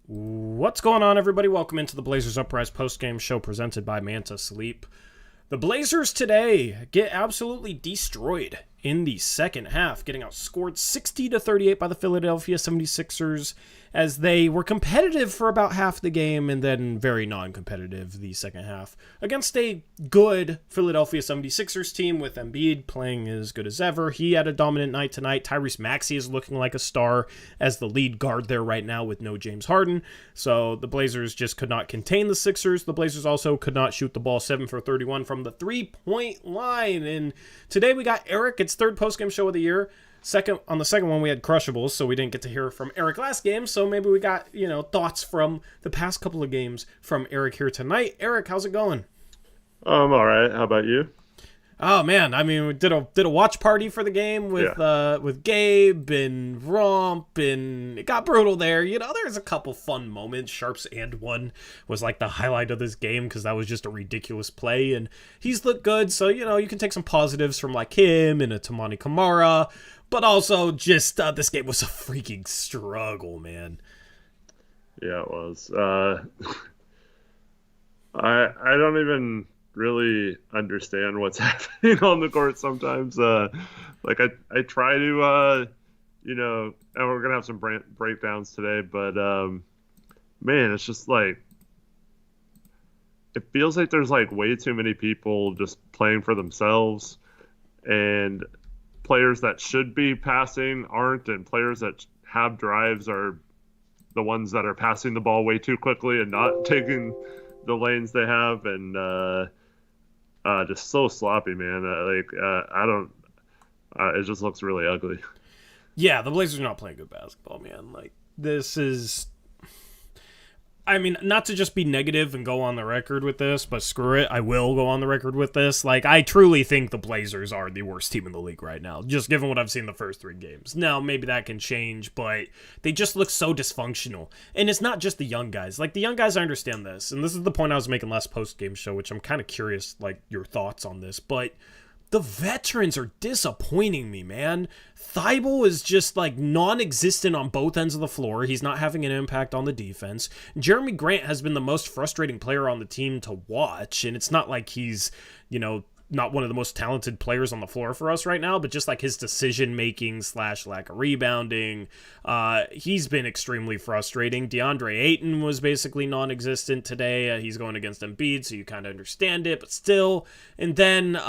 What's going on, everybody? Welcome into the Blazers Uprise postgame show presented by Manta Sleep. The Blazers today get absolutely destroyed in the second half, getting outscored 60-38 by the Philadelphia 76ers as they were competitive for about half the game and then very non-competitive the second half against a good Philadelphia 76ers team with Embiid playing as good as ever. He had a dominant night tonight. Tyrese Maxey is looking like a star as the lead guard there right now with no James Harden. So the Blazers just could not contain the Sixers. The Blazers also could not shoot the ball 7 for 31 from the three-point line. And today we got Eric. It's third postgame show of the year. On the second one, we had Crushables, so we didn't get to hear from Eric last game. So maybe we got, thoughts from the past couple of games from Eric here tonight. Eric, how's it going? I'm all right. How about you? Oh man, I mean, we did a watch party for the game with Gabe and Romp, and it got brutal there. There's a couple fun moments. Sharpe's and one was like the highlight of this game because that was just a ridiculous play, and he's looked good. So you can take some positives from like him and a Tamani Camara, but also just this game was a freaking struggle, man. Yeah, it was. I don't even really understand what's happening on the court sometimes. I try to, and we're going to have some breakdowns today, but, man, it's just like, it feels like there's like way too many people just playing for themselves, and players that should be passing aren't, and players that have drives are the ones that are passing the ball way too quickly and not taking the lanes they have, and, just so sloppy, man. It just looks really ugly. Yeah, the Blazers are not playing good basketball, man. Like, this is... I mean, not to just be negative and go on the record with this, but screw it, I will go on the record with this. Like, I truly think the Blazers are the worst team in the league right now, just given what I've seen the first three games. Now, maybe that can change, but they just look so dysfunctional. And it's not just the young guys. Like, the young guys, I understand this, and this is the point I was making last post-game show, which I'm kind of curious, like, your thoughts on this, but the veterans are disappointing me, man. Thybulle is just like non-existent on both ends of the floor. He's not having an impact on the defense. Jeremy Grant has been the most frustrating player on the team to watch, and it's not like he's, not one of the most talented players on the floor for us right now, but just like his decision-making / lack of rebounding, he's been extremely frustrating. Deandre Ayton was basically non-existent today. He's going against Embiid, so you kind of understand it, but still. And then,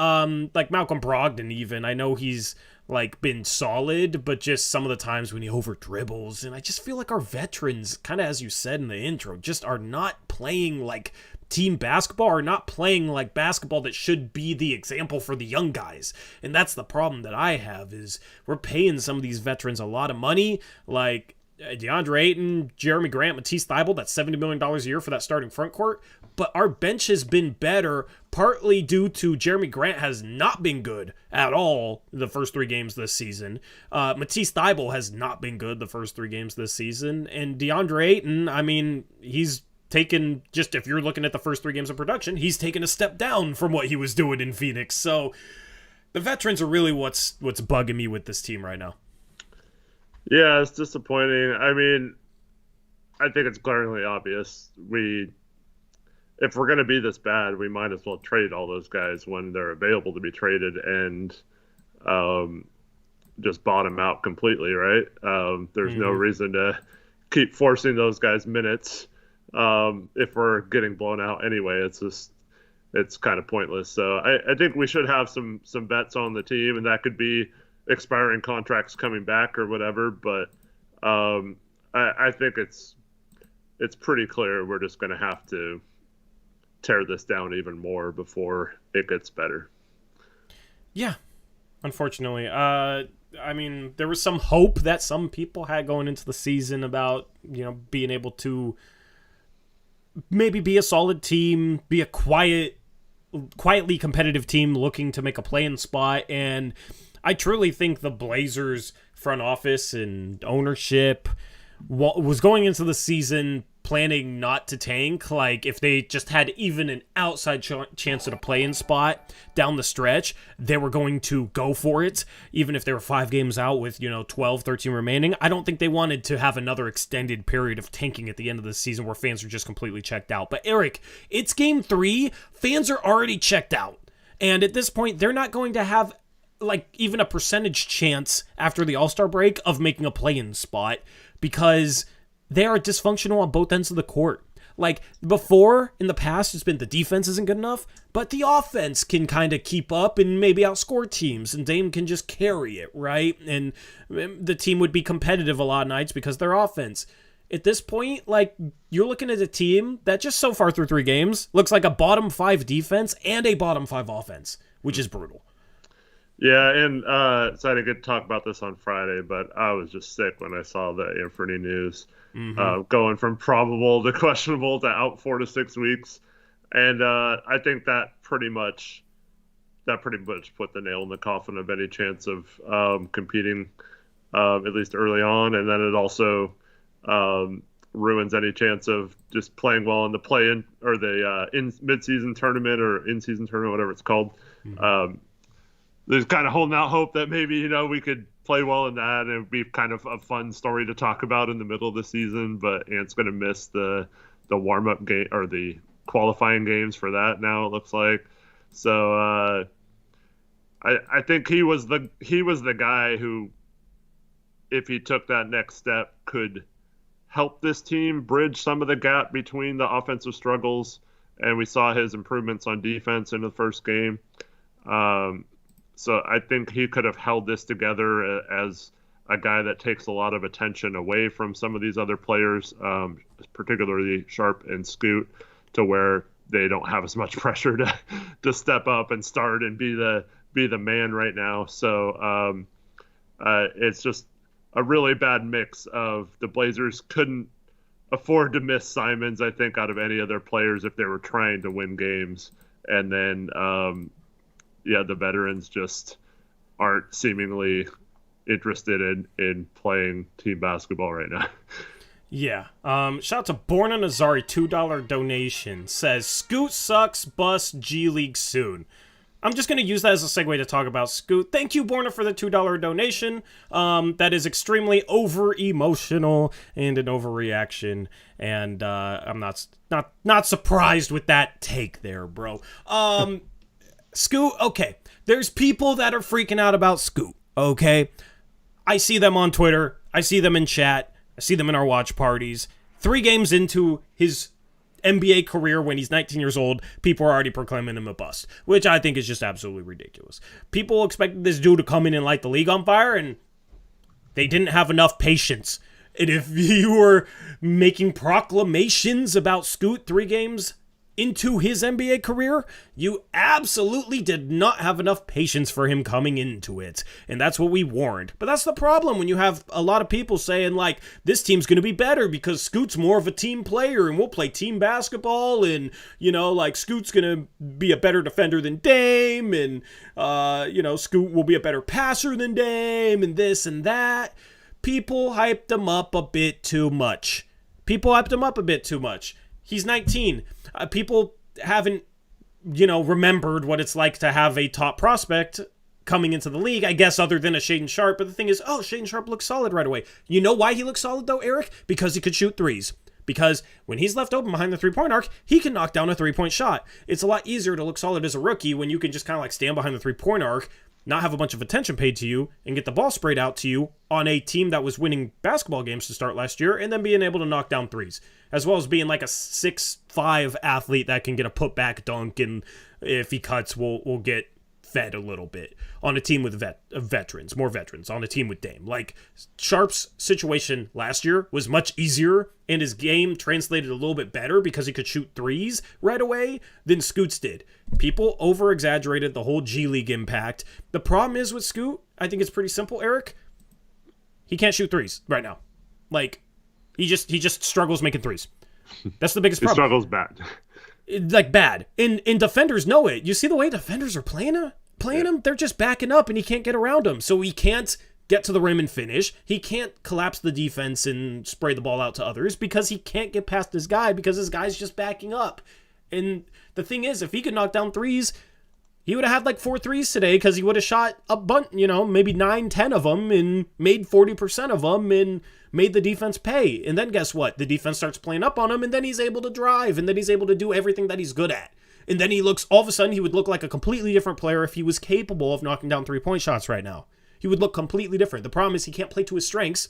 like Malcolm Brogdon even, I know he's like been solid, but just some of the times when he over dribbles, and I just feel like our veterans, kind of as you said in the intro, just are not playing like team basketball, or not playing like basketball that should be the example for the young guys. And that's the problem that I have, is we're paying some of these veterans a lot of money, like DeAndre Ayton, Jeremy Grant, Matisse Thybulle. That's $70 million a year for that starting front court. But our bench has been better, partly due to Jeremy Grant has not been good at all the first three games this season. Matisse Thybulle has not been good the first three games this season. And DeAndre Ayton, I mean, he's taken, just if you're looking at the first three games of production, he's taken a step down from what he was doing in Phoenix. So the veterans are really what's bugging me with this team right now. Yeah, it's disappointing. I mean, I think it's glaringly obvious. If we're going to be this bad, we might as well trade all those guys when they're available to be traded and just bottom out completely, right? There's no reason to keep forcing those guys minutes. If we're getting blown out anyway, it's kind of pointless. So I think we should have some vets on the team, and that could be expiring contracts coming back or whatever. But I think it's pretty clear we're just going to have to tear this down even more before it gets better. Yeah, unfortunately. I mean, there was some hope that some people had going into the season about, being able to maybe be a solid team, be a quietly competitive team looking to make a play-in spot. And I truly think the Blazers front office and ownership was going into the season planning not to tank, like if they just had even an outside chance at a play-in spot down the stretch, they were going to go for it, even if they were 5 games out with, 12, 13 remaining. I don't think they wanted to have another extended period of tanking at the end of the season where fans are just completely checked out. But Eric, it's game 3. Fans are already checked out. And at this point, they're not going to have like even a percentage chance after the All-Star break of making a play-in spot because they are dysfunctional on both ends of the court. Like before, in the past, it's been the defense isn't good enough, but the offense can kind of keep up and maybe outscore teams, and Dame can just carry it, right? And the team would be competitive a lot of nights because their offense. At this point, like, you're looking at a team that just so far through 3 games looks like a bottom 5 defense and a bottom 5 offense, which is brutal. Yeah, and so I didn't get to talk about this on Friday, but I was just sick when I saw the Anthony news going from probable to questionable to out 4 to 6 weeks, and I think that pretty much put the nail in the coffin of any chance of competing, at least early on, and then it also ruins any chance of just playing well in the play-in or the in mid-season tournament or in-season tournament, whatever it's called. There's kind of holding out hope that maybe, we could play well in that and it'd be kind of a fun story to talk about in the middle of the season, but Ant's going to miss the warm-up game or the qualifying games for that now, it looks like. So I think he was the guy who, if he took that next step, could help this team bridge some of the gap between the offensive struggles, and we saw his improvements on defense in the first game. So I think he could have held this together as a guy that takes a lot of attention away from some of these other players, particularly Sharpe and Scoot, to where they don't have as much pressure to step up and start and be the man right now. So it's just a really bad mix of the Blazers couldn't afford to miss Simons, I think, out of any of their players if they were trying to win games. And then, the veterans just aren't seemingly interested in playing team basketball right now. Yeah. Shout out to Born on Azari, $2 donation. Says, Scoot sucks, bust G League soon. I'm just going to use that as a segue to talk about Scoot. Thank you, Borna, for the $2 donation. That is extremely over-emotional and an overreaction, and I'm not surprised with that take there, bro. Scoot, okay. There's people that are freaking out about Scoot, okay? I see them on Twitter. I see them in chat. I see them in our watch parties. 3 games into his NBA career when he's 19 years old, people are already proclaiming him a bust, which I think is just absolutely ridiculous. People expected this dude to come in and light the league on fire, and they didn't have enough patience. And if you were making proclamations about Scoot 3 games into his NBA career, you absolutely did not have enough patience for him coming into it. And that's what we warned. But that's the problem when you have a lot of people saying, like, this team's going to be better because Scoot's more of a team player and we'll play team basketball and, like, Scoot's going to be a better defender than Dame and, Scoot will be a better passer than Dame and this and that. People hyped him up a bit too much. He's 19. People haven't, remembered what it's like to have a top prospect coming into the league, I guess, other than a Shaedon Sharpe. But the thing is, Shaedon Sharpe looks solid right away. You know why he looks solid, though, Eric? Because he could shoot threes. Because when he's left open behind the three-point arc, he can knock down a three-point shot. It's a lot easier to look solid as a rookie when you can just kind of like stand behind the three-point arc, not have a bunch of attention paid to you, and get the ball sprayed out to you on a team that was winning basketball games to start last year, and then being able to knock down threes, as well as being like a 6'5" athlete that can get a putback dunk, and if he cuts, will get fed a little bit on a team with more veterans, on a team with Dame. Like, Sharpe's situation last year was much easier, and his game translated a little bit better because he could shoot threes right away than Scoot's did. People over-exaggerated the whole G League impact. The problem is with Scoot, I think it's pretty simple, Eric. He can't shoot threes right now. Like, he just struggles making threes. That's the biggest problem. He struggles bad. Like, bad. And defenders know it. You see the way defenders are playing him? They're just backing up and he can't get around them. So he can't get to the rim and finish. He can't collapse the defense and spray the ball out to others because he can't get past his guy because his guy's just backing up. And the thing is, if he could knock down threes, he would have had like 4 threes today because he would have shot a bunch, maybe 9-10 of them and made 40% of them and made the defense pay. And then guess what? The defense starts playing up on him, and then he's able to drive, and then he's able to do everything that he's good at. And then all of a sudden, he would look like a completely different player if he was capable of knocking down 3-point shots right now. He would look completely different. The problem is he can't play to his strengths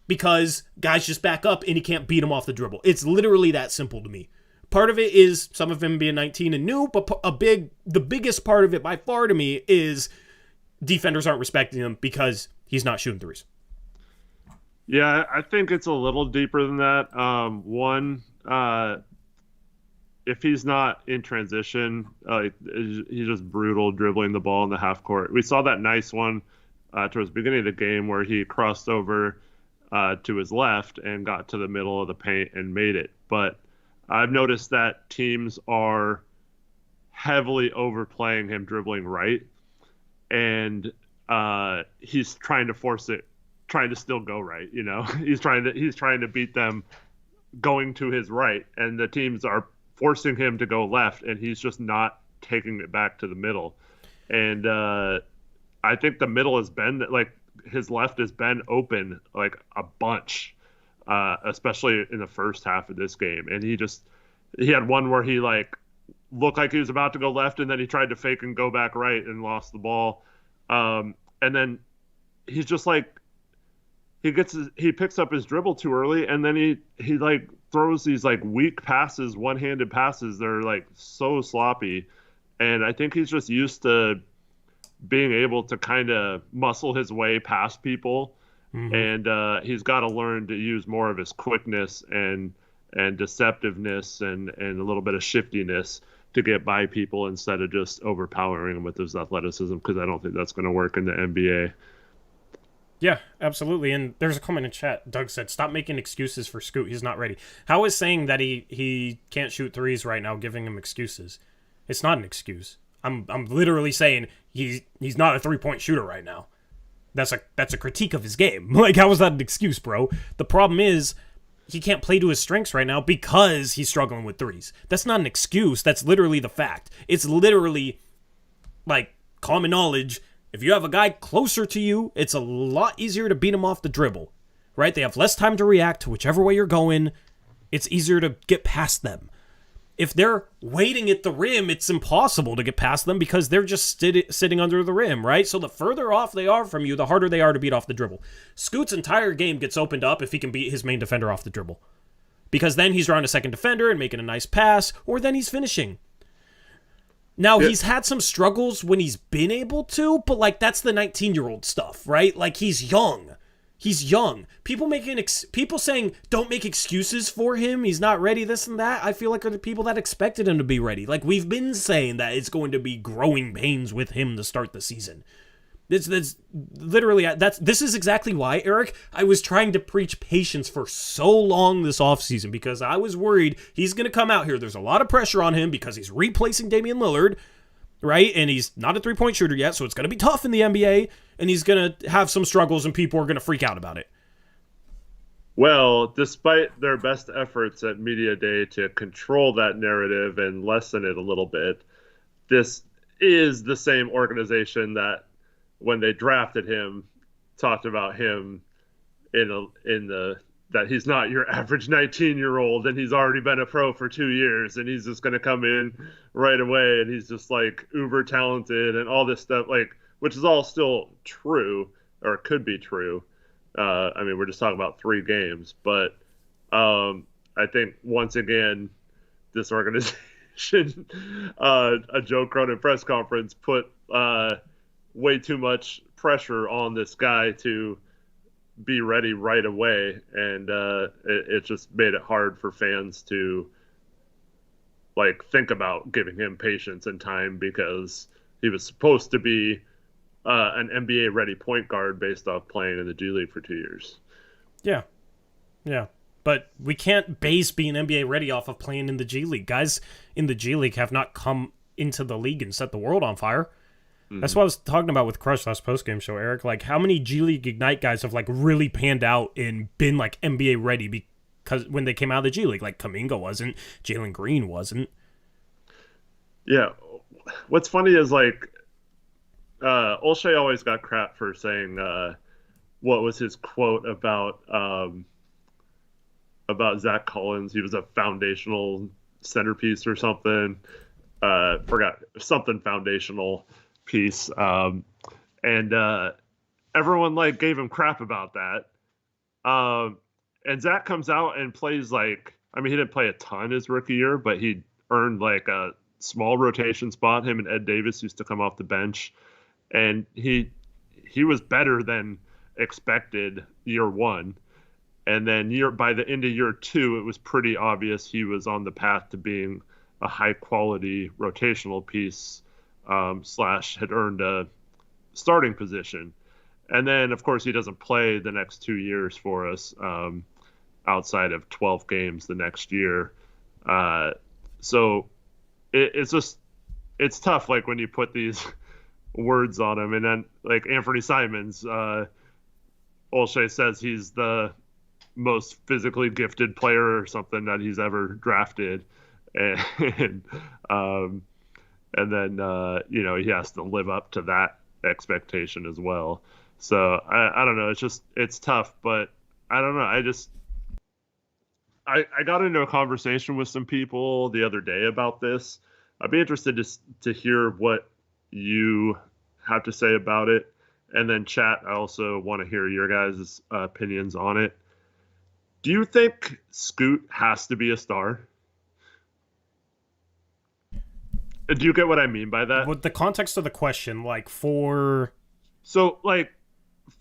because guys just back up and he can't beat him off the dribble. It's literally that simple to me. Part of it is some of him being 19 and new, but the biggest part of it by far to me is defenders aren't respecting him because he's not shooting threes. Yeah, I think it's a little deeper than that. If he's not in transition, he's just brutal dribbling the ball in the half court. We saw that nice one towards the beginning of the game where he crossed over to his left and got to the middle of the paint and made it. But I've noticed that teams are heavily overplaying him dribbling right, and he's trying to force it, trying to still go right. He's trying to beat them going to his right, and the teams are forcing him to go left, and he's just not taking it back to the middle. And I think the middle has been his left has been open like a bunch. Especially in the first half of this game. And he had one where he looked like he was about to go left, and then he tried to fake and go back right and lost the ball. And then he's just he picks up his dribble too early, and then he throws these weak passes, one-handed passes. They're so sloppy. And I think he's just used to being able to kind of muscle his way past people. Mm-hmm. And he's got to learn to use more of his quickness and deceptiveness and a little bit of shiftiness to get by people instead of just overpowering him with his athleticism, because I don't think that's going to work in the NBA. Yeah, absolutely. And there's a comment in chat. Doug said, stop making excuses for Scoot. He's not ready. How is saying that he can't shoot threes right now giving him excuses? It's not an excuse. I'm literally saying he's not a 3-point shooter right now. That's a critique of his game. How is that an excuse, bro? The problem is he can't play to his strengths right now because he's struggling with threes. That's not an excuse. That's literally the fact. It's literally common knowledge. If you have a guy closer to you, it's a lot easier to beat him off the dribble, right? They have less time to react to whichever way you're going. It's easier to get past them. If they're waiting at the rim, it's impossible to get past them because they're just sitting under the rim, right? So the further off they are from you, the harder they are to beat off the dribble. Scoot's entire game gets opened up if he can beat his main defender off the dribble, because then he's drawing a second defender and making a nice pass, or then he's finishing. Now, He's had some struggles when he's been able to, but that's the 19-year-old stuff, right? He's young. He's young. People saying don't make excuses for him. He's not ready. This and that. I feel like are the people that expected him to be ready. We've been saying that it's going to be growing pains with him to start the season. This is exactly why, Eric, I was trying to preach patience for so long this offseason, because I was worried he's going to come out here. There's a lot of pressure on him because he's replacing Damian Lillard, right? And he's not a 3-point shooter yet, so it's going to be tough in the NBA, and he's going to have some struggles, and people are going to freak out about it. Well, despite their best efforts at Media Day to control that narrative and lessen it a little bit, this is the same organization that, when they drafted him, talked about him that he's not your average 19-year-old, and he's already been a pro for 2 years, and he's just going to come in right away, and he's just uber talented and all this stuff, which is all still true, or could be true. We're just talking about 3 games, but I think once again, this organization, a Joe Cronin press conference put way too much pressure on this guy to be ready right away, and it just made it hard for fans to think about giving him patience and time, because he was supposed to be an NBA ready point guard based off playing in the G League for 2 years. Yeah, but we can't base being NBA ready off of playing in the G League. Guys in the G League have not come into the league and set the world on fire. That's what I was talking about with Crush last postgame show, Eric. Like, how many G League Ignite guys have, like, really panned out and been, like, NBA ready because when they came out of the G League? Like, Kuminga wasn't. Jalen Green wasn't. Yeah. What's funny is, like, Olshey always got crap for saying what was his quote about Zach Collins. He was a foundational centerpiece or something. Forgot something foundational piece. And everyone like gave him crap about that. And Zach comes out and plays like, I mean, he didn't play a ton his rookie year, but he earned like a small rotation spot. Him and Ed Davis used to come off the bench, and he was better than expected year one. And then by the end of year two, it was pretty obvious he was on the path to being a high quality rotational piece, / had earned a starting position. And then, of course, he doesn't play the next 2 years for us, outside of 12 games the next year. So it's tough, like, when you put these words on him. And then, like, Anthony Simons, Olshey says he's the most physically gifted player or something that he's ever drafted. And then, he has to live up to that expectation as well. So I don't know. It's tough, but I don't know. I got into a conversation with some people the other day about this. I'd be interested to hear what you have to say about it. And then chat, I also want to hear your guys' opinions on it. Do you think Scoot has to be a star? Do you get what I mean by that? With the context of the question, like, for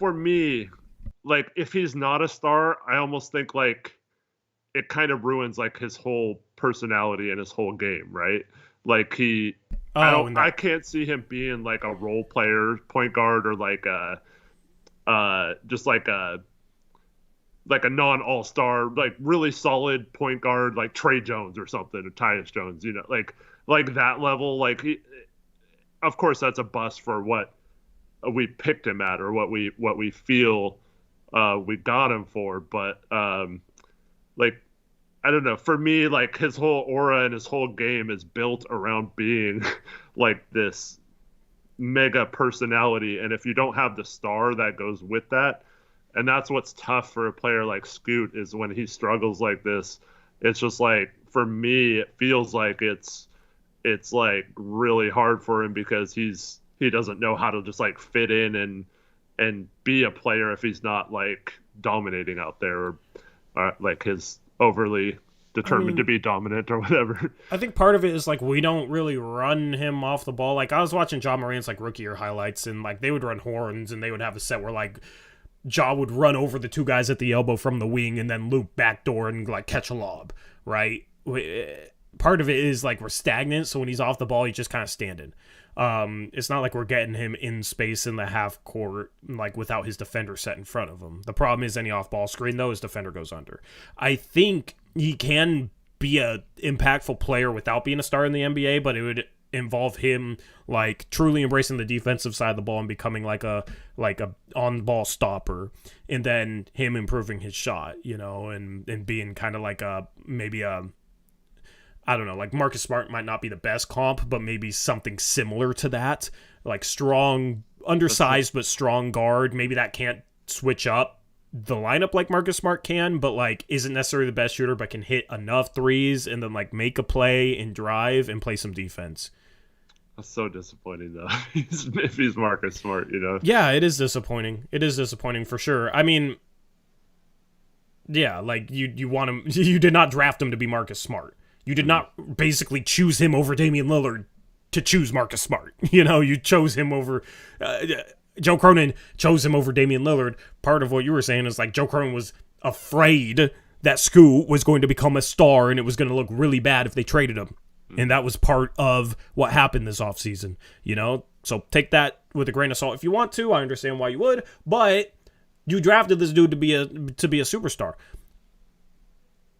me, like, if he's not a star, I almost think, like, it kind of ruins, like, his whole personality and his whole game, right? Like, I can't see him being, like, a role player, point guard, or like just like a non-all-star, like, really solid point guard, like Trey Jones or something, or Tyus Jones, like that level. Like, of course, that's a bust for what we picked him at, or what we feel we got him for. But like, I don't know. For me, like, his whole aura and his whole game is built around being like this mega personality, and if you don't have the star that goes with that, and that's what's tough for a player like Scoot, is when he struggles like this. It's just like, for me, it feels like it's like really hard for him, because he doesn't know how to just like fit in and be a player if he's not like dominating out there, or like his overly determined to be dominant or whatever. I think part of it is like, we don't really run him off the ball. Like, I was watching Ja Morant's like rookie year highlights, and like they would run horns, and they would have a set where like Ja would run over the two guys at the elbow from the wing and then loop backdoor and like catch a lob, right? Part of it is like we're stagnant, so when he's off the ball, he's just kind of standing. It's not like we're getting him in space in the half court, like, without his defender set in front of him. The problem is any off-ball screen, though, his defender goes under. I think he can be a impactful player without being a star in the NBA, but it would involve him like truly embracing the defensive side of the ball and becoming like a on-ball stopper, and then him improving his shot, and being kind of like I don't know, like Marcus Smart might not be the best comp, but maybe something similar to that. Like strong, undersized but strong guard. Maybe that can't switch up the lineup like Marcus Smart can, but like isn't necessarily the best shooter, but can hit enough threes and then like make a play and drive and play some defense. That's so disappointing, though, if he's Marcus Smart, Yeah, it is disappointing. It is disappointing for sure. I mean, yeah, like you want him. You did not draft him to be Marcus Smart. You did not basically choose him over Damian Lillard to choose Marcus Smart. You chose him over Joe Cronin chose him over Damian Lillard. Part of what you were saying is like Joe Cronin was afraid that Scoot was going to become a star and it was going to look really bad if they traded him. And that was part of what happened this offseason, So take that with a grain of salt if you want to. I understand why you would, but you drafted this dude to be a superstar.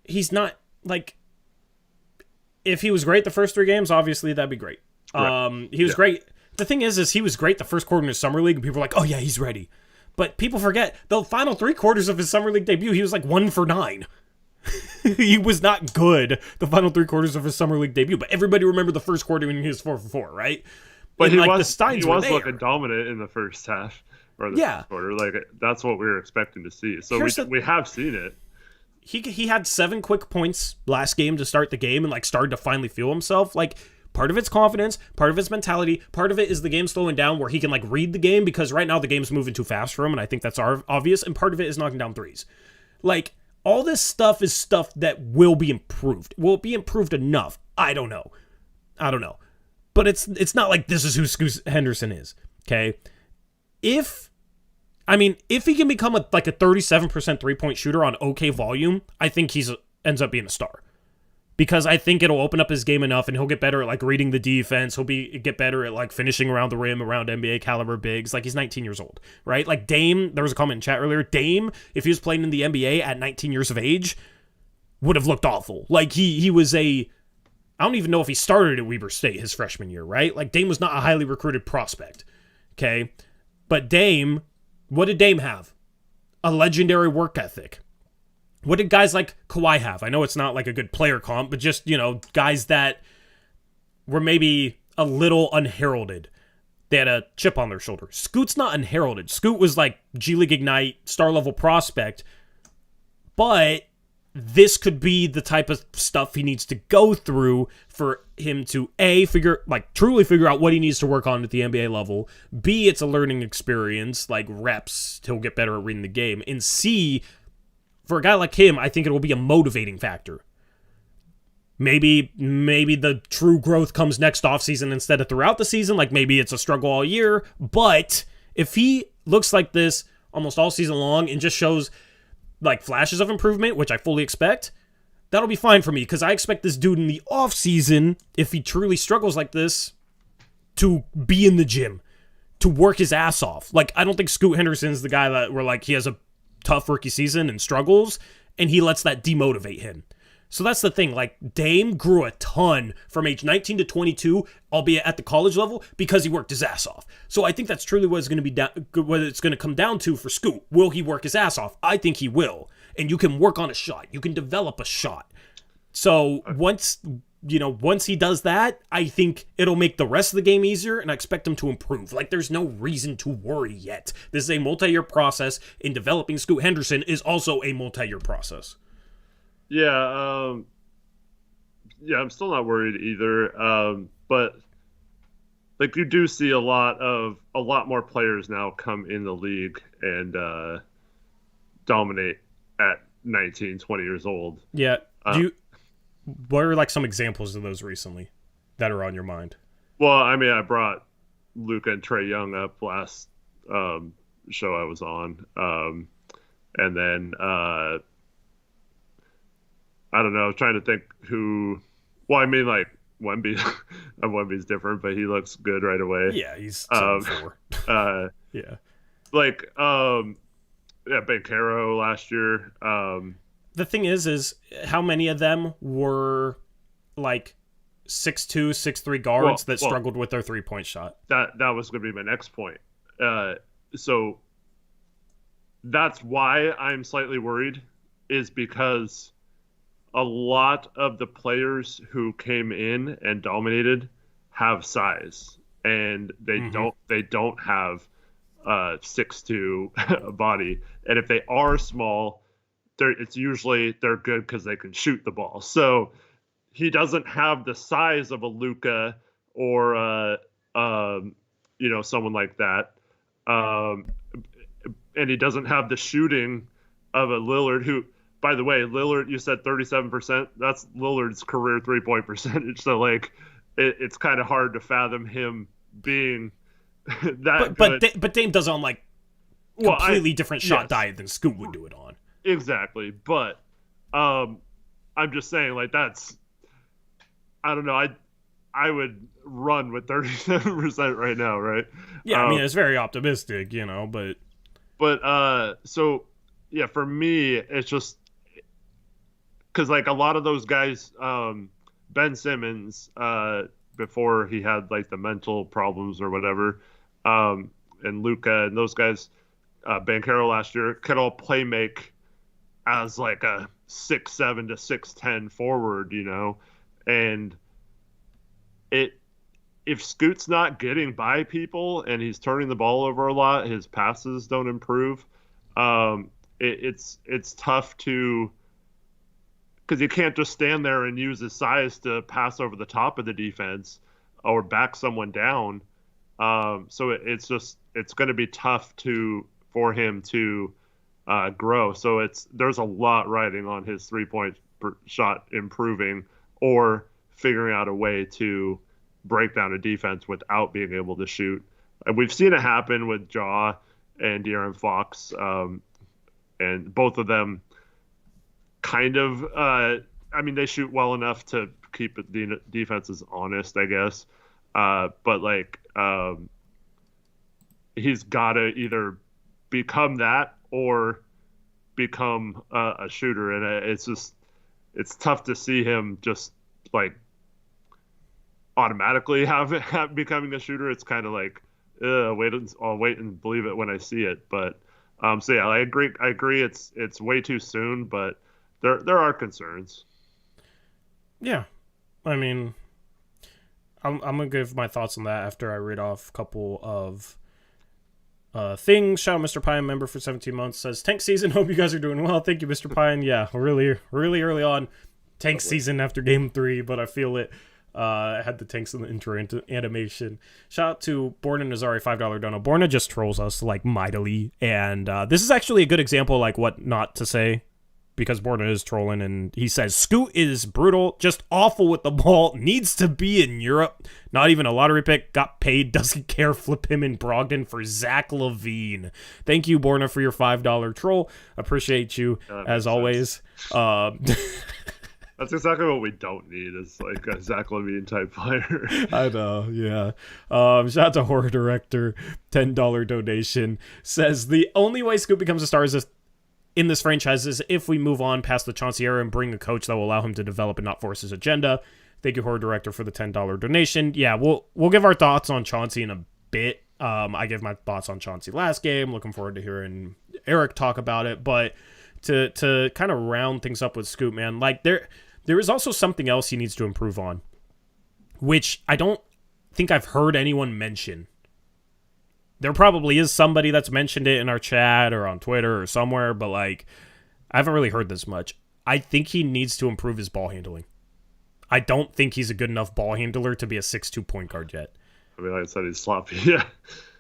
He's not like, if he was great the first 3 games, obviously that'd be great. Right. He was great The thing is he was great the first quarter in his summer league, and people were like, oh yeah, he's ready. But people forget, the final 3 quarters of his summer league debut, he was like 1 for 9. He was not good the final 3 quarters of his summer league debut, but everybody remembered the first quarter when he was 4 for 4, right? But and, he like, was looking dominant in the first half or the first quarter. Like, that's what we were expecting to see. So we have seen it. He had 7 quick points last game to start the game and like started to finally feel himself. Like, part of it's confidence, part of it's mentality, part of it is the game slowing down where he can like read the game, because right now the game's moving too fast for him, and I think that's obvious, and part of it is knocking down threes. Like, all this stuff is stuff that will be improved. Will it be improved enough? I don't know. But it's not like this is who Scoot Henderson is, okay? If he can become a 37% three-point shooter on okay volume, I think ends up being a star. Because I think it'll open up his game enough, and he'll get better at like reading the defense. He'll get better at like finishing around the rim around NBA caliber bigs. Like, he's 19 years old, right? Like Dame, there was a comment in chat earlier. Dame, if he was playing in the NBA at 19 years of age, would have looked awful. Like he was I don't even know if he started at Weber State his freshman year, right? Like, Dame was not a highly recruited prospect, okay? But Dame, what did Dame have? A legendary work ethic. What did guys like Kawhi have? I know it's not like a good player comp, but just, guys that were maybe a little unheralded. They had a chip on their shoulder. Scoot's not unheralded. Scoot was like G League Ignite, star level prospect. But this could be the type of stuff he needs to go through for him to truly figure out what he needs to work on at the NBA level. B, it's a learning experience, like reps. He'll get better at reading the game. And C, for a guy like him, I think it will be a motivating factor. Maybe the true growth comes next offseason instead of throughout the season. Like, maybe it's a struggle all year. But if he looks like this almost all season long and just shows like flashes of improvement, which I fully expect, that'll be fine for me, because I expect this dude in the offseason, if he truly struggles like this, to be in the gym, to work his ass off. Like, I don't think Scoot Henderson's the guy that he has a tough rookie season and struggles, and he lets that demotivate him. So that's the thing. Like, Dame grew a ton from age 19 to 22, albeit at the college level, because he worked his ass off. So I think that's truly what it's going to be what it's going to come down to for Scoot. Will he work his ass off? I think he will. And you can work on a shot. You can develop a shot. So once he does that, I think it'll make the rest of the game easier, and I expect him to improve. Like, there's no reason to worry yet. This is a multi-year process, and developing Scoot Henderson is also a multi-year process. Yeah, I'm still not worried either. But like, you do see a lot more players now come in the league and dominate at 19, 20 years old. Yeah. What are like some examples of those recently that are on your mind? Well, I mean, I brought Luka and Trae Young up last show I was on, and then I don't know, trying to think who. Well, I mean, like, Wemby. Wemby's different, but he looks good right away. Yeah, he's 7'4". Yeah. Like, Ben Caro last year. The thing is how many of them were like 6'2", 6'3" guards that struggled with their 3-point shot? That was going to be my next point. So that's why I'm slightly worried, is because a lot of the players who came in and dominated have size, and they don't have 6'2" body. And if they are small, it's usually they're good because they can shoot the ball. So he doesn't have the size of a Luka or someone like that, and he doesn't have the shooting of a Lillard, who, by the way, Lillard, you said 37%. That's Lillard's career 3-point percentage. So, like, it's kind of hard to fathom him being that good. But Dame does on, like, completely different shot diet than Scoot would do it on. Exactly. But I'm just saying, like, that's, I don't know. I would run with 37% right now, right? Yeah, I mean, it's very optimistic, but... But, so, yeah, for me, it's just... Because, like, a lot of those guys, Ben Simmons, before he had like the mental problems or whatever. And Luka and those guys, Banchero last year, could all play make as like a 6'7" to 6'10" forward, and if Scoot's not getting by people and he's turning the ball over a lot, his passes don't improve. It's tough to, because you can't just stand there and use his size to pass over the top of the defense or back someone down. So it's going to be tough for him to grow. So there's a lot riding on his 3-point shot improving or figuring out a way to break down a defense without being able to shoot. And we've seen it happen with Jaw and De'Aaron Fox, and both of them kind of, they shoot well enough to keep the defenses honest, I guess. But he's got to either become that or become a shooter. And it's tough to see him just automatically becoming a shooter. It's kind of like, I'll wait and believe it when I see it. But so yeah, I agree. It's way too soon, but there are concerns. Yeah, I mean, I'm gonna give my thoughts on that after I read off a couple of things. Shout out Mr. Pine, member for 17 months, says tank season. Hope you guys are doing well. Thank you, Mr. Pine. Yeah, really early on tank season after game 3, but I feel it. I had the tanks in the intro animation. Shout out to Borna Nazari, $5 dono. Borna just trolls us mightily, and this is actually a good example what not to say, because Borna is trolling, and he says Scoot is brutal, just awful with the ball, needs to be in Europe, not even a lottery pick, got paid, doesn't care, flip him in Brogdon for Zach LaVine. Thank you, Borna, for your $5 troll. Appreciate you as always. That's exactly what we don't need, is a Zach LaVine type player. I know, yeah. Shout out to Horror Director, $10 donation. Says, the only way Scoot becomes a star in this franchise is if we move on past the Chauncey era and bring a coach that will allow him to develop and not force his agenda. Thank you, Horror Director, for the $10 donation. Yeah, we'll give our thoughts on Chauncey in a bit. I gave my thoughts on Chauncey last game. Looking forward to hearing Eric talk about it. But to kind of round things up with Scoot, man, there is also something else he needs to improve on, which I don't think I've heard anyone mention. There probably is somebody that's mentioned it in our chat or on Twitter or somewhere, but I haven't really heard this much. I think he needs to improve his ball handling. I don't think he's a good enough ball handler to be a 6'2" point guard yet. I mean, like I said, he's sloppy. Yeah.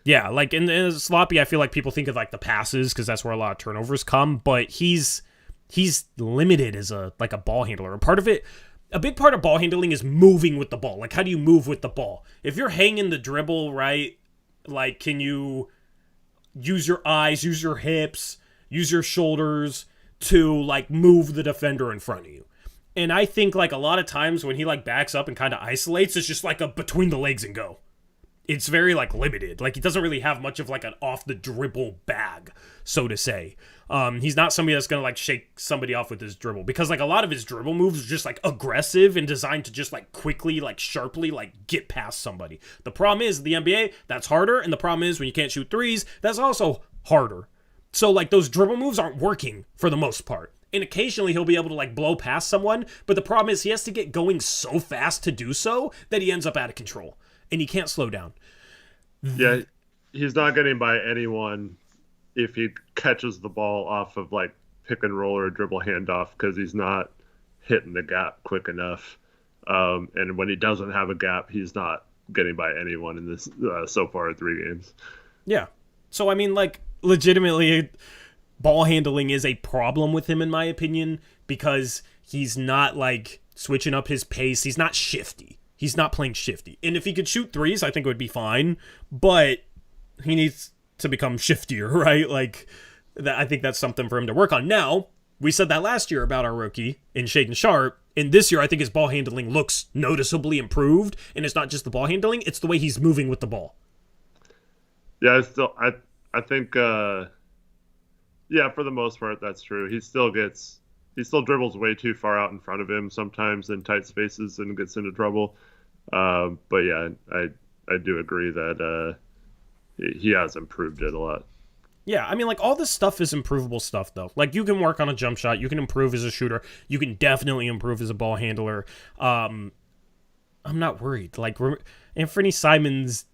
Yeah, in sloppy, I feel like people think of the passes because that's where a lot of turnovers come, but he's limited as a ball handler. And a big part of ball handling is moving with the ball. How do you move with the ball? If you're hanging the dribble, right, can you use your eyes, use your hips, use your shoulders to move the defender in front of you? And I think a lot of times when he backs up and kind of isolates, it's just a between the legs and go. It's very limited. He doesn't really have much of an off the dribble bag, so to say. He's not somebody that's gonna shake somebody off with his dribble, because a lot of his dribble moves are just aggressive and designed to just quickly sharply get past somebody. The problem is the NBA, that's harder, and the problem is when you can't shoot threes, that's also harder. So those dribble moves aren't working for the most part. And occasionally he'll be able to blow past someone, but the problem is he has to get going so fast to do so that he ends up out of control. And he can't slow down. Yeah, he's not getting by anyone if he catches the ball off of pick and roll or a dribble handoff, because he's not hitting the gap quick enough. And when he doesn't have a gap, he's not getting by anyone in this so far 3 games. Yeah. So, I mean, legitimately, ball handling is a problem with him, in my opinion, because he's not, switching up his pace. He's not shifty. He's not playing shifty. And if he could shoot threes, I think it would be fine. But he needs to become shiftier, right? I think that's something for him to work on. Now, we said that last year about our rookie in Shaedon Sharpe. And this year, I think his ball handling looks noticeably improved. And it's not just the ball handling, it's the way he's moving with the ball. Yeah, I think, for the most part, that's true. He still dribbles way too far out in front of him sometimes in tight spaces and gets into trouble. But yeah, I do agree that he has improved it a lot. Yeah, I mean, like, all this stuff is improvable stuff, though. Like, you can work on a jump shot. You can improve as a shooter. You can definitely improve as a ball handler. I'm not worried. Like, Anthony Simons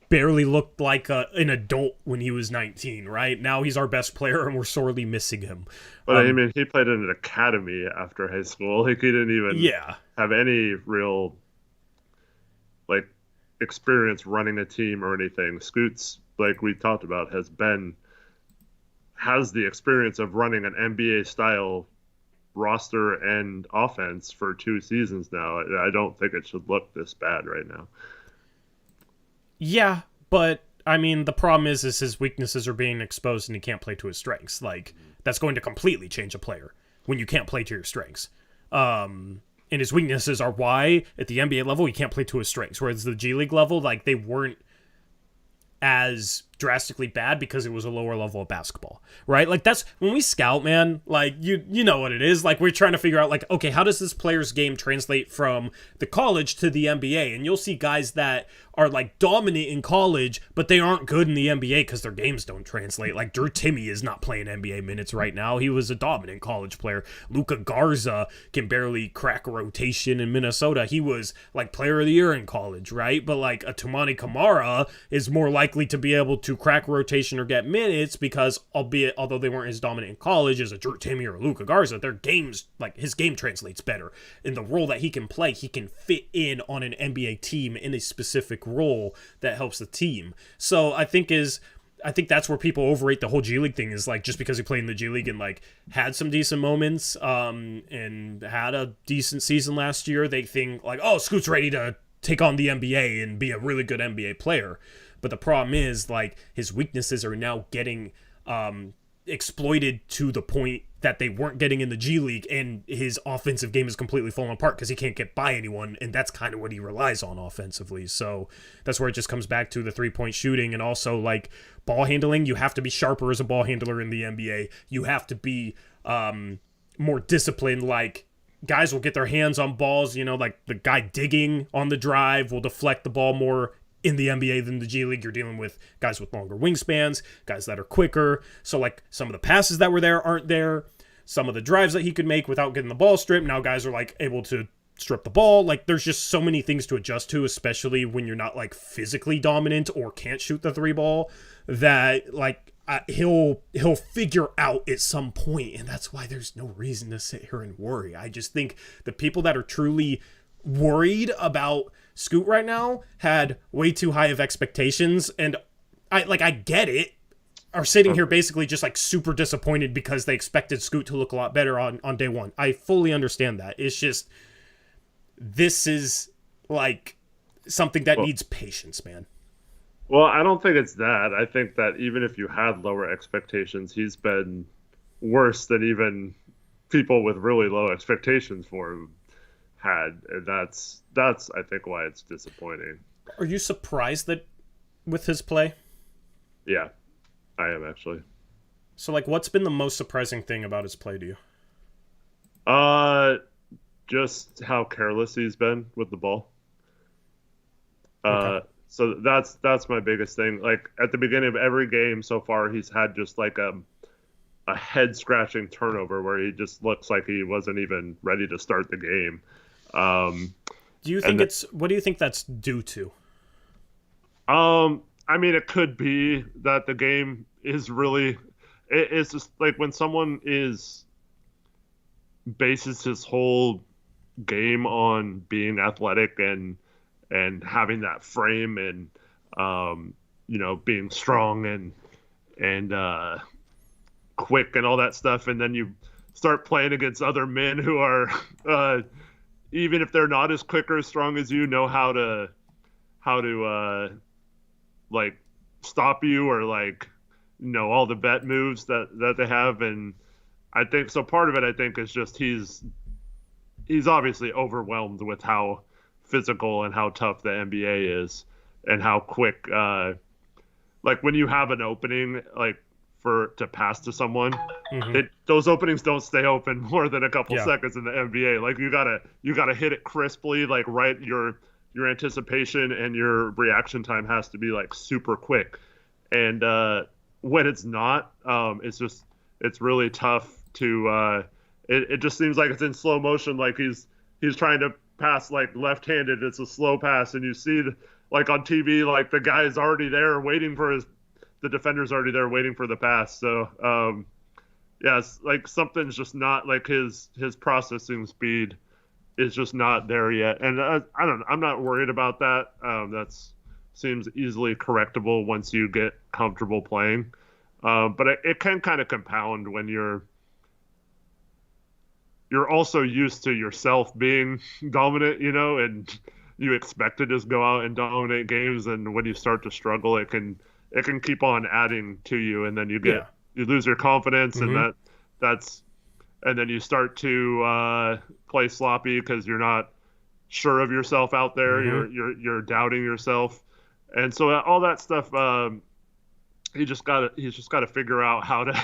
barely looked like an adult when he was 19, right? Now he's our best player, and we're sorely missing him. But I mean, he played in an academy after high school. Like, he didn't even Yeah. have any real like experience running a team or anything. Scoots, like we talked about, has the experience of running an NBA style roster and offense for 2 seasons now. I don't think it should look this bad right now. Yeah, but I mean, the problem is his weaknesses are being exposed and he can't play to his strengths. Like, that's going to completely change a player when you can't play to your strengths. And his weaknesses are why at the NBA level he can't play to his strengths, whereas the G League level, like, they weren't as drastically bad because it was a lower level of basketball, right? Like, that's when we scout, man, like, you know what it is. Like, we're trying to figure out, like, okay, how does this player's game translate from the college to the NBA? And you'll see guys that are like dominant in college, but they aren't good in the NBA because their games don't translate. Like, Drew Timme is not playing NBA minutes right now. He was a dominant college player. Luka Garza can barely crack a rotation in Minnesota. He was like player of the year in college, right? But like a Toumani Camara is more likely to be able to crack a rotation or get minutes because, although they weren't as dominant in college as a Drew Timme or Luka Garza, their games, like, his game translates better. In the role that he can play, he can fit in on an NBA team in a specific role that helps the team. So I think that's where people overrate the whole G League thing, is like, just because he played in the G League and like had some decent moments and had a decent season last year, they think like, oh, Scoot's ready to take on the NBA and be a really good NBA player. But the problem is, like, his weaknesses are now getting exploited to the point that they weren't getting in the G League, and his offensive game is completely falling apart because he can't get by anyone, and that's kind of what he relies on offensively. So that's where it just comes back to the three-point shooting, and also, like, ball handling. You have to be sharper as a ball handler in the NBA. You have to be more disciplined. Like, guys will get their hands on balls, you know, like the guy digging on the drive will deflect the ball more in the NBA than the G League. You're dealing with guys with longer wingspans, guys that are quicker. So, like, some of the passes that were there aren't there. Some of the drives that he could make without getting the ball stripped, now guys are, like, able to strip the ball. Like, there's just so many things to adjust to, especially when you're not, like, physically dominant or can't shoot the three ball, that, like, he'll figure out at some point, and that's why there's no reason to sit here and worry. I just think the people that are truly worried about Scoot right now had way too high of expectations, and I get it, are sitting here basically just like super disappointed because they expected Scoot to look a lot better on day one. I fully understand that. It's just, this is like something that needs patience, man. Well, I don't think it's that. I think that even if you had lower expectations, he's been worse than even people with really low expectations for him had, and that's I think why it's disappointing. Are you surprised that with his play? Yeah, I am actually. So, like, what's been the most surprising thing about his play to you? Just how careless he's been with the ball. Okay. So that's my biggest thing. Like, at the beginning of every game so far, he's had just like a head scratching turnover where he just looks like he wasn't even ready to start the game. Do you think what do you think that's due to? I mean, it could be that the game is really, it's just like when someone bases his whole game on being athletic and having that frame and being strong and quick and all that stuff, and then you start playing against other men who are even if they're not as quick or as strong as you, know how to like stop you, or like all the vet moves that they have. And I think so part of it, I think, is just he's obviously overwhelmed with how physical and how tough the NBA is, and how quick like when you have an opening, like to pass to someone, those openings don't stay open more than a couple seconds in the NBA. Like, you gotta hit it crisply, like right, you're your anticipation and your reaction time has to be like super quick. And when it's not, it's really tough to. It just seems like it's in slow motion, like he's trying to pass like left-handed. It's a slow pass, and you see like on TV, like the guy's already there waiting for the defender's already there waiting for the pass. So yeah, it's like something's just not like his processing speed is just not there yet. And I'm not worried about that. That's seems easily correctable once you get comfortable playing. But it can kind of compound when you're also used to yourself being dominant, and you expect to just go out and dominate games. And when you start to struggle, it can keep on adding to you. And then you lose your confidence, and and then you start to play sloppy because you're not sure of yourself out there. You're doubting yourself. And so all that stuff, he's just got to figure out how to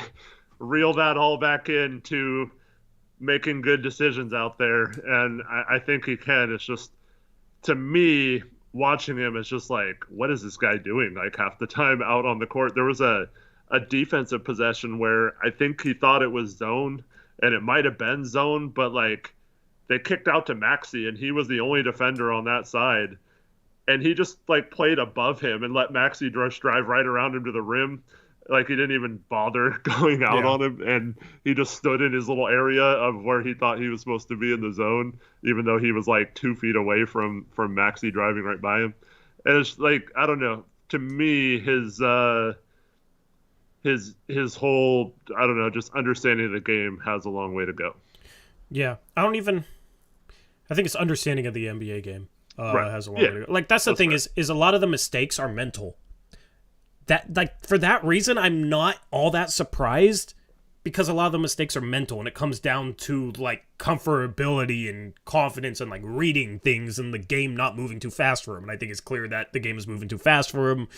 reel that all back into making good decisions out there. And I think he can. It's just, to me, watching him, it's just like, what is this guy doing? Like half the time out on the court, there was a defensive possession where I think he thought it was zone, and it might have been zone, but like they kicked out to Maxey, and he was the only defender on that side. And he just like played above him and let Maxey drive right around him to the rim. Like he didn't even bother going out on him, and he just stood in his little area of where he thought he was supposed to be in the zone, even though he was like 2 feet away from Maxey driving right by him. And it's like, I don't know. To me, his whole, I don't know, just understanding of the game has a long way to go. Yeah, I think it's understanding of the NBA game. Has a long way to go. Like that's the thing is a lot of the mistakes are mental. That like for that reason, I'm not all that surprised, because a lot of the mistakes are mental, and it comes down to like comfortability and confidence and like reading things and the game not moving too fast for him. And I think it's clear that the game is moving too fast for him.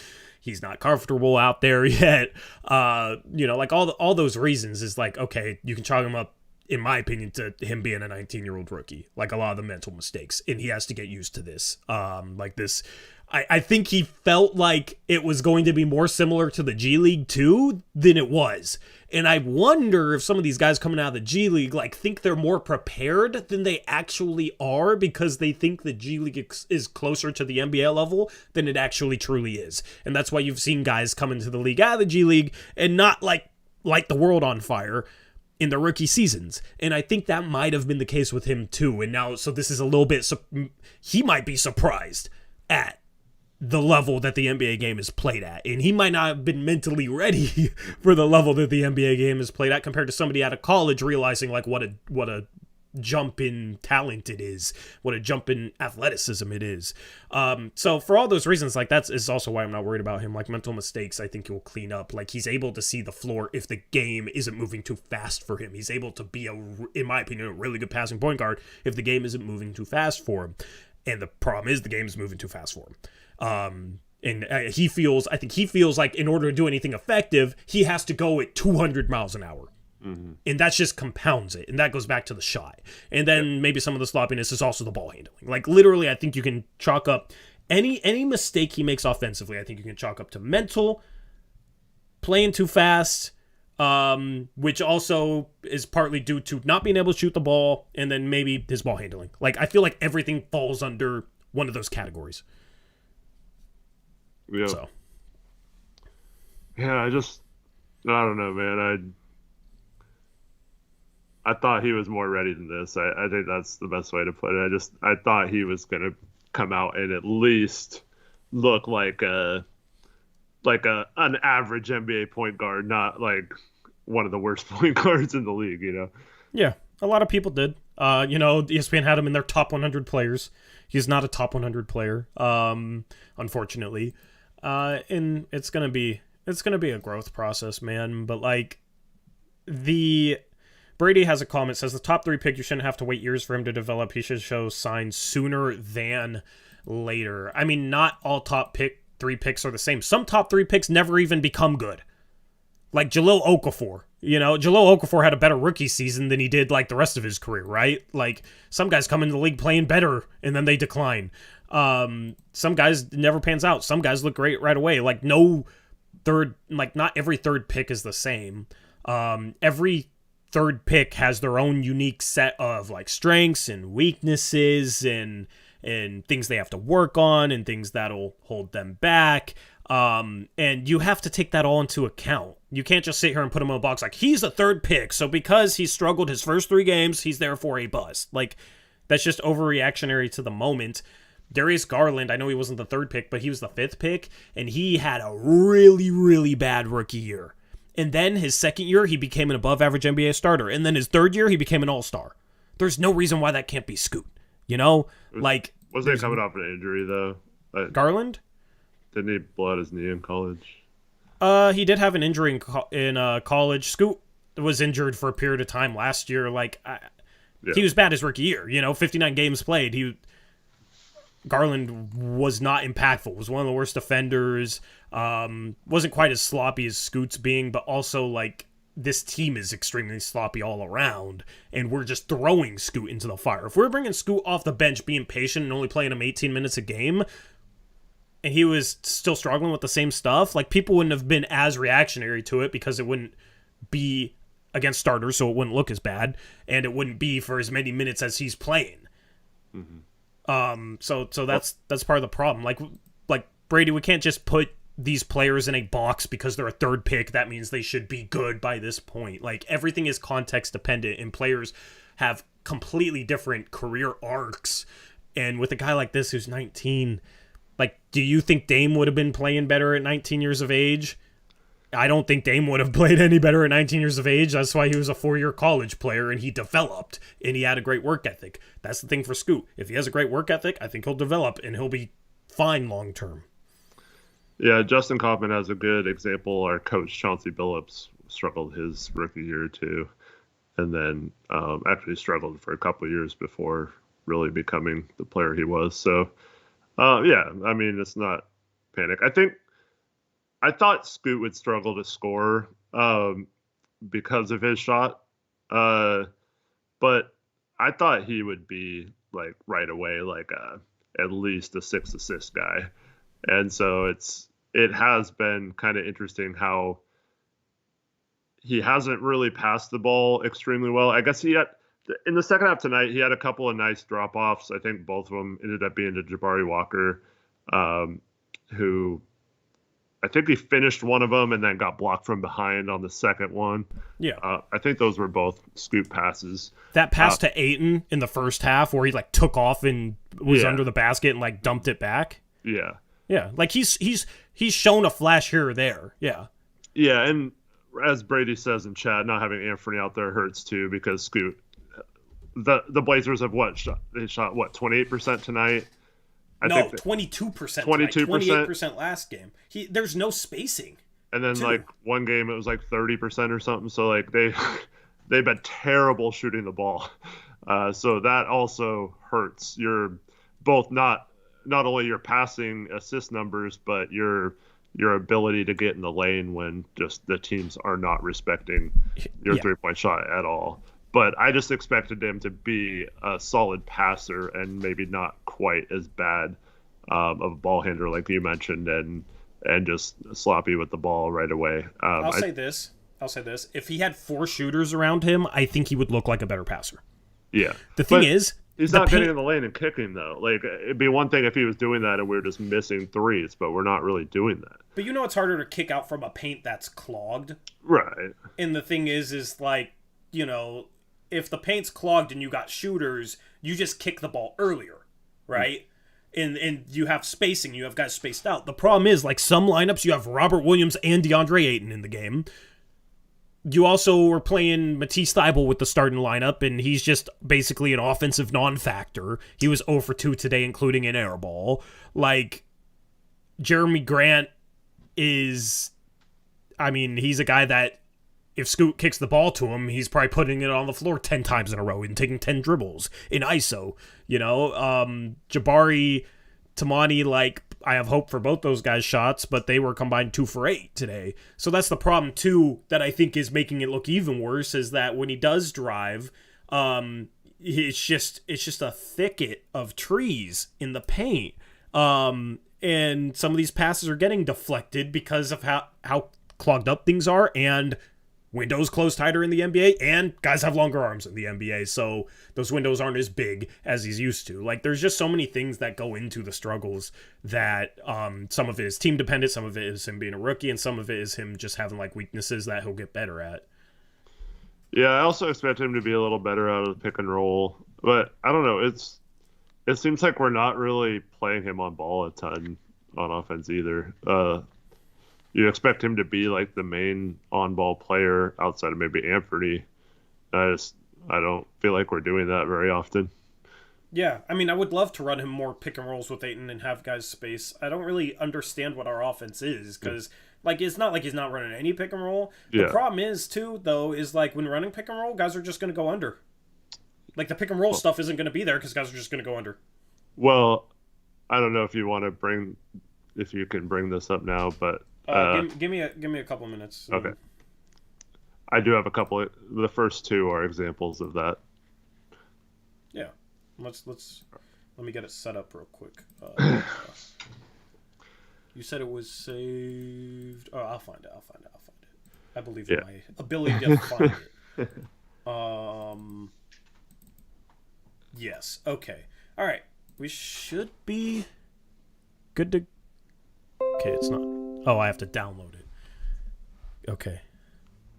He's not comfortable out there yet. Like all those reasons is like, okay, you can chalk him up, in my opinion, to him being a 19-year-old rookie. Like a lot of the mental mistakes, and he has to get used to this. I think he felt like it was going to be more similar to the G League too than it was. And I wonder if some of these guys coming out of the G League like think they're more prepared than they actually are, because they think the G League is closer to the NBA level than it actually truly is. And that's why you've seen guys come into the league out of the G League and not like light the world on fire in the rookie seasons. And I think that might have been the case with him too. And now, so this is a little bit, he might be surprised at the level that the NBA game is played at. And he might not have been mentally ready for the level that the NBA game is played at, compared to somebody out of college realizing like what a jump in talent it is, what a jump in athleticism it is. So for all those reasons, like that is also why I'm not worried about him. Like mental mistakes, I think he'll clean up. Like he's able to see the floor if the game isn't moving too fast for him. He's able to be in my opinion, a really good passing point guard if the game isn't moving too fast for him. And the problem is the game is moving too fast for him. I think he feels like in order to do anything effective, he has to go at 200 miles an hour. Mm-hmm. And that just compounds it. And that goes back to the shot. And then maybe some of the sloppiness is also the ball handling. Like literally, I think you can chalk up any mistake he makes offensively. I think you can chalk up to mental, playing too fast, which also is partly due to not being able to shoot the ball, and then maybe his ball handling. Like I feel like everything falls under one of those categories. Yeah. So. Yeah, I don't know, man. I thought he was more ready than this. I think that's the best way to put it. I thought he was going to come out and at least look like an average NBA point guard, not like one of the worst point guards in the league, Yeah, a lot of people did. ESPN had him in their top 100 players. He's not a top 100 player, unfortunately. And it's gonna be a growth process, man. But like Brady has a comment, says the top 3 pick, you shouldn't have to wait years for him to develop. He should show signs sooner than later. I mean, not all top 3 picks are the same. Some top 3 picks never even become good. Like Jahlil Okafor. Jahlil Okafor had a better rookie season than he did like the rest of his career, right? Like some guys come into the league playing better and then they decline. Some guys never pans out. Some guys look great right away. Like not every third pick is the same. Every third pick has their own unique set of like strengths and weaknesses and things they have to work on and things that'll hold them back. And you have to take that all into account. You can't just sit here and put him in a box like he's a third pick, so because he struggled his first 3 games, he's therefore a bust. Like, that's just overreactionary to the moment. Darius Garland, I know he wasn't the third pick, but he was the 5th pick, and he had a really, really bad rookie year. And then his second year, he became an above-average NBA starter. And then his third year, he became an all-star. There's no reason why that can't be Scoot. You know? Like... Wasn't he coming off an injury, though? Garland? Didn't he blow out his knee in college? He did have an injury in college. Scoot was injured for a period of time last year. Like, he was bad his rookie year. 59 games played. Garland was not impactful. Was one of the worst defenders. Wasn't quite as sloppy as Scoot's being, but also like this team is extremely sloppy all around, and we're just throwing Scoot into the fire. If we're bringing Scoot off the bench, being patient, and only playing him 18 minutes a game, and he was still struggling with the same stuff, like people wouldn't have been as reactionary to it because it wouldn't be against starters, so it wouldn't look as bad, and it wouldn't be for as many minutes as he's playing. So that's part of the problem. Like Brady, we can't just put these players in a box because they're a third pick. That means they should be good by this point. Like, everything is context dependent, and players have completely different career arcs. And with a guy like this who's 19, like, do you think Dame would have been playing better at 19 years of age? I don't think Dame would have played any better at 19 years of age. That's why he was a 4-year college player, and he developed, and he had a great work ethic. That's the thing for Scoot. If he has a great work ethic, I think he'll develop, and he'll be fine long term. Yeah, Justin Kaufman has a good example. Our coach, Chauncey Billups, struggled his rookie year too, and then actually struggled for a couple of years before really becoming the player he was. So, yeah, I mean, it's not panic. I thought Scoot would struggle to score because of his shot, but I thought he would be like right away, like at least a 6 assist guy. And so it has been kind of interesting how he hasn't really passed the ball extremely well. I guess in the second half tonight, he had a couple of nice drop-offs. I think both of them ended up being to Jabari Walker, who I think he finished one of them and then got blocked from behind on the second one. Yeah. I think those were both Scoot passes. That pass to Ayton in the first half where he like took off and was under the basket and like dumped it back. Yeah. Yeah, like he's shown a flash here or there. Yeah. Yeah, and as Brady says in chat, not having Anthony out there hurts too because Scoot, the Blazers have they shot 28% tonight. I think 22%. 22%. 28% last game. There's no spacing. And then like one game it was like 30% or something. So like they've been terrible shooting the ball. So that also hurts. You're both not only your passing assist numbers, but your ability to get in the lane when just the teams are not respecting your 3-point shot at all. But I just expected him to be a solid passer and maybe not quite as bad of a ball handler like you mentioned, and just sloppy with the ball right away. I'll say this. If he had 4 shooters around him, I think he would look like a better passer. Yeah. The thing is, he's not getting in the lane and kicking, though. Like, it'd be one thing if he was doing that and we were just missing threes, but we're not really doing that. But it's harder to kick out from a paint that's clogged. Right. And the thing is like, if the paint's clogged and you got shooters, you just kick the ball earlier, right? And you have spacing. You have guys spaced out. The problem is, like, some lineups, you have Robert Williams and Deandre Ayton in the game. You also were playing Matisse Thybulle with the starting lineup, and he's just basically an offensive non-factor. He was 0 for 2 today, including an air ball. Like, Jeremy Grant is... he's a guy that if Scoot kicks the ball to him, he's probably putting it on the floor 10 times in a row and taking 10 dribbles in ISO. Jabari, Tamani, like, I have hope for both those guys' shots, but they were combined 2 for 8 today. So that's the problem, too, that I think is making it look even worse, is that when he does drive, it's just a thicket of trees in the paint. And some of these passes are getting deflected because of how clogged up things are, and windows close tighter in the NBA, and guys have longer arms in the NBA, so those windows aren't as big as he's used to. Like, there's just so many things that go into the struggles that some of it is team dependent, some of it is him being a rookie, and some of it is him just having like weaknesses that he'll get better at. Yeah, I also expect him to be a little better out of the pick and roll, but I don't know. It seems like we're not really playing him on ball a ton on offense either. You expect him to be like the main on-ball player outside of maybe Anthony. I don't feel like we're doing that very often. Yeah, I mean, I would love to run him more pick and rolls with Ayton and have guys space. I don't really understand what our offense is because, like, it's not like he's not running any pick and roll. The problem is, too, though, is like when running pick and roll, guys are just going to go under. Like, the pick and roll stuff isn't going to be there because guys are just going to go under. Well, I don't know if you can bring this up now, but give me a couple minutes. Okay. I do have a couple. The first two are examples of that. Yeah. Let me get it set up real quick. You said it was saved. Oh, I'll find it. I believe in my ability to find it. Yes. Okay. All right. We should be good to. Okay, it's not. Oh, I have to download it. Okay.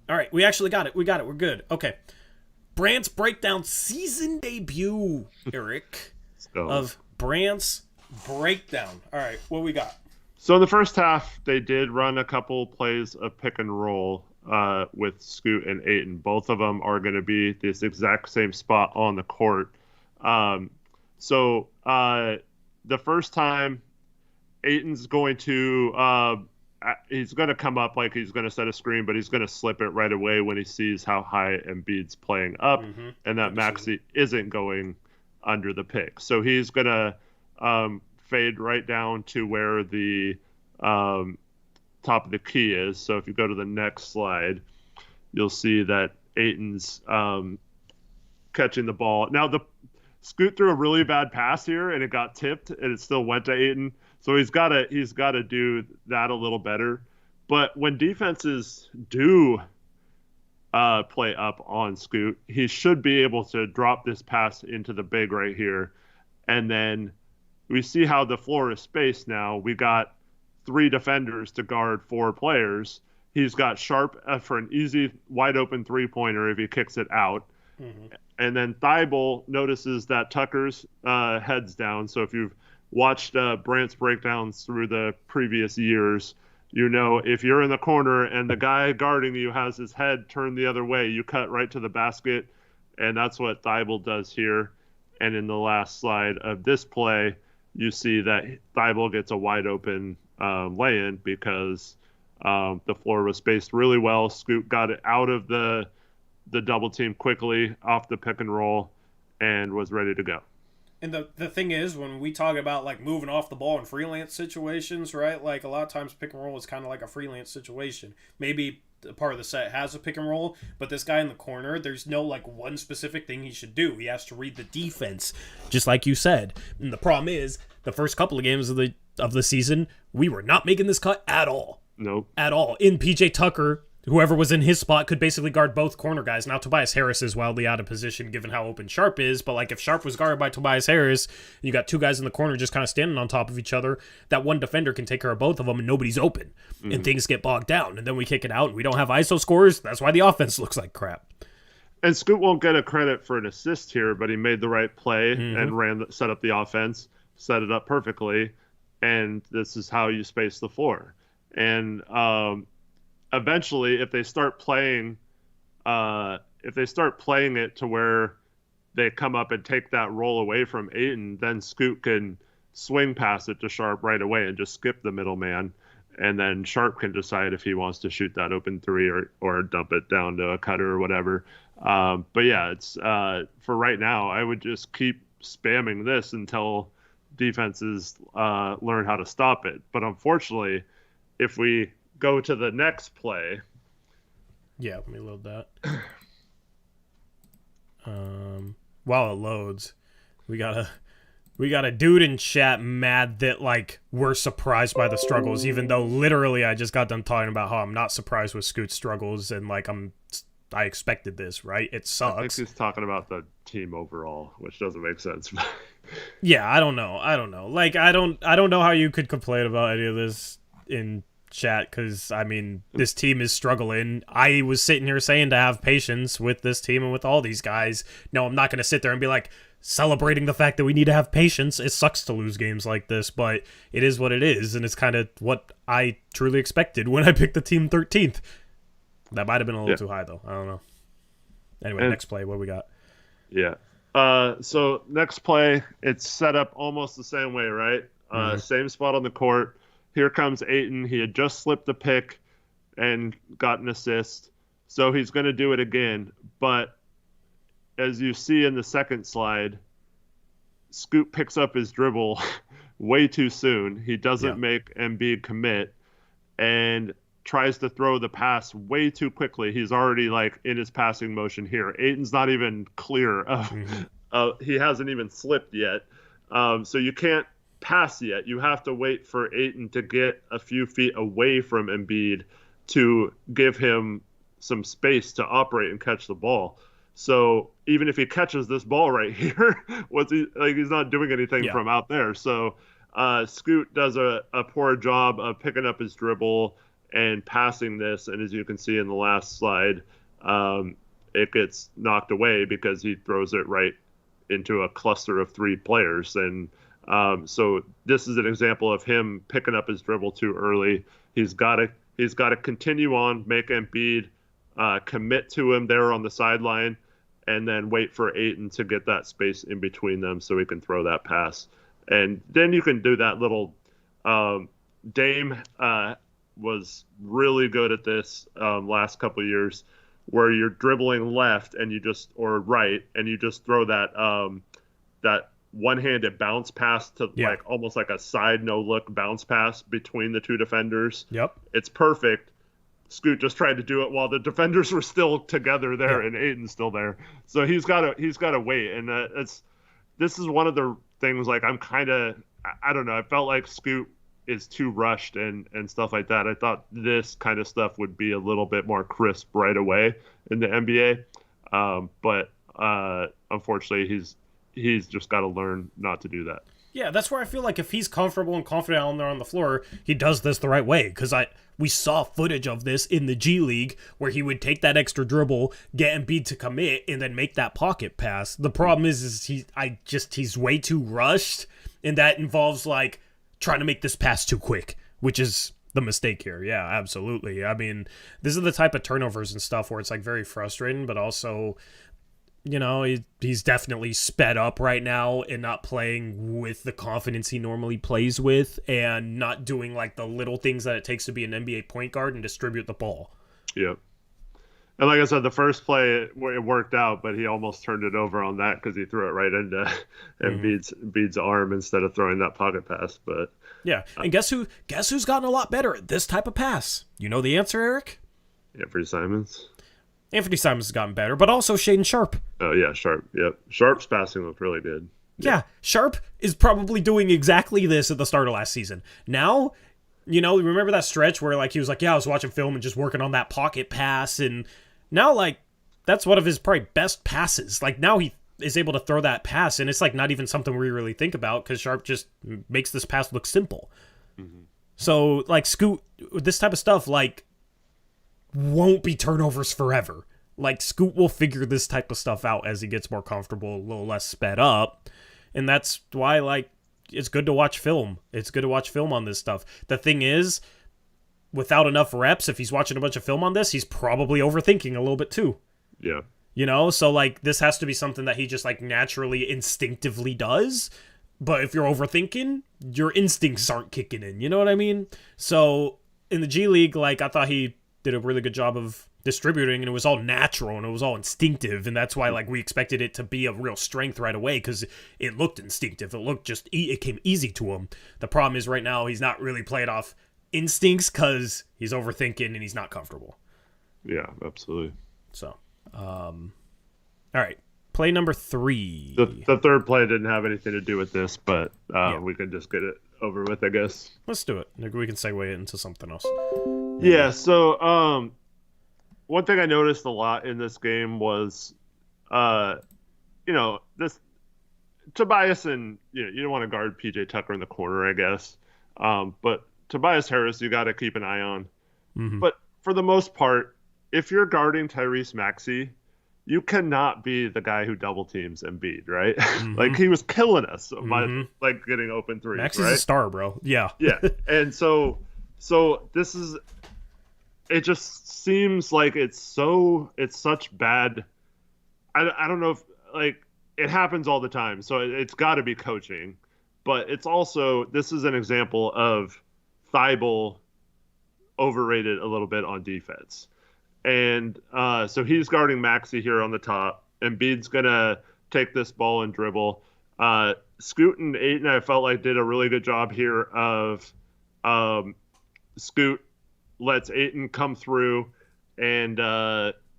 All right, we actually got it. We're good. Okay. Brandt's breakdown season debut, Eric, of Brandt's breakdown. All right, what we got? So in the first half, they did run a couple plays of pick and roll with Scoot and Ayton. Both of them are going to be this exact same spot on the court. So the first time, Ayton's going to he's going to come up like he's going to set a screen, but he's going to slip it right away when he sees how high Embiid's playing up, and that Maxey isn't going under the pick. So he's going to fade right down to where the top of the key is. So if you go to the next slide, you'll see that Ayton's catching the ball. Now, the Scoot threw a really bad pass here, and it got tipped, and it still went to Ayton. So he's got to do that a little better. But when defenses do play up on Scoot, he should be able to drop this pass into the big right here. And then we see how the floor is spaced now. We got 3 defenders to guard 4 players. He's got Sharpe for an easy, wide-open three-pointer if he kicks it out. And then Thybulle notices that Tucker's head's down. So if you've watched Brandt's breakdowns through the previous years, you know if you're in the corner and the guy guarding you has his head turned the other way, you cut right to the basket, and that's what Thybulle does here. And in the last slide of this play, you see that Thybulle gets a wide-open lay-in because the floor was spaced really well. Scoot got it out of the double team quickly off the pick and roll and was ready to go. And the thing is, when we talk about like moving off the ball in freelance situations, right? Like a lot of times pick and roll is kind of like a freelance situation. Maybe a part of the set has a pick and roll, but this guy in the corner, there's no like one specific thing he should do. He has to read the defense, just like you said. And the problem is, the first couple of games of the season, we were not making this cut at all. Nope. At all. In PJ Tucker, whoever was in his spot could basically guard both corner guys. Now, Tobias Harris is wildly out of position given how open Sharpe is, but like if Sharpe was guarded by Tobias Harris, you got 2 guys in the corner just kind of standing on top of each other, that one defender can take care of both of them and nobody's open. And things get bogged down. And then we kick it out and we don't have ISO scores. That's why the offense looks like crap. And Scoot won't get a credit for an assist here, but he made the right play and set up the offense, set it up perfectly, and this is how you space the floor. And eventually, if they start playing it to where they come up and take that roll away from Ayton, then Scoot can swing pass it to Sharpe right away and just skip the middleman, and then Sharpe can decide if he wants to shoot that open 3 or dump it down to a cutter or whatever. But yeah, it's for right now, I would just keep spamming this until defenses learn how to stop it. But unfortunately, if we go to the next play. Yeah, let me load that. while it loads, we got a dude in chat mad that like we're surprised by the struggles, even though literally I just got done talking about how I'm not surprised with Scoot's struggles and like I expected this, right? It sucks. I think he's talking about the team overall, which doesn't make sense. Yeah, I don't know. Like I don't know how you could complain about any of this in chat, because I mean this team is struggling. I was sitting here saying to have patience with this team and with all these guys. No, I'm not going to sit there and be like celebrating the fact that we need to have patience. It sucks to lose games like this, but it is what it is, and it's kind of what I truly expected when I picked the team 13th. That might have been a little too high though. I don't know. Anyway, next play, what we got? Yeah. So next play, it's set up almost the same way, right? Same spot on the court. Here comes Ayton. He had just slipped a pick and got an assist. So he's going to do it again. But as you see in the second slide, Scoot picks up his dribble way too soon. He doesn't make Embiid commit and tries to throw the pass way too quickly. He's already like in his passing motion here. Ayton's not even clear. He hasn't even slipped yet. So you can't pass yet. You have to wait for Ayton to get a few feet away from Embiid to give him some space to operate and catch the ball. So even if he catches this ball right here, he's not doing anything from out there. So Scoot does a poor job of picking up his dribble and passing this, and as you can see in the last slide, it gets knocked away because he throws it right into a cluster of three players. And so this is an example of him picking up his dribble too early. He's got to continue on, make Embiid commit to him there on the sideline, and then wait for Ayton to get that space in between them so he can throw that pass. And then you can do that little Dame was really good at this last couple of years, where you're dribbling left and or right, and you just throw that that one-handed bounce pass to like almost like a side no-look bounce pass between the two defenders. Yep, it's perfect. Scoot just tried to do it while the defenders were still together there, and Ayton's still there. So he's got to wait, and this is one of the things. Like I don't know. I felt like Scoot is too rushed and stuff like that. I thought this kind of stuff would be a little bit more crisp right away in the NBA. But unfortunately, he's just got to learn not to do that. Yeah, that's where I feel like if he's comfortable and confident out there on the floor, he does this the right way. Because we saw footage of this in the G League where he would take that extra dribble, get Embiid to commit, and then make that pocket pass. The problem is he's way too rushed, and that involves like trying to make this pass too quick, which is the mistake here. Yeah, absolutely. I mean, this is the type of turnovers and stuff where it's like very frustrating, but also, you know, he's definitely sped up right now and not playing with the confidence he normally plays with, and not doing like the little things that it takes to be an NBA point guard and distribute the ball. Yep. And like I said, the first play, it worked out, but he almost turned it over on that because he threw it right into Embiid's arm instead of throwing that pocket pass. But yeah, and guess who's gotten a lot better at this type of pass? You know the answer, Eric? Anthony Simons. Anthony Simons has gotten better, but also Shaedon Sharpe. Oh yeah, Sharpe. Yep, Sharpe's passing looked really good. Yeah, Sharpe is probably doing exactly this at the start of last season. Now, you know, remember that stretch where like he was like, yeah, I was watching film and just working on that pocket pass, and now, like, that's one of his probably best passes. Like, now he is able to throw that pass, and it's, like, not even something we really think about because Sharpe just makes this pass look simple. Mm-hmm. So, like, Scoot, this type of stuff, like, won't be turnovers forever. Like, Scoot will figure this type of stuff out as he gets more comfortable, a little less sped up. And that's why, like, it's good to watch film. It's good to watch film on this stuff. The thing is, without enough reps, if he's watching a bunch of film on this, he's probably overthinking a little bit too. Yeah. You know, so like this has to be something that he just like naturally instinctively does. But if you're overthinking, your instincts aren't kicking in. You know what I mean? So in the G League, like I thought he did a really good job of distributing, and it was all natural and it was all instinctive, and that's why like we expected it to be a real strength right away because it looked instinctive. It looked just it came easy to him. The problem is right now he's not really playing off instincts because he's overthinking and he's not comfortable. Yeah, absolutely. So, all right, Play number 3. The third play didn't have anything to do with this, but we could just get it over with, I guess. Let's do it. Maybe we can segue it into something else. Yeah, so one thing I noticed a lot in this game was, this Tobias and you don't want to guard PJ Tucker in the corner, I guess. But Tobias Harris, you got to keep an eye on. Mm-hmm. But for the most part, if you're guarding Tyrese Maxey, you cannot be the guy who double teams Embiid, right? Mm-hmm. Like he was killing us by like getting open threes. Maxey's right? a star, bro. Yeah. Yeah, and so this is. It just seems like it's such bad. I don't know if like it happens all the time, so it's got to be coaching, but it's also this is an example of Thybulle overrated a little bit on defense, and so he's guarding Maxey here on the top. Embiid's gonna take this ball and dribble. Scoot and Ayton, I felt like did a really good job here of Scoot lets Ayton come through and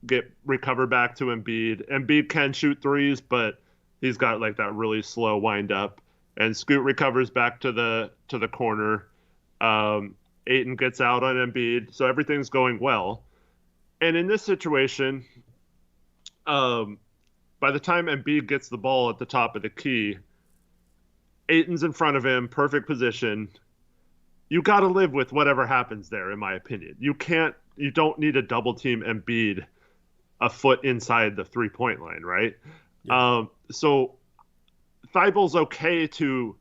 get recovered back to Embiid. Embiid can shoot threes, but he's got like that really slow wind up. And Scoot recovers back to the corner. Ayton gets out on Embiid, so everything's going well. And in this situation, by the time Embiid gets the ball at the top of the key, Ayton's in front of him, perfect position. You got to live with whatever happens there, in my opinion. You don't need to double team Embiid a foot inside the 3-point line, right? Yeah. So Thybulle's okay to,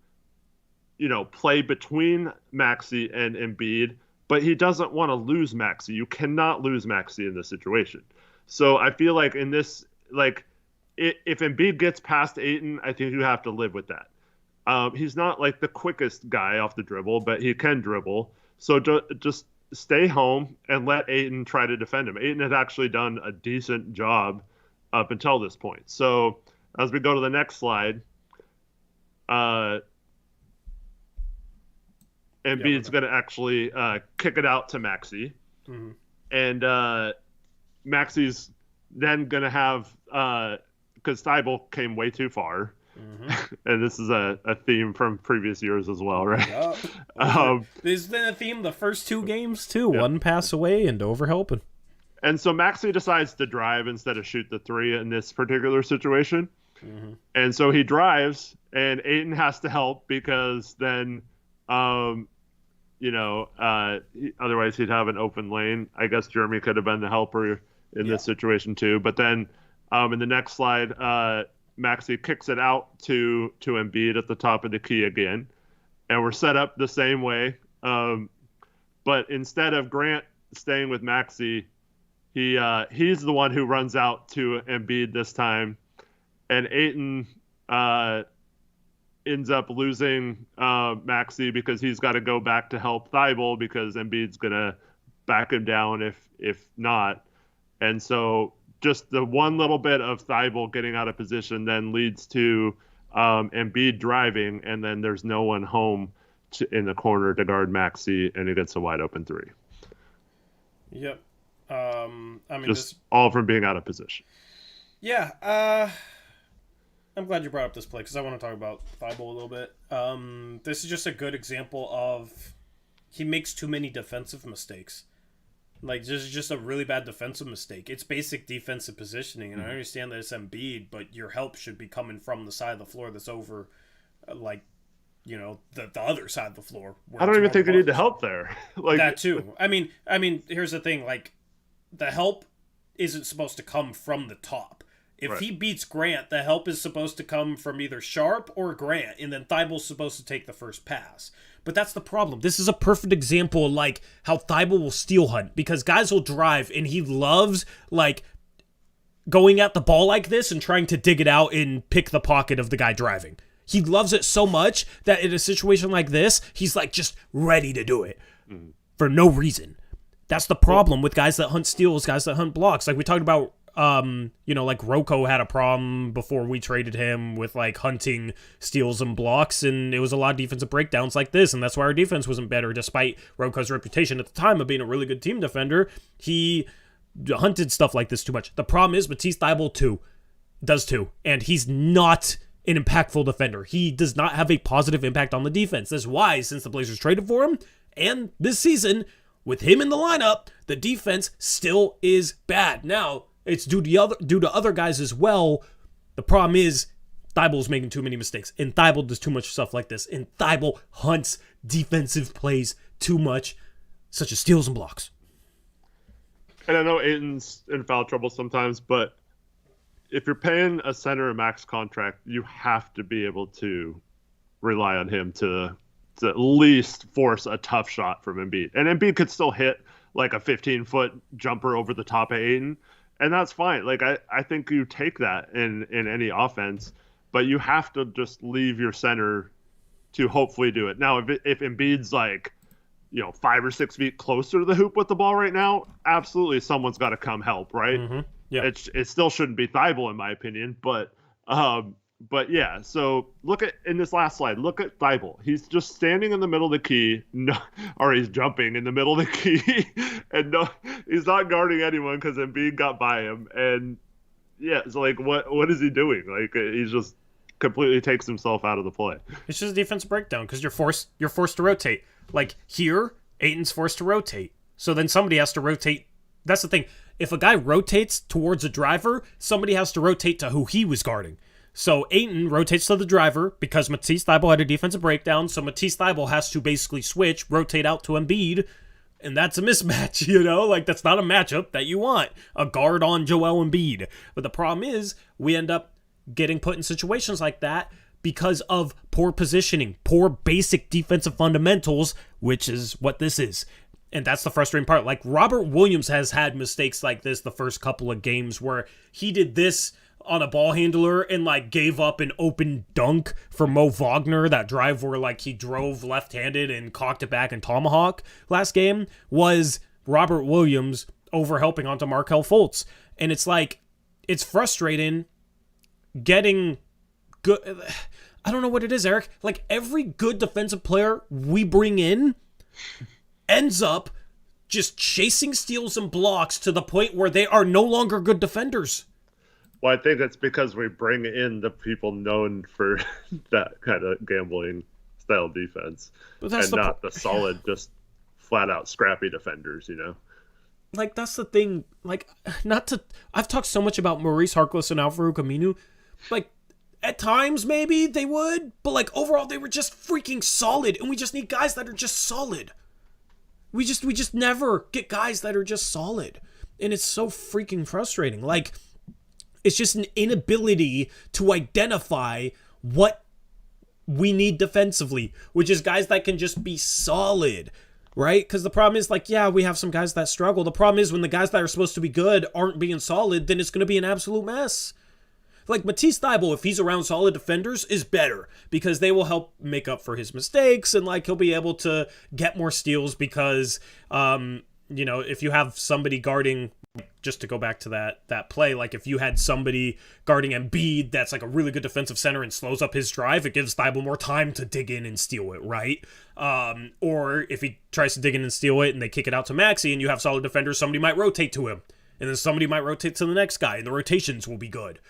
play between Maxey and Embiid, but he doesn't want to lose Maxey. You cannot lose Maxey in this situation. So I feel like in this, like, if Embiid gets past Ayton, I think you have to live with that. He's not like the quickest guy off the dribble, but he can dribble. So just stay home and let Ayton try to defend him. Ayton had actually done a decent job up until this point. So as we go to the next slide, Embiid's going to actually kick it out to Maxey. Mm-hmm. And Maxey's then going to have because Thybulle came way too far. Mm-hmm. And this is a theme from previous years as well, right? Yep. This has been a theme the first 2 games, too. Yep. One pass away and overhelping. And so Maxey decides to drive instead of shoot the 3 in this particular situation. Mm-hmm. And so he drives, and Ayton has to help because then, otherwise he'd have an open lane. I guess Jeremy could have been the helper in this situation, too. But then in the next slide, Maxey kicks it out to Embiid at the top of the key again. And we're set up the same way. But instead of Grant staying with Maxey, he's the one who runs out to Embiid this time. And Ayton ends up losing Maxey because he's got to go back to help Thybulle because Embiid's going to back him down if not. And so just the one little bit of Thybulle getting out of position then leads to Embiid driving, and then there's no one home in the corner to guard Maxey, and he gets a wide open 3. Yep. All from being out of position. Yeah. I'm glad you brought up this play because I want to talk about Thybulle a little bit. This is just a good example of he makes too many defensive mistakes. Like, this is just a really bad defensive mistake. It's basic defensive positioning, and I understand that it's Embiid, but your help should be coming from the side of the floor that's over, the other side of the floor. I don't even think you need the help there. Like that too. I mean, here's the thing. Like, the help isn't supposed to come from the top. If he beats Grant, the help is supposed to come from either Sharpe or Grant, and then Thybulle's supposed to take the first pass. But that's the problem. This is a perfect example of, like, how Thybulle will steal hunt, because guys will drive, and he loves, like, going at the ball like this and trying to dig it out and pick the pocket of the guy driving. He loves it so much that in a situation like this, he's, like, just ready to do it for no reason. That's the problem with guys that hunt steals, guys that hunt blocks. Like we talked about, like Rocco had a problem before we traded him with like hunting steals and blocks, and it was a lot of defensive breakdowns like this, and that's why our defense wasn't better despite Rocco's reputation at the time of being a really good team defender. He hunted stuff like this too much. The problem is Matisse Thybulle too. does too. And he's not an impactful defender. He does not have a positive impact on the defense. That's why, since the Blazers traded for him, and this season, with him in the lineup, the defense still is bad. Now, it's due to other guys as well. The problem is Thybulle's making too many mistakes, and Thybulle does too much stuff like this, and Thybulle hunts defensive plays too much, such as steals and blocks. And I know Ayton's in foul trouble sometimes, but if you're paying a center a max contract, you have to be able to rely on him to at least force a tough shot from Embiid. And Embiid could still hit like a 15-foot jumper over the top of Ayton, and that's fine. Like I think you take that in any offense, but you have to just leave your center to hopefully do it. Now, if Embiid's like, 5 or 6 feet closer to the hoop with the ball right now, absolutely someone's got to come help, right? Mm-hmm. Yeah. It still shouldn't be Thybulle in my opinion, but yeah. So look at in this last slide. Look at Thybulle. He's just standing in the middle of the key, or he's jumping in the middle of the key, and he's not guarding anyone because Embiid got by him. And yeah, it's like what is he doing? Like he's just completely takes himself out of the play. It's just a defensive breakdown because you're forced to rotate. Like here, Ayton's forced to rotate, so then somebody has to rotate. That's the thing. If a guy rotates towards a driver, somebody has to rotate to who he was guarding. So Ayton rotates to the driver because Matisse Thybulle had a defensive breakdown, so Matisse Thybulle has to basically switch, rotate out to Embiid, and that's a mismatch, Like, that's not a matchup that you want, a guard on Joel Embiid. But the problem is, we end up getting put in situations like that because of poor positioning, poor basic defensive fundamentals, which is what this is. And that's the frustrating part. Like, Robert Williams has had mistakes like this the first couple of games where he did this on a ball handler and, like, gave up an open dunk for Mo Wagner. That drive where, like, he drove left-handed and cocked it back and tomahawk last game was Robert Williams overhelping onto Markelle Fultz. And it's like, it's frustrating getting good. I don't know what it is, Eric. Like, every good defensive player we bring in ends up just chasing steals and blocks to the point where they are no longer good defenders. Well, I think it's because we bring in the people known for that kind of gambling style defense, and not the solid, just flat out scrappy defenders, Like, that's the thing. Like, I've talked so much about Maurice Harkless and Al-Farouq Aminu. Like, at times maybe they would, but like overall they were just freaking solid, and we just need guys that are just solid. We just never get guys that are just solid. And it's so freaking frustrating. Like, it's just an inability to identify what we need defensively, which is guys that can just be solid, right? Because the problem is, like, yeah, we have some guys that struggle. The problem is when the guys that are supposed to be good aren't being solid, then it's going to be an absolute mess. Like, Matisse Thybulle, if he's around solid defenders, is better because they will help make up for his mistakes, and, like, he'll be able to get more steals because, if you have somebody guarding, just to go back to that play, like, if you had somebody guarding Embiid that's, like, a really good defensive center and slows up his drive, it gives Thybulle more time to dig in and steal it, right? Or if he tries to dig in and steal it and they kick it out to Maxey and you have solid defenders, somebody might rotate to him, and then somebody might rotate to the next guy, and the rotations will be good.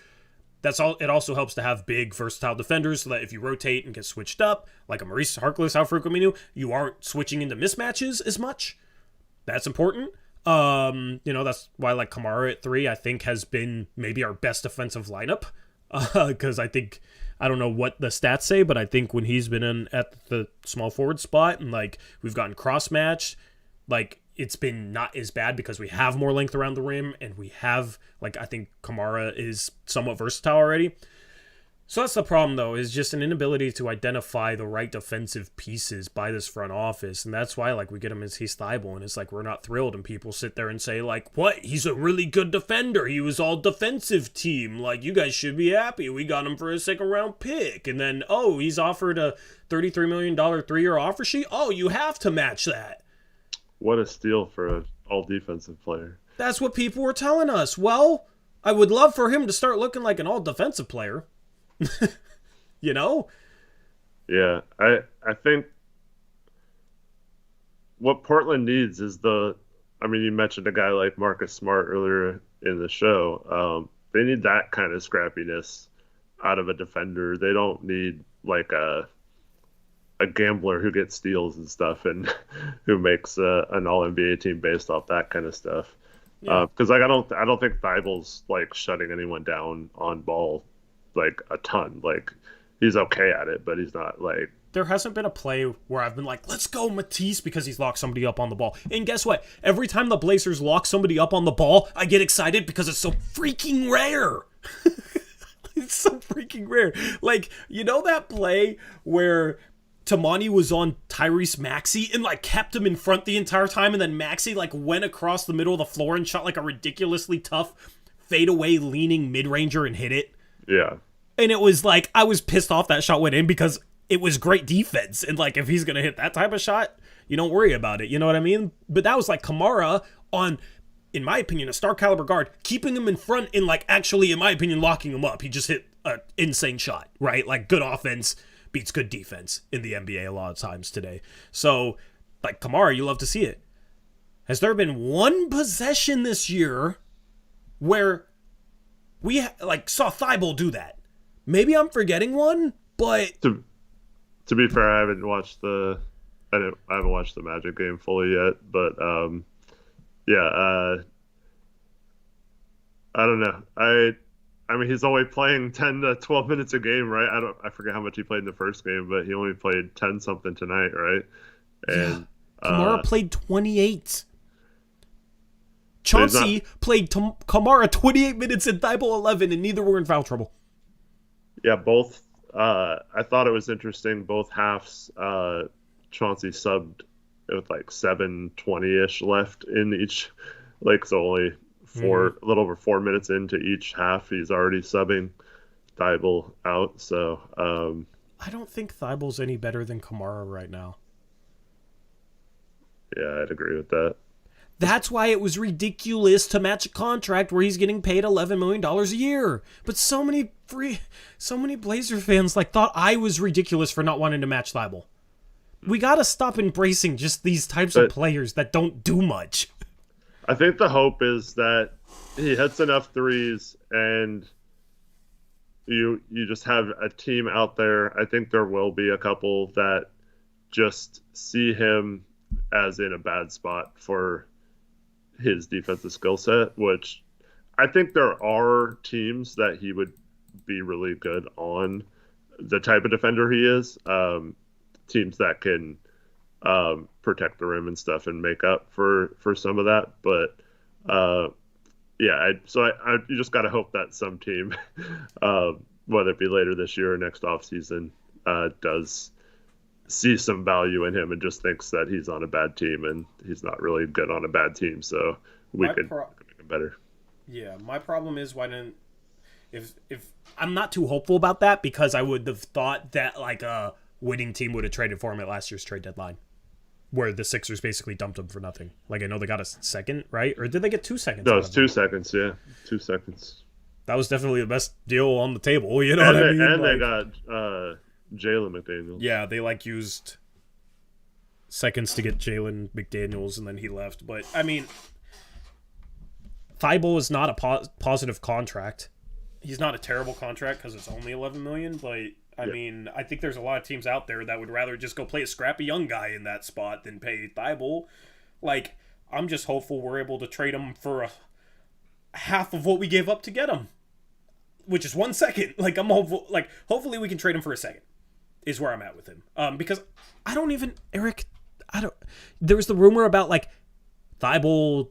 That's all. It also helps to have big, versatile defenders so that if you rotate and get switched up, like a Maurice Harkless, Al-Farouq Aminu, you aren't switching into mismatches as much. That's important. That's why, like, Camara at 3, I think, has been maybe our best defensive lineup. Because I think, I don't know what the stats say, but I think when he's been in at the small forward spot and, like, we've gotten cross-matched, like, it's been not as bad because we have more length around the rim and we have, like, I think Camara is somewhat versatile already. So that's the problem, though, is just an inability to identify the right defensive pieces by this front office. And that's why, like, we get him as he's Thybulle, and it's like we're not thrilled. And people sit there and say, like, what? He's a really good defender. He was all defensive team. Like, you guys should be happy. We got him for a second-round pick. And then, oh, he's offered a $33 million 3-year offer sheet? Oh, you have to match that. What a steal for an all-defensive player. That's what people were telling us. Well, I would love for him to start looking like an all-defensive player. Yeah, I think what Portland needs is you mentioned a guy like Marcus Smart earlier in the show. they need that kind of scrappiness out of a defender. They don't need like a gambler who gets steals and stuff and who makes an all NBA team based off that kind of stuff. Because like I don't think Thybulle's like shutting anyone down on ball like a ton. Like he's okay at it, but he's not like. There hasn't been a play where I've been like, let's go Matisse because he's locked somebody up on the ball. And guess what? Every time the Blazers lock somebody up on the ball, I get excited because it's so freaking rare. It's so freaking rare. Like, you know that play where Tamani was on Tyrese Maxey and like kept him in front the entire time, and then Maxey like went across the middle of the floor and shot like a ridiculously tough fadeaway leaning mid-ranger and hit it? Yeah. And it was like, I was pissed off that shot went in because it was great defense. And like, if he's going to hit that type of shot, you don't worry about it. You know what I mean? But that was like Camara on, in my opinion, a star caliber guard, keeping him in front and like actually, in my opinion, locking him up. He just hit an insane shot, right? Like good offense beats good defense in the NBA a lot of times today. So like Camara, you love to see it. Has there been one possession this year where we like saw Thybulle do that? Maybe I'm forgetting one, but to be fair, I haven't watched the Magic game fully yet, but I don't know. I mean, he's only playing 10 to 12 minutes a game, right? I forget how much he played in the first game, but he only played 10 something tonight, right? And Camara played 28. Chauncey played Camara 28 minutes and Thybulle 11, and neither were in foul trouble. Yeah, both. I thought it was interesting. Both halves, Chauncey subbed with like 7:20-ish left in each. Like, so only a little over 4 minutes into each half, he's already subbing Thybulle out. So I don't think Thybulle's any better than Camara right now. Yeah, I'd agree with that. That's why it was ridiculous to match a contract where he's getting paid $11 million a year. But so many Blazer fans like thought I was ridiculous for not wanting to match Thybulle. We got to stop embracing just these types of players that don't do much. I think the hope is that he hits enough threes and you just have a team out there. I think there will be a couple that just see him as in a bad spot for his defensive skill set, which I think there are teams that he would be really good on, the type of defender he is. Teams that can protect the rim and stuff and make up for some of that. But you just got to hope that some team, whether it be later this year or next offseason, does see some value in him and just thinks that he's on a bad team and he's not really good on a bad team, so we could make him better. Yeah, my problem is why didn't if I'm not too hopeful about that, because I would have thought that like a winning team would have traded for him at last year's trade deadline, where the Sixers basically dumped him for nothing. Like, I know they got a second, right? Or did they get 2 seconds? No, it's 2 seconds, yeah. 2 seconds. That was definitely the best deal on the table, you know what I mean? And they got Jalen McDaniels. Yeah, they used seconds to get Jalen McDaniels, and then he left. But I mean, Thybulle is not a positive contract. He's not a terrible contract because it's only $11 million. But I mean, I think there's a lot of teams out there that would rather just go play a scrappy young guy in that spot than pay Thybulle. Like, I'm just hopeful we're able to trade him for half of what we gave up to get him, which is 1 second. Like, I'm hopeful. Like, hopefully we can trade him for a second. Is where I'm at with him. Because I don't even, Eric, there was the rumor about like Thybulle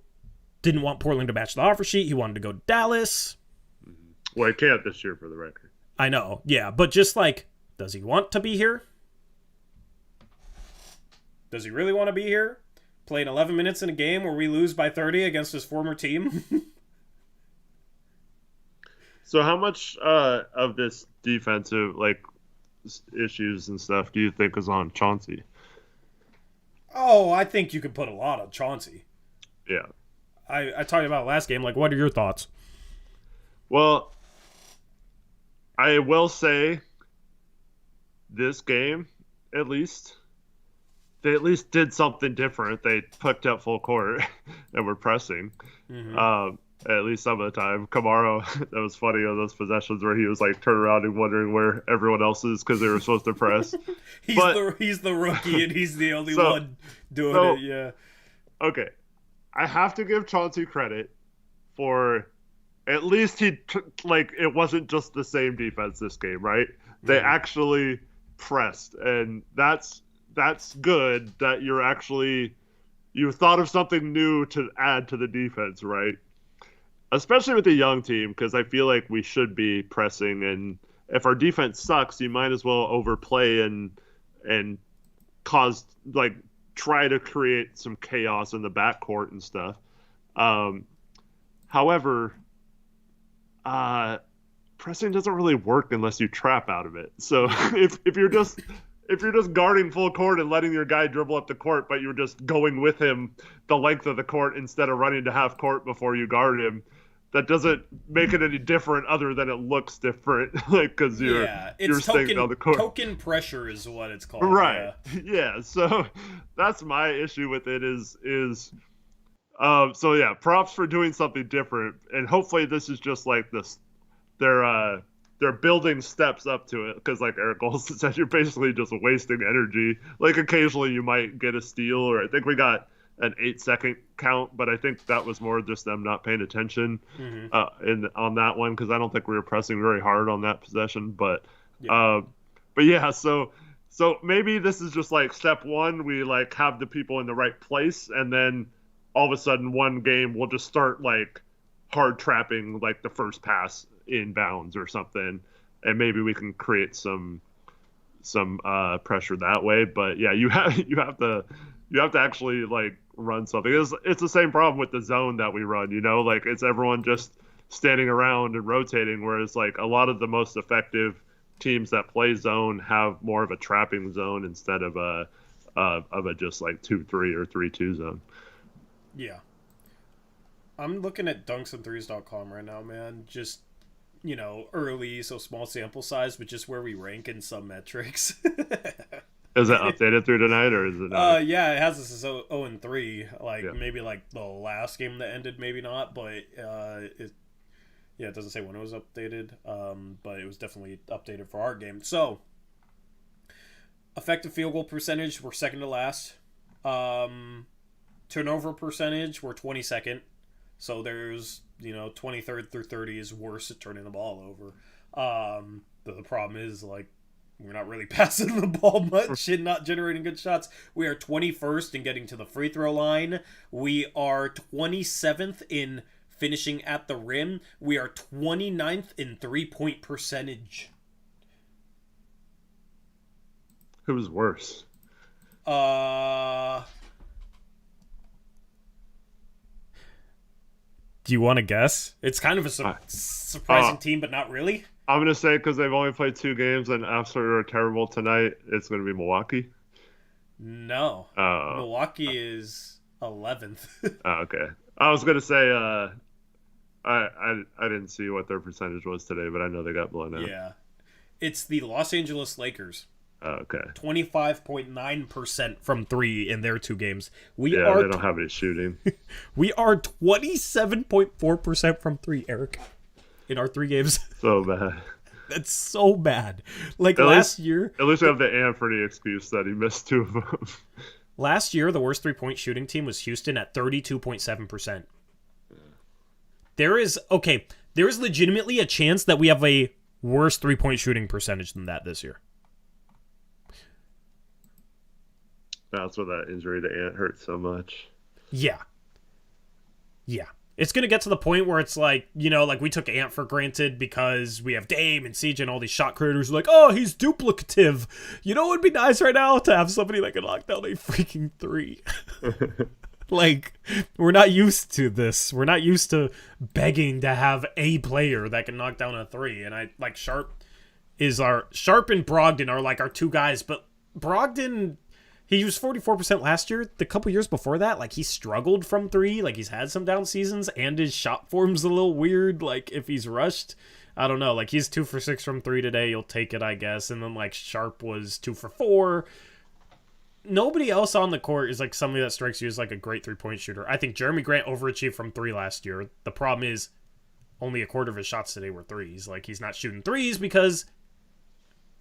didn't want Portland to match the offer sheet. He wanted to go to Dallas. Well, he can't this year for the record. I know. Yeah. But just like, does he want to be here? Does he really want to be here? Playing 11 minutes in a game where we lose by 30 against his former team? So how much of this defensive, like, issues and stuff do you think is on Chauncey? Oh, I think you could put a lot on Chauncey. Yeah. I talked about it last game. Like, what are your thoughts? Well, I will say this game, at least, they at least did something different. They picked up full court and were pressing. Mm-hmm. at least some of the time. Camara, that was funny on those possessions where he was like turning around and wondering where everyone else is because they were supposed to press. He's the rookie and he's the only one doing it. Yeah. Okay, I have to give Chauncey credit for at least like it wasn't just the same defense this game, right? They actually pressed, and that's good that you thought of something new to add to the defense, right? Especially with the young team, because I feel like we should be pressing, and if our defense sucks, you might as well overplay and cause like try to create some chaos in the backcourt and stuff. However, pressing doesn't really work unless you trap out of it. So if you're just guarding full court and letting your guy dribble up the court, but you're just going with him the length of the court instead of running to half court before you guard him, that doesn't make it any different other than it looks different, like because you're staying on the court. Token pressure is what it's called. Right. Yeah. So that's my issue with it so yeah, props for doing something different, and hopefully this is just like this. They're building steps up to it because, like Eric Olsen said, you're basically just wasting energy. Like occasionally you might get a steal, or I think we got an 8-second count, but I think that was more just them not paying attention on that one because I don't think we were pressing very hard on that possession. But yeah, so maybe this is just like step one. We like have the people in the right place, and then all of a sudden one game we'll just start like hard trapping like the first pass in bounds or something, and maybe we can create some pressure that way. But yeah, you have to actually like run something. It's the same problem with the zone that we run, like it's everyone just standing around and rotating, whereas like a lot of the most effective teams that play zone have more of a trapping zone instead of a just like 2-3 or 3-2 zone. Yeah. I'm looking at dunksandthrees.com right now, man. Just, early, so small sample size, but just where we rank in some metrics. Is it updated through tonight, or is it not? Yeah, it has us as 0-3. Maybe like the last game that ended, maybe not, but it doesn't say when it was updated, but it was definitely updated for our game. So, effective field goal percentage, we're second to last. Turnover percentage, we're 22nd. So there's, 23rd through 30 is worse at turning the ball over. The problem is, like, we're not really passing the ball much and not generating good shots. We are 21st in getting to the free throw line. We are 27th in finishing at the rim. We are 29th in three-point percentage. Who's worse? Do you want to guess? It's kind of a surprising team, but not really. I'm going to say because they've only played 2 games and absolutely are terrible tonight, it's going to be Milwaukee. No. Milwaukee is 11th. Okay. I was going to say I didn't see what their percentage was today, but I know they got blown out. Yeah. It's the Los Angeles Lakers. Okay. 25.9% from 3 in their 2 games. They don't have any shooting. We are 27.4% from 3, Eric, in our 3 games. So bad. That's so bad. Like last year. At least we have the Anthony excuse that he missed 2 of them. Last year, the worst 3-point shooting team was Houston at 32.7%. There is legitimately a chance that we have a worse 3-point shooting percentage than that this year. That's what that injury to Ant hurt so much. Yeah. It's going to get to the point where it's like, like we took Ant for granted because we have Dame and CJ and all these shot creators like, oh, he's duplicative. It would be nice right now to have somebody that can knock down a freaking 3. Like, we're not used to this. We're not used to begging to have a player that can knock down a 3. And I like Sharpe and Brogdon are like our 2 guys, but Brogdon, he was 44% last year. The couple years before that, like, he struggled from 3. Like, he's had some down seasons, and his shot form's a little weird. Like, if he's rushed, I don't know. Like, he's 2 for 6 from 3 today. You'll take it, I guess. And then, like, Sharpe was 2 for 4. nobody else on the court is like somebody that strikes you as like a great 3-point shooter. I think Jeremy Grant overachieved from 3 last year. The problem is only a quarter of his shots today were threes. Like, he's not shooting threes because,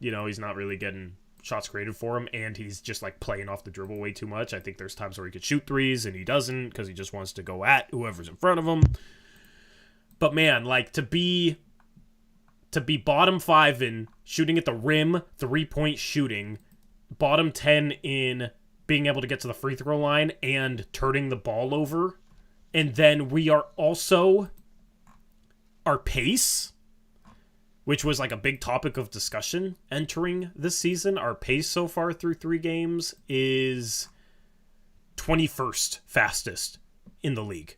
he's not really getting shots created for him, and he's just like playing off the dribble way too much. I think there's times where he could shoot threes and he doesn't because he just wants to go at whoever's in front of him. But man, like, to be bottom 5 in shooting at the rim, 3-point shooting, bottom 10 in being able to get to the free throw line and turning the ball over, and then we are also our pace, which was like a big topic of discussion entering this season. Our pace so far through 3 games is 21st fastest in the league.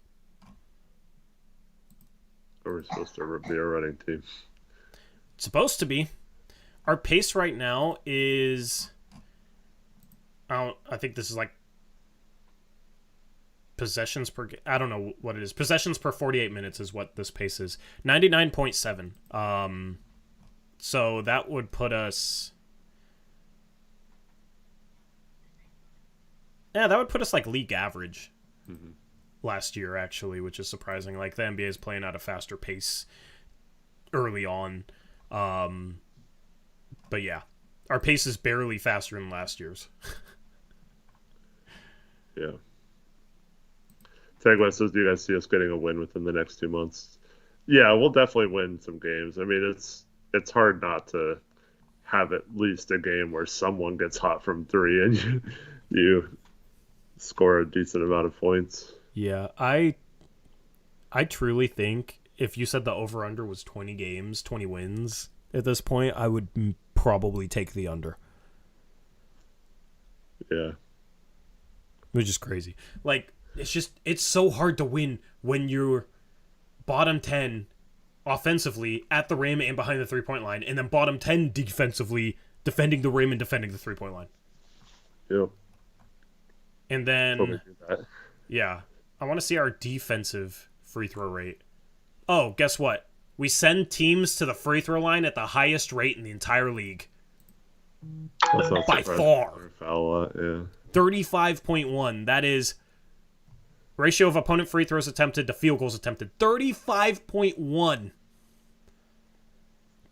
We're supposed to be a running team. It's supposed to be. Our pace right now is, I think this is like possessions per, I don't know what it is. Possessions per 48 minutes is what this pace is. 99.7. So that would put us, that would put us like league average last year, actually, which is surprising. Like, the NBA is playing at a faster pace early on. But yeah, our pace is barely faster than last year's. Yeah. Tagway says, do you guys see us getting a win within the next 2 months? Yeah, we'll definitely win some games. I mean, it's hard not to have at least a game where someone gets hot from 3 and you score a decent amount of points. Yeah, I truly think if you said the over-under was 20 games, 20 wins at this point, I would probably take the under. Yeah. Which is crazy. Like, it's so hard to win when you're bottom 10 offensively at the rim and behind the 3-point line, and then bottom 10 defensively defending the rim and defending the 3-point line. Yep. And then, yeah, I want to see our defensive free throw rate. Oh, guess what? We send teams to the free throw line at the highest rate in the entire league. By far. Foul a lot, yeah. 35.1. That is ratio of opponent free throws attempted to field goals attempted. 35.1.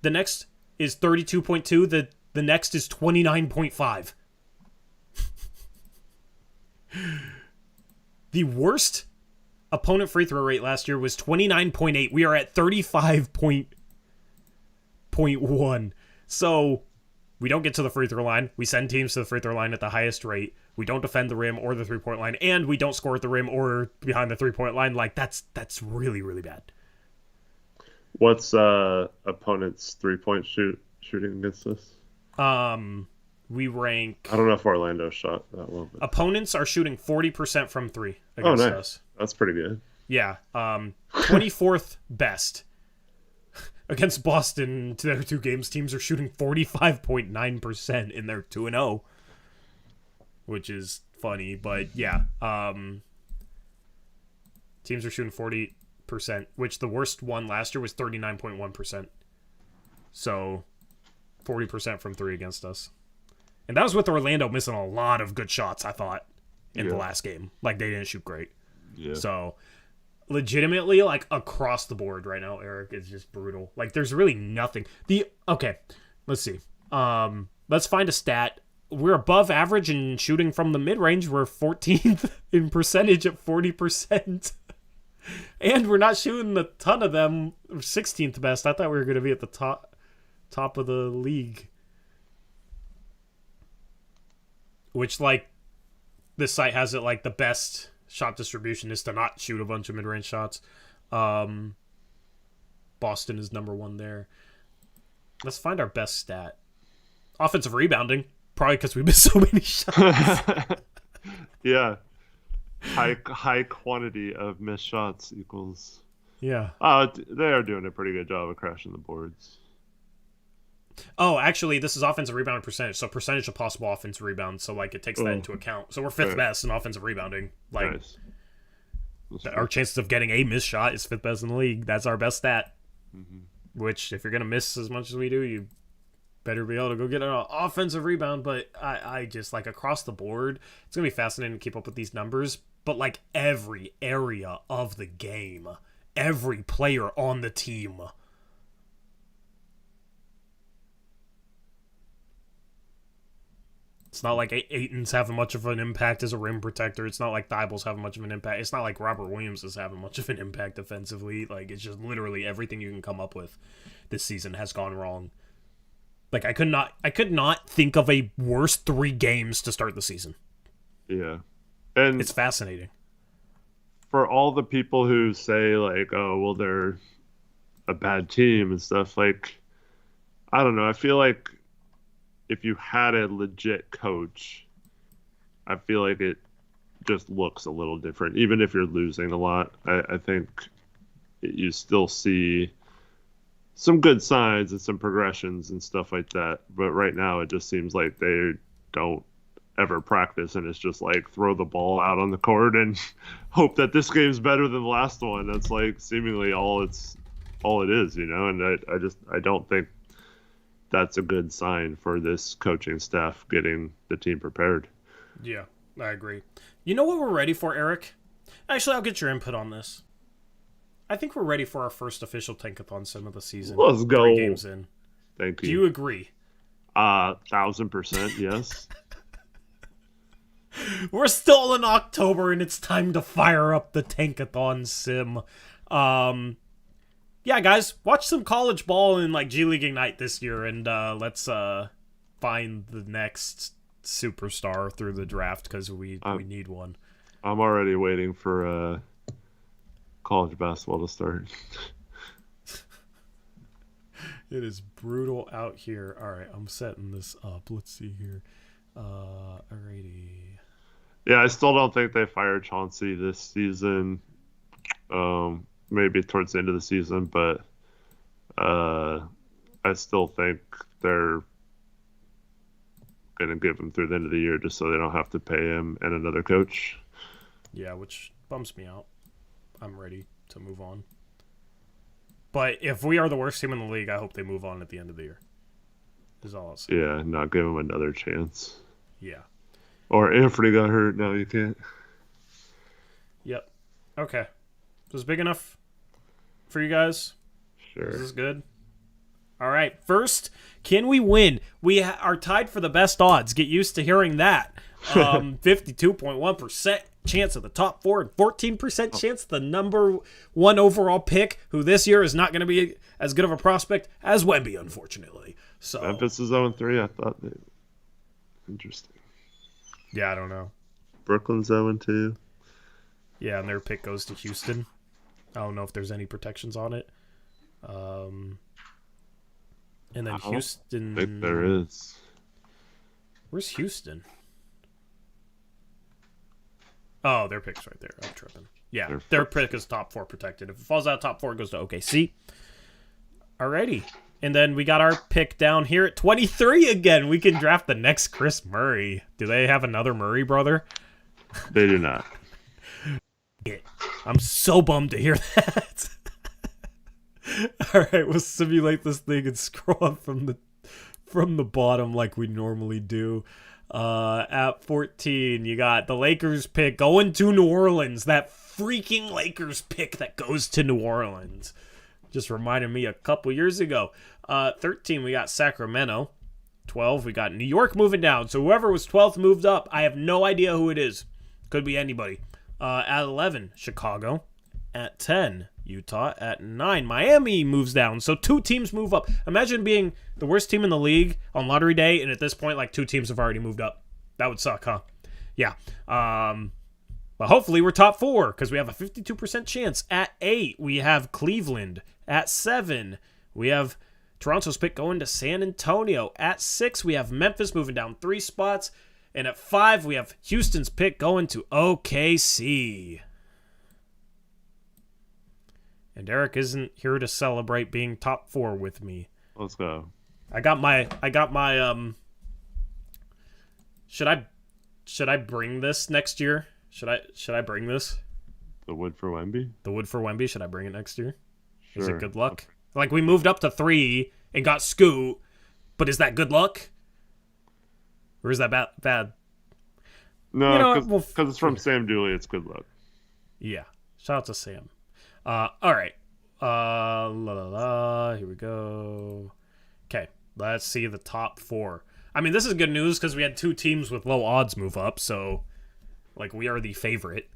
The next is 32.2. The next is 29.5. The worst opponent free throw rate last year was 29.8. We are at 35.1. So we don't get to the free throw line. We send teams to the free throw line at the highest rate. We don't defend the rim or the 3-point line, and we don't score at the rim or behind the 3-point line. Like, that's really, really bad. What's opponent's 3-point shooting against us? We rank... I don't know if Orlando shot that well. But... Opponents are shooting 40% from 3 against us. That's pretty good. Yeah. 24th best. Against Boston, their 2 games, teams are shooting 45.9% in their 2-0. Which is funny, but yeah. Teams are shooting 40%, which the worst one last year was 39.1%. So, 40% from 3 against us. And that was with Orlando missing a lot of good shots, I thought, in the last game. Like, they didn't shoot great. Yeah. So, legitimately, like, across the board right now, Eric, is just brutal. Like, there's really nothing. Okay, let's see. Let's find a stat. We're above average in shooting from the mid-range. We're 14th in percentage at 40%. And we're not shooting a ton of them. We're 16th best. I thought we were going to be at the top of the league. Which, like, this site has it, like, the best shot distribution is to not shoot a bunch of mid-range shots. Boston is number 1 there. Let's find our best stat. Offensive rebounding. Probably because we missed so many shots. Yeah. High quantity of missed shots equals... Yeah. They are doing a pretty good job of crashing the boards. Oh, actually, this is offensive rebounding percentage. So percentage of possible offensive rebounds. So, like, it takes that into account. So we're 5th best in offensive rebounding. Like, nice. Our chances of getting a missed shot is 5th best in the league. That's our best stat. Mm-hmm. Which, if you're going to miss as much as we do, you better be able to go get an offensive rebound. But I just, like, across the board, it's going to be fascinating to keep up with these numbers. But, like, every area of the game, every player on the team. It's not like Ayton's having much of an impact as a rim protector. It's not like Thybulle's having much of an impact. It's not like Robert Williams is having much of an impact offensively. Like, it's just literally everything you can come up with this season has gone wrong. Like, I could not think of a worse 3 games to start the season. Yeah. And it's fascinating. For all the people who say, like, oh, well, they're a bad team and stuff, like, I don't know. I feel like if you had a legit coach, I feel like it just looks a little different. Even if you're losing a lot, I think you still see some good signs and some progressions and stuff like that. But right now, it just seems like they don't ever practice, and it's just like throw the ball out on the court and hope that this game's better than the last one. That's like seemingly all it is, you know. And I don't think that's a good sign for this coaching staff getting the team prepared. Yeah, I agree. You know what we're ready for, Eric? Actually, I'll get your input on this. I think we're ready for our first official Tankathon sim of the season. Let's go. 3 games in. Thank you. Do you agree? 1,000%, yes. We're still in October, and it's time to fire up the Tankathon sim. Yeah, guys, watch some college ball in, like, G League Ignite this year, and let's find the next superstar through the draft, because we need one. I'm already waiting for college basketball to start. It is brutal out here. All right, I'm setting this up. Let's see here. Alrighty. Yeah, I still don't think they fired Chauncey this season. Maybe towards the end of the season, but I still think they're going to give him through the end of the year just so they don't have to pay him and another coach. Yeah, which bums me out. I'm ready to move on. But if we are the worst team in the league, I hope they move on at the end of the year. Is all I'll say. Yeah, not give him another chance. Yeah. Or Anthony got hurt. No, you can't. Yep. Okay. Is this big enough for you guys? Sure. Is this good? All right. First, can we win? We are tied for the best odds. Get used to hearing that. 52.1% chance of the top 4 and 14% chance the number 1 overall pick, who this year is not going to be as good of a prospect as Wemby, unfortunately. So Memphis is 0-3. I thought they... Interesting. Yeah, I don't know. Brooklyn's 0-2. Yeah, and their pick goes to Houston. I don't know if there's any protections on it. And then Houston... I think there is. Where's Houston? Oh, their pick's right there. I'm tripping. Yeah, their pick is top 4 protected. If it falls out top 4, it goes to OKC. Alrighty. And then we got our pick down here at 23 again. We can draft the next Chris Murray. Do they have another Murray brother? They do not. I'm so bummed to hear that. All right, we'll simulate this thing and scroll up from the bottom like we normally do. At 14, you got the Lakers pick going to New Orleans. That freaking Lakers pick that goes to New Orleans. Just reminded me a couple years ago. 13, we got Sacramento. 12, we got New York moving down. So whoever was 12th moved up. I have no idea who it is. Could be anybody. At 11, Chicago. At 10, Utah. At 9, Miami moves down. So 2 teams move up. Imagine being the worst team in the league on lottery day, and at this point, like 2 teams have already moved up. That would suck, huh? Yeah. But hopefully we're top 4 because we have a 52% chance. At 8, we have Cleveland. At 7, we have Toronto's pick going to San Antonio. At 6, we have Memphis moving down 3 spots. And at 5, we have Houston's pick going to OKC. And Eric isn't here to celebrate being top 4 with me. Let's go. I got my Should I bring this next year? Should I bring this? The wood for Wemby? The wood for Wemby, should I bring it next year? Sure. Is it good luck? Like, we moved up to 3 and got Scoot, But is that good luck? Or is that bad? No, because it's from Sam Dooley. It's good luck. Yeah. Shout out to Sam. All right. Here we go. Okay. Let's see the top 4. I mean, this is good news because we had 2 teams with low odds move up. So, like, we are the favorite.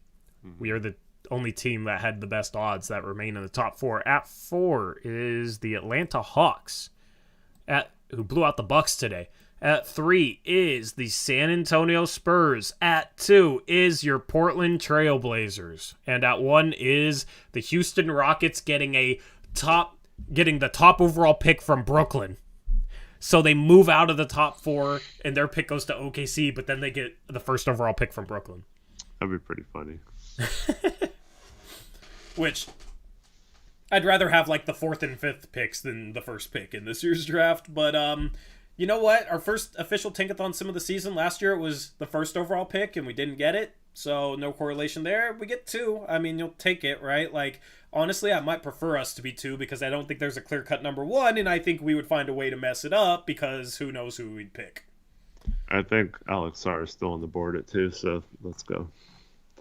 We are the only team that had the best odds that remain in the top 4. At 4 is the Atlanta Hawks, who blew out the Bucks today. At 3 is the San Antonio Spurs. At 2 is your Portland Trailblazers. And at 1 is the Houston Rockets getting the top overall pick from Brooklyn. So they move out of the top 4 and their pick goes to OKC, but then they get the first overall pick from Brooklyn. That'd be pretty funny. Which I'd rather have like the 4th and 5th picks than the first pick in this year's draft. But you know what? Our first official Tankathon sim of the season last year, it was the first overall pick, and we didn't get it. So no correlation there. We get 2. I mean, you'll take it, right? Like, honestly, I might prefer us to be 2 because I don't think there's a clear-cut number 1, and I think we would find a way to mess it up because who knows who we'd pick. I think Alex Sarr is still on the board at 2, so let's go.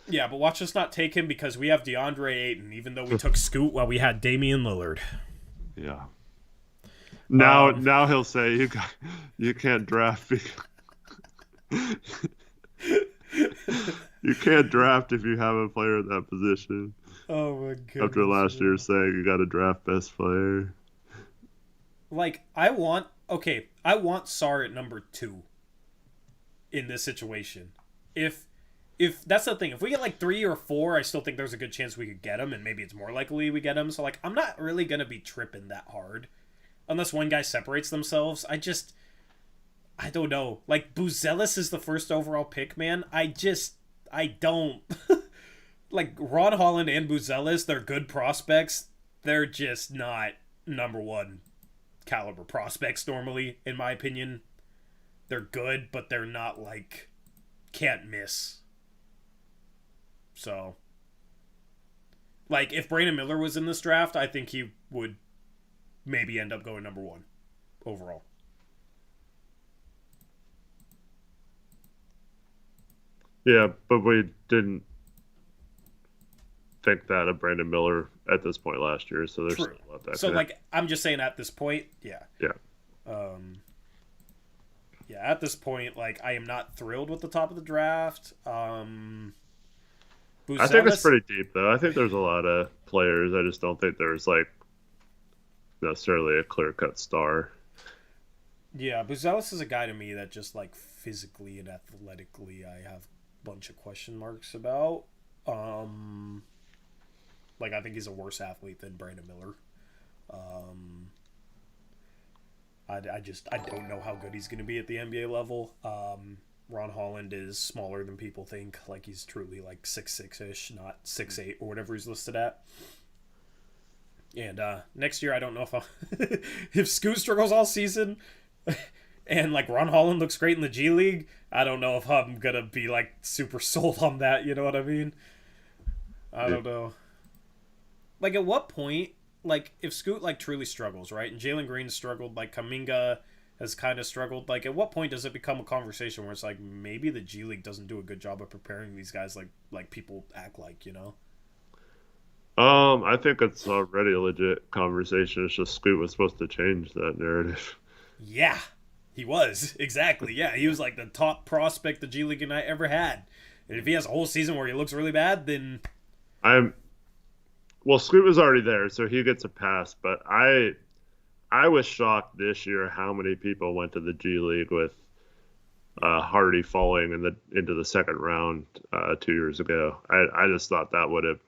Yeah, but watch us not take him because we have Deandre Ayton, even though we took Scoot while we had Damian Lillard. Yeah. Now he'll say you can't draft you can't draft if you have a player in that position. Oh my god. After last year saying you got to draft best player. Like, I want Sarr at number 2 in this situation. If that's the thing, if we get like 3 or 4, I still think there's a good chance we could get him, and maybe it's more likely we get him. So like, I'm not really gonna be tripping that hard unless one guy separates themselves. I don't know. Like, Buzelis is the first overall pick, man. I don't like Ron Holland and Buzelis. They're good prospects. They're just not number 1 caliber prospects normally, in my opinion. They're good, but they're not like can't miss. So, like, if Brandon Miller was in this draft, I think he would maybe end up going number 1 overall. Yeah, but we didn't think that of Brandon Miller at this point last year, so there's True. still a lot that. So, like, I'm just saying at this point, yeah. Yeah. Yeah, at this point, like, I am not thrilled with the top of the draft. I think it's pretty deep, though. I think there's a lot of players. I just don't think there's, like, necessarily a clear-cut star. Yeah, Buzelis is a guy to me that just, like, physically and athletically I have a bunch of question marks about. Like, I think he's a worse athlete than Brandon Miller. I don't know how good he's going to be at the NBA level. Ron Holland is smaller than people think. Like, he's truly like 6'6"-ish, not 6'8" or whatever he's listed at. And next year, I don't know if Scoot struggles all season and like Ron Holland looks great in the G League, I don't know if I'm going to be like super sold on that. You know what I mean? I don't know. Like, at what point, like, if Scoot like truly struggles, right? And Jalen Green struggled, like Kuminga has kind of struggled. Like, at what point does it become a conversation where it's like, maybe the G League doesn't do a good job of preparing these guys like people act like, you know? I think it's already a legit conversation. It's just Scoot was supposed to change that narrative. Yeah, he was. Exactly. Yeah, he was like the top prospect the G League and I ever had. And if he has a whole season where he looks really bad, then... Well, Scoot was already there, so he gets a pass. But I was shocked this year how many people went to the G League with Hardy falling into the second round 2 years ago. I just thought that would have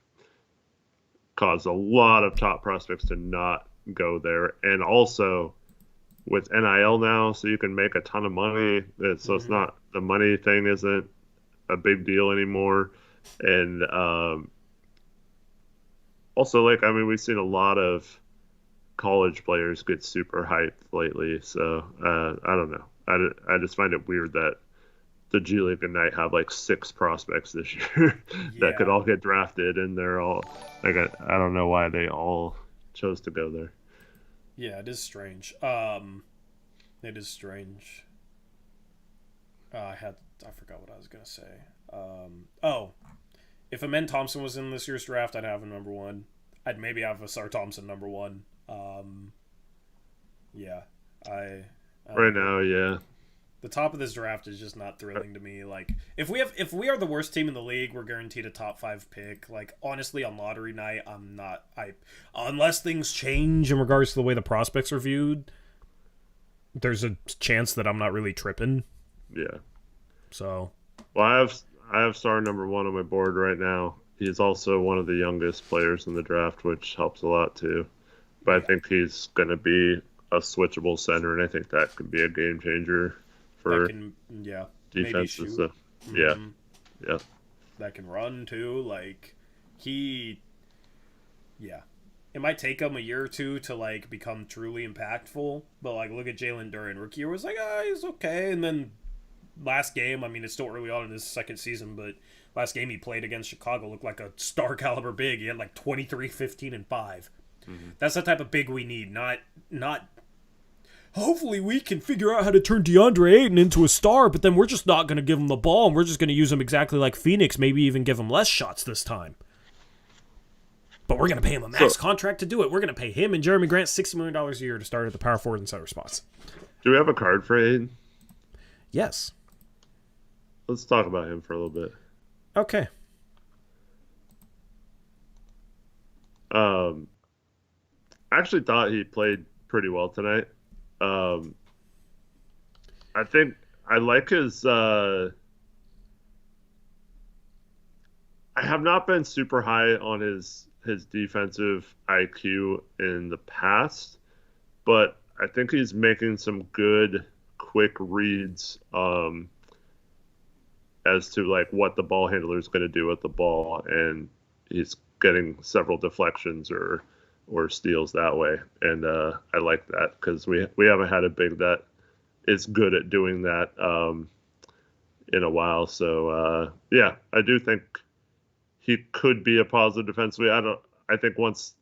caused a lot of top prospects to not go there. And also with NIL now, so you can make a ton of money. So it's not, the money thing isn't a big deal anymore. And also, like, I mean, we've seen a lot of college players get super hyped lately. So I don't know. I just find it weird that the G League Ignite have like 6 prospects this year that could all get drafted, and they're all like, I don't know why they all chose to go there. Yeah, it is strange. It is strange. I forgot what I was gonna say. If Amen Thompson was in this year's draft, I'd have him number one. I'd maybe have Asar Thompson number one. Yeah, I right now, yeah. The top of this draft is just not thrilling to me. Like, if we are the worst team in the league, we're guaranteed a top 5 pick. Like, honestly, on lottery night, unless things change in regards to the way the prospects are viewed, there's a chance that I'm not really tripping. Yeah. So, well, I have star number 1 on my board right now. He's also one of the youngest players in the draft, which helps a lot too. But I think he's going to be a switchable center, and I think that could be a game changer for defenses. So, yeah. That can run too. Like, it might take him a year or two to like become truly impactful. But like, look at Jalen Duren. Rookie year was like, he's okay, and then last game, I mean, it's still early on in his second season, but last game he played against Chicago looked like a star caliber big. He had like 23, 15, and 5. Mm-hmm. That's the type of big we need, not hopefully we can figure out how to turn Deandre Ayton into a star, but then we're just not going to give him the ball, and we're just going to use him exactly like Phoenix, maybe even give him less shots this time. But we're going to pay him a max contract to do it. We're going to pay him and Jeremy Grant $60 million a year to start at the power forward and center spots. Do we have a card for Ayton? Yes. Let's talk about him for a little bit. Okay. I actually thought he played pretty well tonight. I think I like his. I have not been super high on his defensive IQ in the past, but I think he's making some good, quick reads as to like what the ball handler is going to do with the ball, and he's getting several deflections or steals that way, and I like that because we haven't had a big that is good at doing that in a while. So I do think he could be a positive defensively. I think once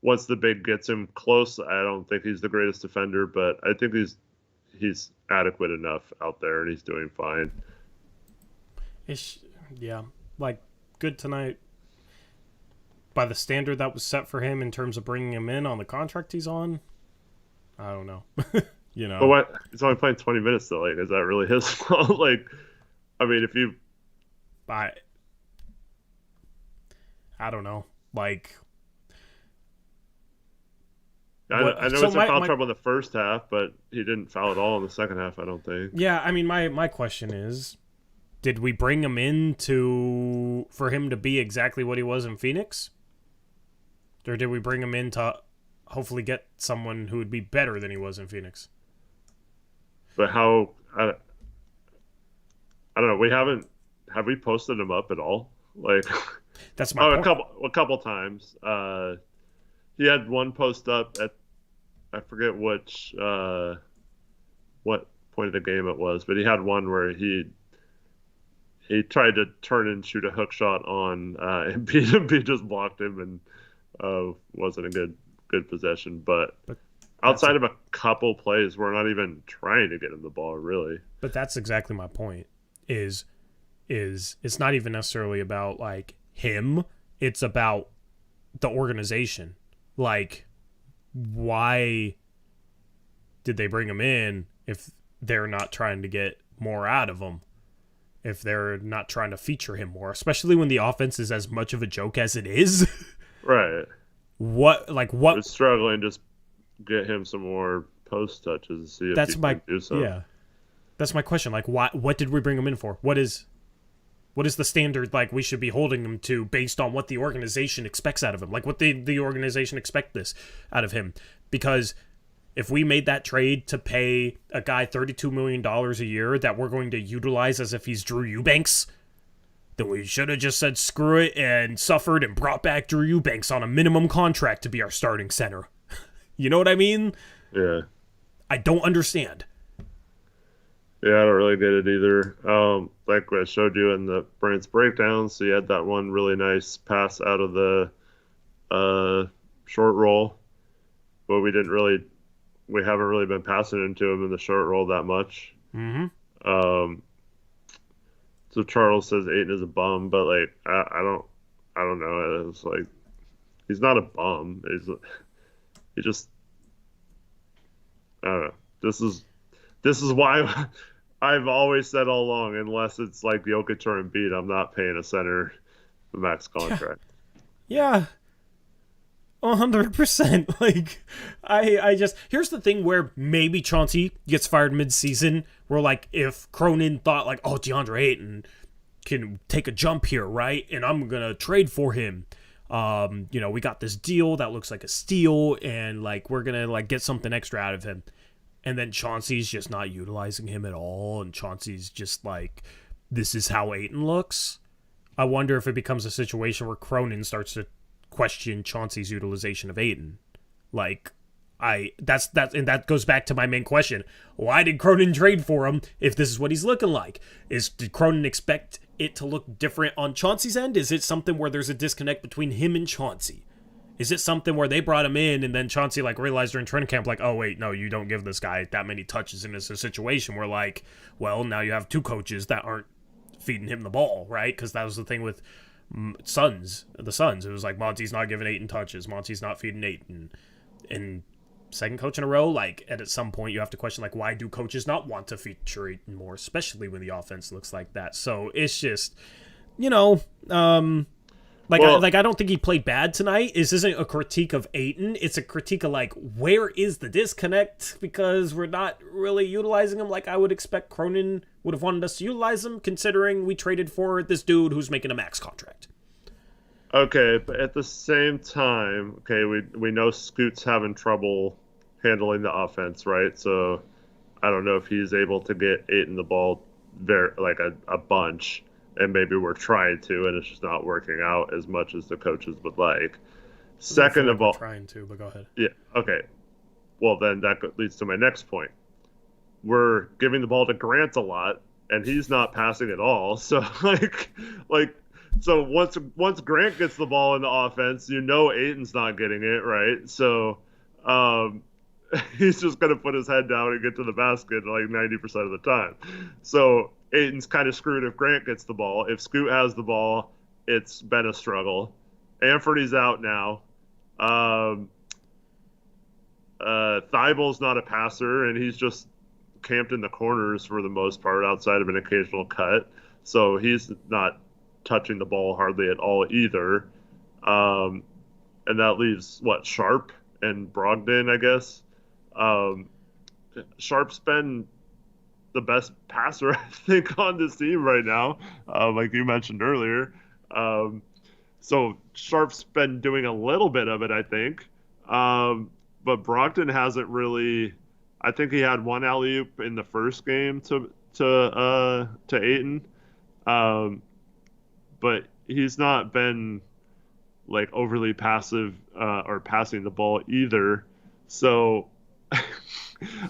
the big gets him close, I don't think he's the greatest defender, but I think he's adequate enough out there, and he's doing fine. Like good tonight. By the standard that was set for him in terms of bringing him in on the contract he's on, I don't know. You know, but what? He's only playing 20 minutes though. Like, is that really his fault? Like, I mean, if you, I don't know. Like, I know he's in foul trouble in the first half, but he didn't foul at all in the second half, I don't think. Yeah, I mean, my question is, did we bring him in for him to be exactly what he was in Phoenix? Or did we bring him in to hopefully get someone who would be better than he was in Phoenix? But how? I don't know. Have we posted him up at all? Like, that's my point. A couple times. He had one post up at, I forget what point of the game it was, but he had one where he tried to turn and shoot a hook shot on Embiid. Embiid just blocked him, and wasn't a good possession. But outside of a couple plays, we're not even trying to get him the ball, really. But that's exactly my point. Is it's not even necessarily about like him. It's about the organization. Like, why did they bring him in if they're not trying to get more out of him? If they're not trying to feature him more, especially when the offense is as much of a joke as it is. Right. What? We're struggling to just get him some more post touches to see if he can do something. Yeah. That's my question. Like, what did we bring him in for? What is the standard like we should be holding him to based on what the organization expects out of him? Like, what the organization expect this out of him? Because if we made that trade to pay a guy $32 million a year that we're going to utilize as if he's Drew Eubanks, then we should have just said screw it and suffered and brought back Drew Eubanks on a minimum contract to be our starting center. You know what I mean? Yeah. I don't understand. Yeah, I don't really get it either. Like I showed you in the Brandt's breakdown, so you had that one really nice pass out of the short roll, but we didn't really we haven't really been passing into him in the short roll that much. Mm-hmm. Um, so Charles says Ayton is a bum, but like I don't know. It's like he's not a bum. He just I don't know. This is why I've always said all along, unless it's like Jokic or Embiid, I'm not paying a center the max contract. Yeah. 100%. Like, I just here's the thing where maybe Chauncey gets fired mid-season. Where like if Cronin thought like, oh, Deandre Ayton can take a jump here, right? And I'm gonna trade for him. We got this deal that looks like a steal, and like we're gonna like get something extra out of him. And then Chauncey's just not utilizing him at all, and Chauncey's just like, this is how Ayton looks. I wonder if it becomes a situation where Cronin starts to question Chauncey's utilization of Ayton. Like, and that goes back to my main question. Why did Cronin trade for him if this is what he's looking like? Did Cronin expect it to look different on Chauncey's end? Is it something where there's a disconnect between him and Chauncey? Is it something where they brought him in and then Chauncey like realized during training camp like, oh wait, no, you don't give this guy that many touches, and it's a situation where like, well, now you have two coaches that aren't feeding him the ball, right? Because that was the thing with the Suns. It was like Monty's not giving Ayton touches, Monty's not feeding Ayton, and second coach in a row, like at some point you have to question like, why do coaches not want to feature Ayton more, especially when the offense looks like that? So it's just, I don't think he played bad tonight. This isn't a critique of Ayton. It's a critique of, like, where is the disconnect? Because we're not really utilizing him like I would expect Cronin would have wanted us to utilize him, considering we traded for this dude who's making a max contract. Okay, but at the same time, okay, we know Scoot's having trouble handling the offense, right? So I don't know if he's able to get Ayton the ball a bunch. And maybe we're trying to, and it's just not working out as much as the coaches would like. Second of all, trying to, but go ahead. Yeah, okay. Well, then that leads to my next point. We're giving the ball to Grant a lot, and he's not passing at all. So, so once Grant gets the ball in the offense, Ayton's not getting it, right? So, he's just gonna put his head down and get to the basket like 90% of the time. So Ayton's kind of screwed if Grant gets the ball. If Scoot has the ball, it's been a struggle. Anthony's out now. Thybulle's not a passer, and he's just camped in the corners for the most part outside of an occasional cut. So he's not touching the ball hardly at all either. And that leaves, Sharpe and Brogdon, I guess. Sharpe's been the best passer, I think, on this team right now, like you mentioned earlier. So Sharpe's been doing a little bit of it, I think. But Brogdon hasn't really. I think he had one alley-oop in the first game to Ayton. But he's not been like overly passive or passing the ball either. So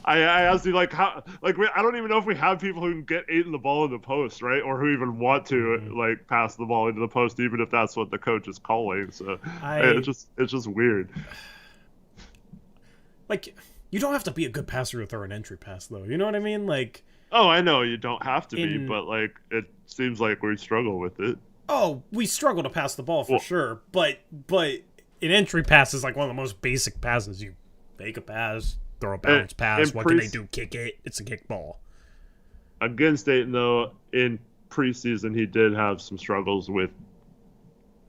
I asked you how I don't even know if we have people who can get Ayton the ball in the post, right? Or who even want to pass the ball into the post, even if that's what the coach is calling. So it's just weird. Like, you don't have to be a good passer to throw an entry pass, though. You know what I mean? Like, oh, I know you don't have to be, but it seems like we struggle with it. Oh, we struggle to pass the ball for sure, but an entry pass is like one of the most basic passes. You make a pass, throw a bounce pass. What can they do? Kick it. It's a kick ball. Against Ayton, though, in preseason, he did have some struggles with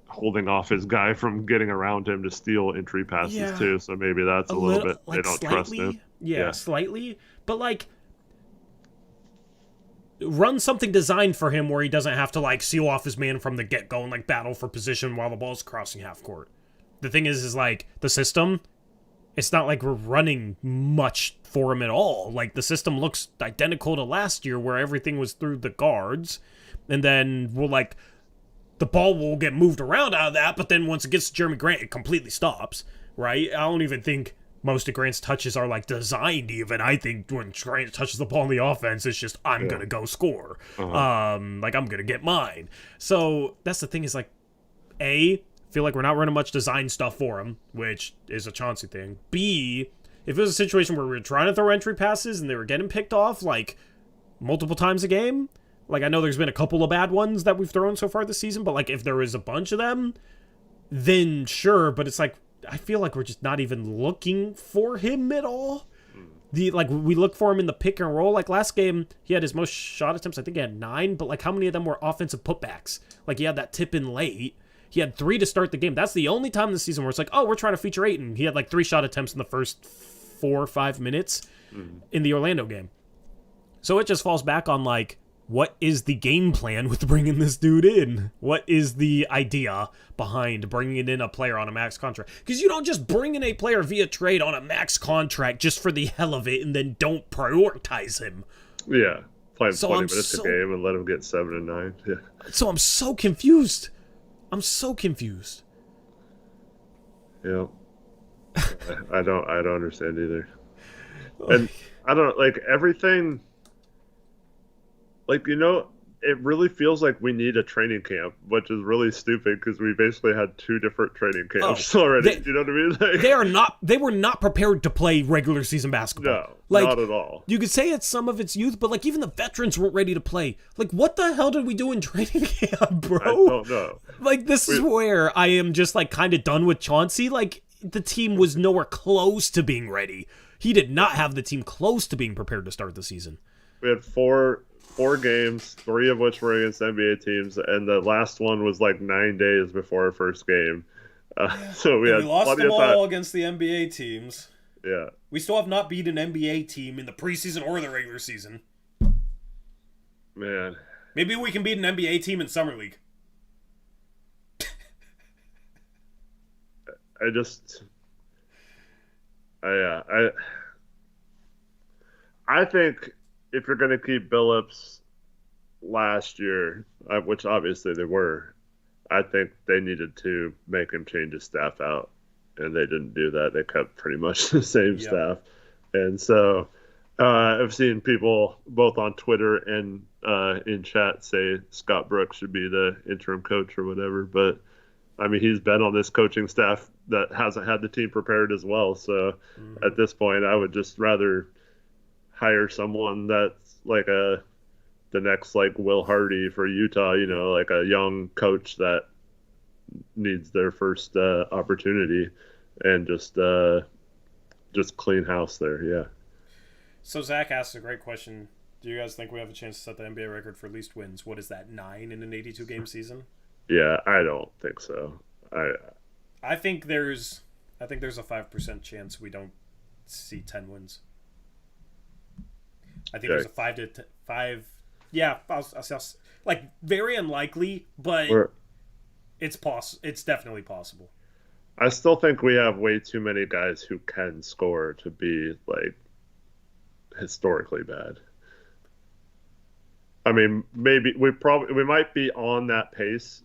holding off his guy from getting around him to steal entry passes too. So maybe that's a little bit they don't trust him. Yeah, slightly. But run something designed for him where he doesn't have to seal off his man from the get-go and battle for position while the ball's crossing half court. The thing is the system, it's not like we're running much for him at all. The system looks identical to last year where everything was through the guards, and then the ball will get moved around out of that, but then once it gets to Jeremy Grant, it completely stops, right? I don't even think most of Grant's touches are designed even. I think when Grant touches the ball in the offense, it's just, I'm going to go score. Uh-huh. I'm going to get mine. So that's the thing is A, feel like we're not running much design stuff for him, which is a Chauncey thing. B, If it was a situation where we were trying to throw entry passes and they were getting picked off like multiple times a game, like I know there's been a couple of bad ones that we've thrown so far this season, but like if there was a bunch of them, then sure. But it's like I feel like we're just not even looking for him at all. We look for him in the pick and roll. Like last game, he had his most shot attempts. I think he had 9, but like how many of them were offensive putbacks? Like he had that tip in late. He had 3 to start the game. That's the only time this season where it's like, oh, we're trying to feature Ayton. He had like 3 shot attempts in the first 4 or 5 minutes in the Orlando game. So it just falls back on like, what is the game plan with bringing this dude in? What is the idea behind bringing in a player on a max contract? Because you don't just bring in a player via trade on a max contract just for the hell of it and then don't prioritize him. Yeah, play him 20 minutes a game and let him get 7 and 9. Yeah. So I'm so confused. Yeah. I don't understand either. And I don't like everything. Like, it really feels like we need a training camp, which is really stupid because we basically had 2 different training camps already. You know what I mean? Like, they were not prepared to play regular season basketball. No, like, not at all. You could say it's some of its youth, but like even the veterans weren't ready to play. Like, what the hell did we do in training camp, bro? I don't know. Like, this is where I am just like kind of done with Chauncey. Like, the team was nowhere close to being ready. He did not have the team close to being prepared to start the season. We had four games, 3 of which were against NBA teams, and the last one was like 9 days before our first game. So we lost them all against the NBA teams. Yeah. We still have not beat an NBA team in the preseason or the regular season. Man. Maybe we can beat an NBA team in Summer League. I think if you're going to keep Billups last year, which obviously they were, I think they needed to make him change his staff out, and they didn't do that. They kept pretty much the same staff. And so I've seen people both on Twitter and in chat say Scott Brooks should be the interim coach or whatever. But, I mean, he's been on this coaching staff that hasn't had the team prepared as well. So at this point, I would just rather hire someone that's like the next like Will Hardy for Utah, like a young coach that needs their first opportunity, and just clean house there. Yeah. So Zach asked a great question. Do you guys think we have a chance to set the NBA record for least wins? What is that, 9 in an 82 game season? Yeah, I don't think so. I think there's a 5% chance we don't see 10 wins. I think there's a 5. Yeah, I'll like very unlikely, but it's definitely possible. I still think we have way too many guys who can score to be like historically bad. I mean, maybe we might be on that pace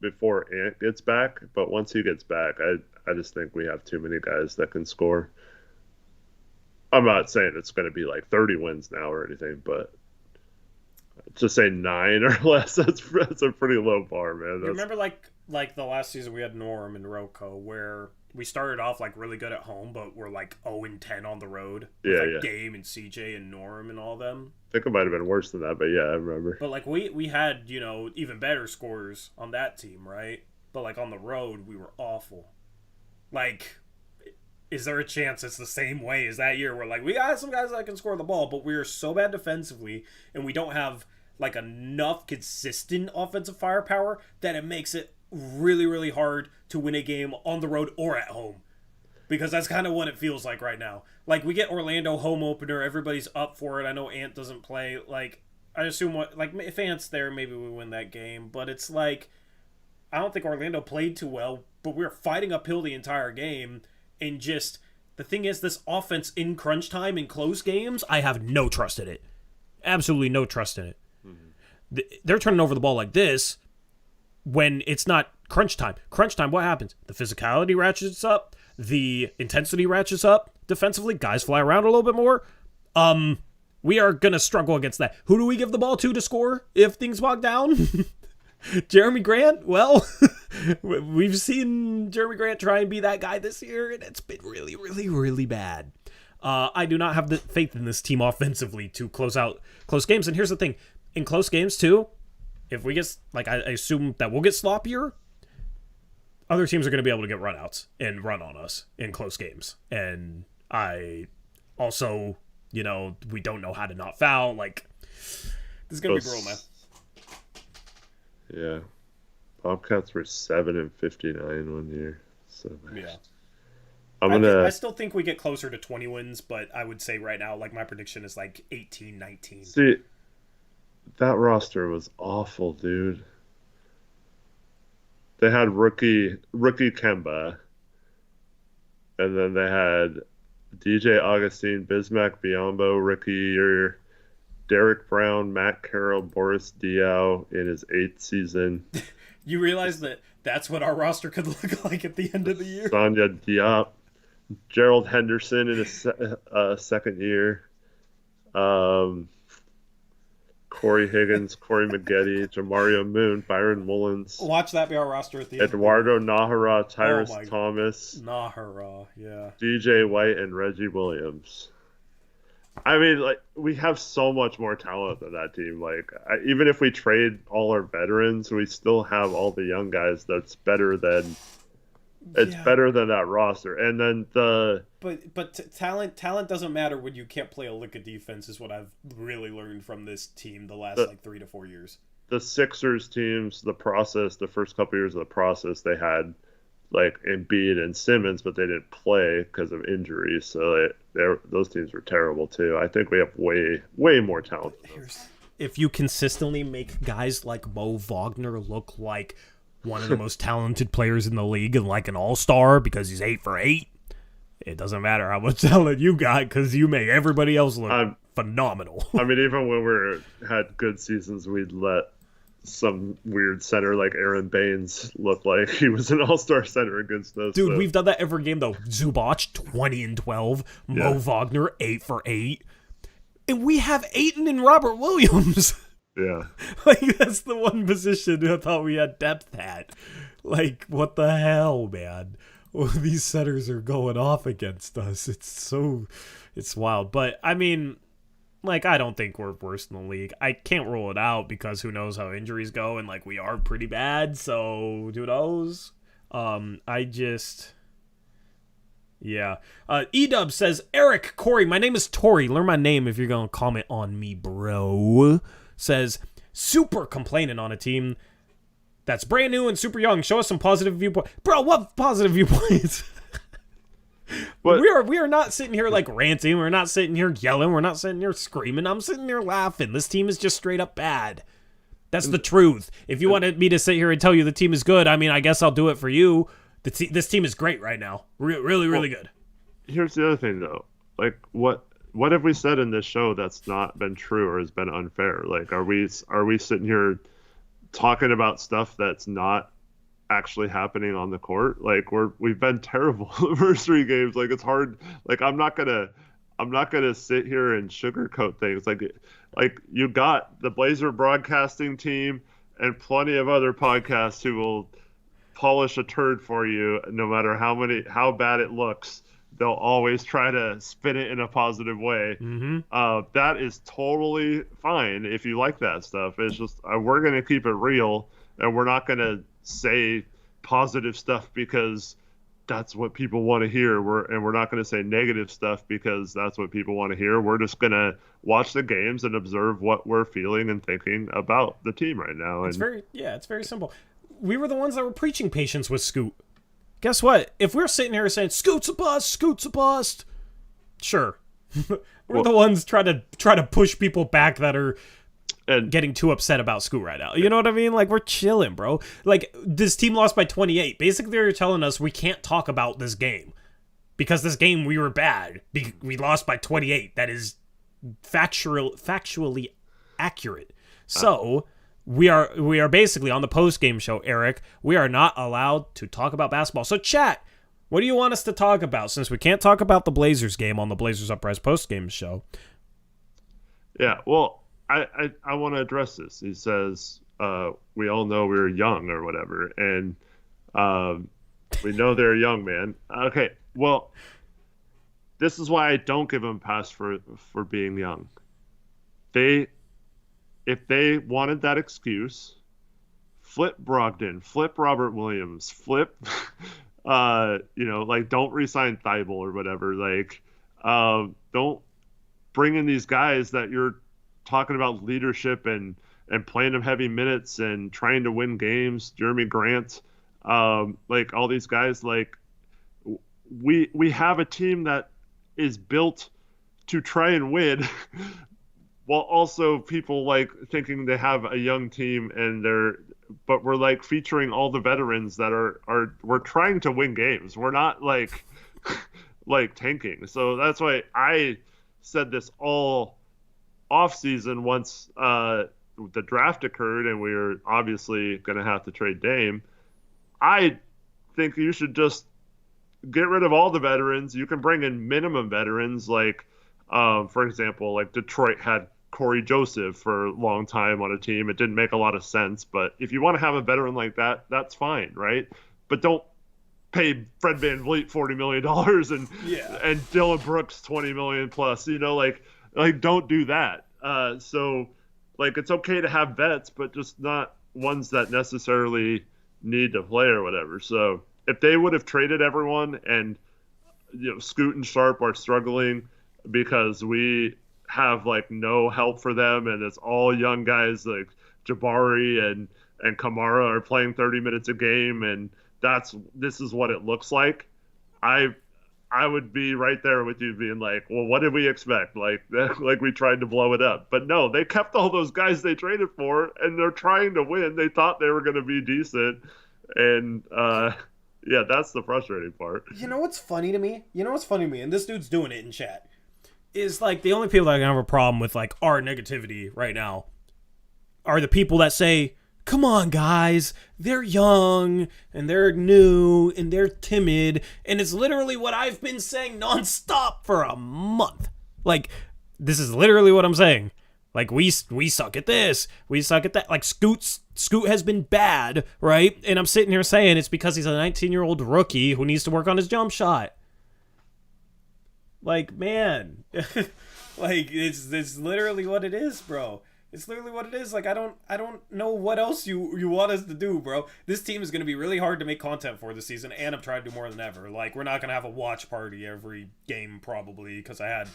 before Ant gets back, but once he gets back, I just think we have too many guys that can score. I'm not saying it's going to be like 30 wins now or anything, but just say 9 or less. That's a pretty low bar, man. You remember like the last season we had Norm and Rocco, where we started off like really good at home, but we're like 0-10 on the road. With Dame and CJ and Norm and all them. I think it might have been worse than that, but yeah, I remember. But like we had even better scores on that team, right? But like on the road, we were awful. Like, is there a chance it's the same way as that year where like we got some guys that can score the ball, but we're so bad defensively and we don't have like enough consistent offensive firepower that it makes it really, really hard to win a game on the road or at home? Because that's kind of what it feels like right now. Like, we get Orlando home opener, everybody's up for it. I know Ant doesn't play. Like, I assume if Ant's there, maybe we win that game. But it's like, I don't think Orlando played too well, but we were fighting uphill the entire game. And just, the thing is, this offense in crunch time, in close games, I have no trust in it. Absolutely no trust in it. Mm-hmm. They're turning over the ball like this when it's not crunch time. Crunch time, what happens? The physicality ratchets up. The intensity ratchets up. Defensively, guys fly around a little bit more. We are going to struggle against that. Who do we give the ball to score if things bog down? Jeremy Grant, well, we've seen Jeremy Grant try and be that guy this year, and it's been really, really, really bad. I do not have the faith in this team offensively to close out close games. And here's the thing. In close games, too, if we get, like, I assume that we'll get sloppier, other teams are going to be able to get runouts and run on us in close games. And I also, we don't know how to not foul. Like, this is going to be brutal, man. Yeah. Bobcats were 7-59 one year. So yeah. I still think we get closer to 20 wins, but I would say right now, like, my prediction is like 18, 19. See, that roster was awful, dude. They had rookie Kemba, and then they had DJ Augustine, Bismack Biyombo, rookie year, Derek Brown, Matt Carroll, Boris Diaw in his 8th season. You realize that's what our roster could look like at the end of the year? Sonia Diop, Gerald Henderson in his second year. Corey Higgins, Corey Maggette, Jamario Moon, Byron Mullins. Watch that be our roster at the end. Eduardo Nahara, Tyrus Thomas. Nahara, yeah. DJ White and Reggie Williams. I mean, like, we have so much more talent than that team. Like, even if we trade all our veterans, we still have all the young guys. That's better than better than that roster. And then but talent doesn't matter when you can't play a lick of defense. Is what I've really learned from this team the last 3 to 4 years. The Sixers teams, the first couple years of the process, they had like Embiid and Simmons, but they didn't play because of injuries. So those teams were terrible too. I think we have way more talent. If you consistently make guys like Mo Wagner look like one of the most talented players in the league and like an all-star because he's 8 for 8, it doesn't matter how much talent you got because you make everybody else look phenomenal. I mean, even when we had good seasons, we'd let some weird center like Aaron Baines look like he was an all-star center against us. Dude, we've done that every game though. Zubac 20-12, Mo Wagner 8 for 8, and we have Ayton and Robert Williams. Yeah, like that's the one position I thought we had depth at. Like, what the hell, man? Well, these centers are going off against us. It's wild. But I mean, like, I don't think we're worse in the league. I can't rule it out because who knows how injuries go, and like we are pretty bad. So who knows? E-Dub says, Eric, Corey, my name is Tori. Learn my name if you're gonna comment on me, bro. Says, super complaining on a team that's brand new and super young. Show us some positive viewpoints. Bro, what positive viewpoints? But we are not sitting here like ranting. We're not sitting here yelling. We're not sitting here screaming. I'm sitting here laughing. This team is just straight up bad. That's the truth. If you wanted me to sit here and tell you the team is good, I mean, I guess I'll do it for you. This team is great right now. Really good. Here's the other thing, though. Like, what have we said in this show that's not been true or has been unfair? Like, are we sitting here talking about stuff that's not actually happening on the court? Like, we've been terrible the first 3 games. Like, it's hard. Like, I'm not gonna sit here and sugarcoat things. Like you got the Blazer broadcasting team and plenty of other podcasts who will polish a turd for you no matter how bad it looks. They'll always try to spin it in a positive way. Mm-hmm. That is totally fine if you like that stuff. It's just we're going to keep it real, and we're not going to say positive stuff because that's what people want to hear. We're not going to say negative stuff because that's what people want to hear. We're just going to watch the games and observe what we're feeling and thinking about the team right now. It's very simple. We were the ones that were preaching patience with Scoot. Guess what? If we're sitting here saying Scoot's a bust, sure. We're the ones trying to push people back that are getting too upset about Scoot right now. You know what I mean? Like, we're chilling, bro. Like, this team lost by 28. Basically, they're telling us we can't talk about this game because this game we were bad. We lost by 28. That is factually accurate. So we are basically on the post-game show, Eric. We are not allowed to talk about basketball. So chat, what do you want us to talk about since we can't talk about the Blazers game on the Blazers Uprise post-game show? Yeah, well, I want to address this. He says, we all know we're young or whatever, and we know they're a young man. Okay, well, this is why I don't give them a pass for being young. If they wanted that excuse, flip Brogdon, flip Robert Williams, flip, don't re-sign Thybulle or whatever. Like, don't bring in these guys that you're talking about leadership and playing them heavy minutes and trying to win games. Jeremy Grant, like all these guys. Like, we have a team that is built to try and win. While also people like thinking they have a young team but we're like featuring all the veterans that we're trying to win games. We're not like tanking. So that's why I said this all off season once the draft occurred and we were obviously going to have to trade Dame. I think you should just get rid of all the veterans. You can bring in minimum veterans like, for example, like Detroit had Corey Joseph for a long time on a team. It didn't make a lot of sense, but if you want to have a veteran like that, that's fine, right? But don't pay Fred VanVleet $40 million and Dylan Brooks $20 million plus. Like don't do that. So like it's okay to have vets, but just not ones that necessarily need to play or whatever. So if they would have traded everyone and Scoot and Sharpe are struggling because we have like no help for them and it's all young guys like Jabari and Camara are playing 30 minutes a game and this is what it looks like. I would be right there with you being like, well, what did we expect? Like we tried to blow it up. But no, they kept all those guys they traded for and they're trying to win. They thought they were going to be decent. And yeah, that's the frustrating part. You know what's funny to me? And this dude's doing it in chat. Is like the only people that have a problem with like our negativity right now are the people that say, come on guys, they're young and they're new and they're timid, and it's literally what I've been saying nonstop for a month. Like, this is literally what I'm saying. Like, we suck at this, we suck at that. Like, Scoot has been bad, right? And I'm sitting here saying it's because he's a 19-year-old rookie who needs to work on his jump shot. Like, man, like it's literally what it is, bro. It's literally what it is. Like, I don't know what else you want us to do, bro. This team is going to be really hard to make content for this season, and I'm trying to do more than ever. Like, we're not going to have a watch party every game probably because I had,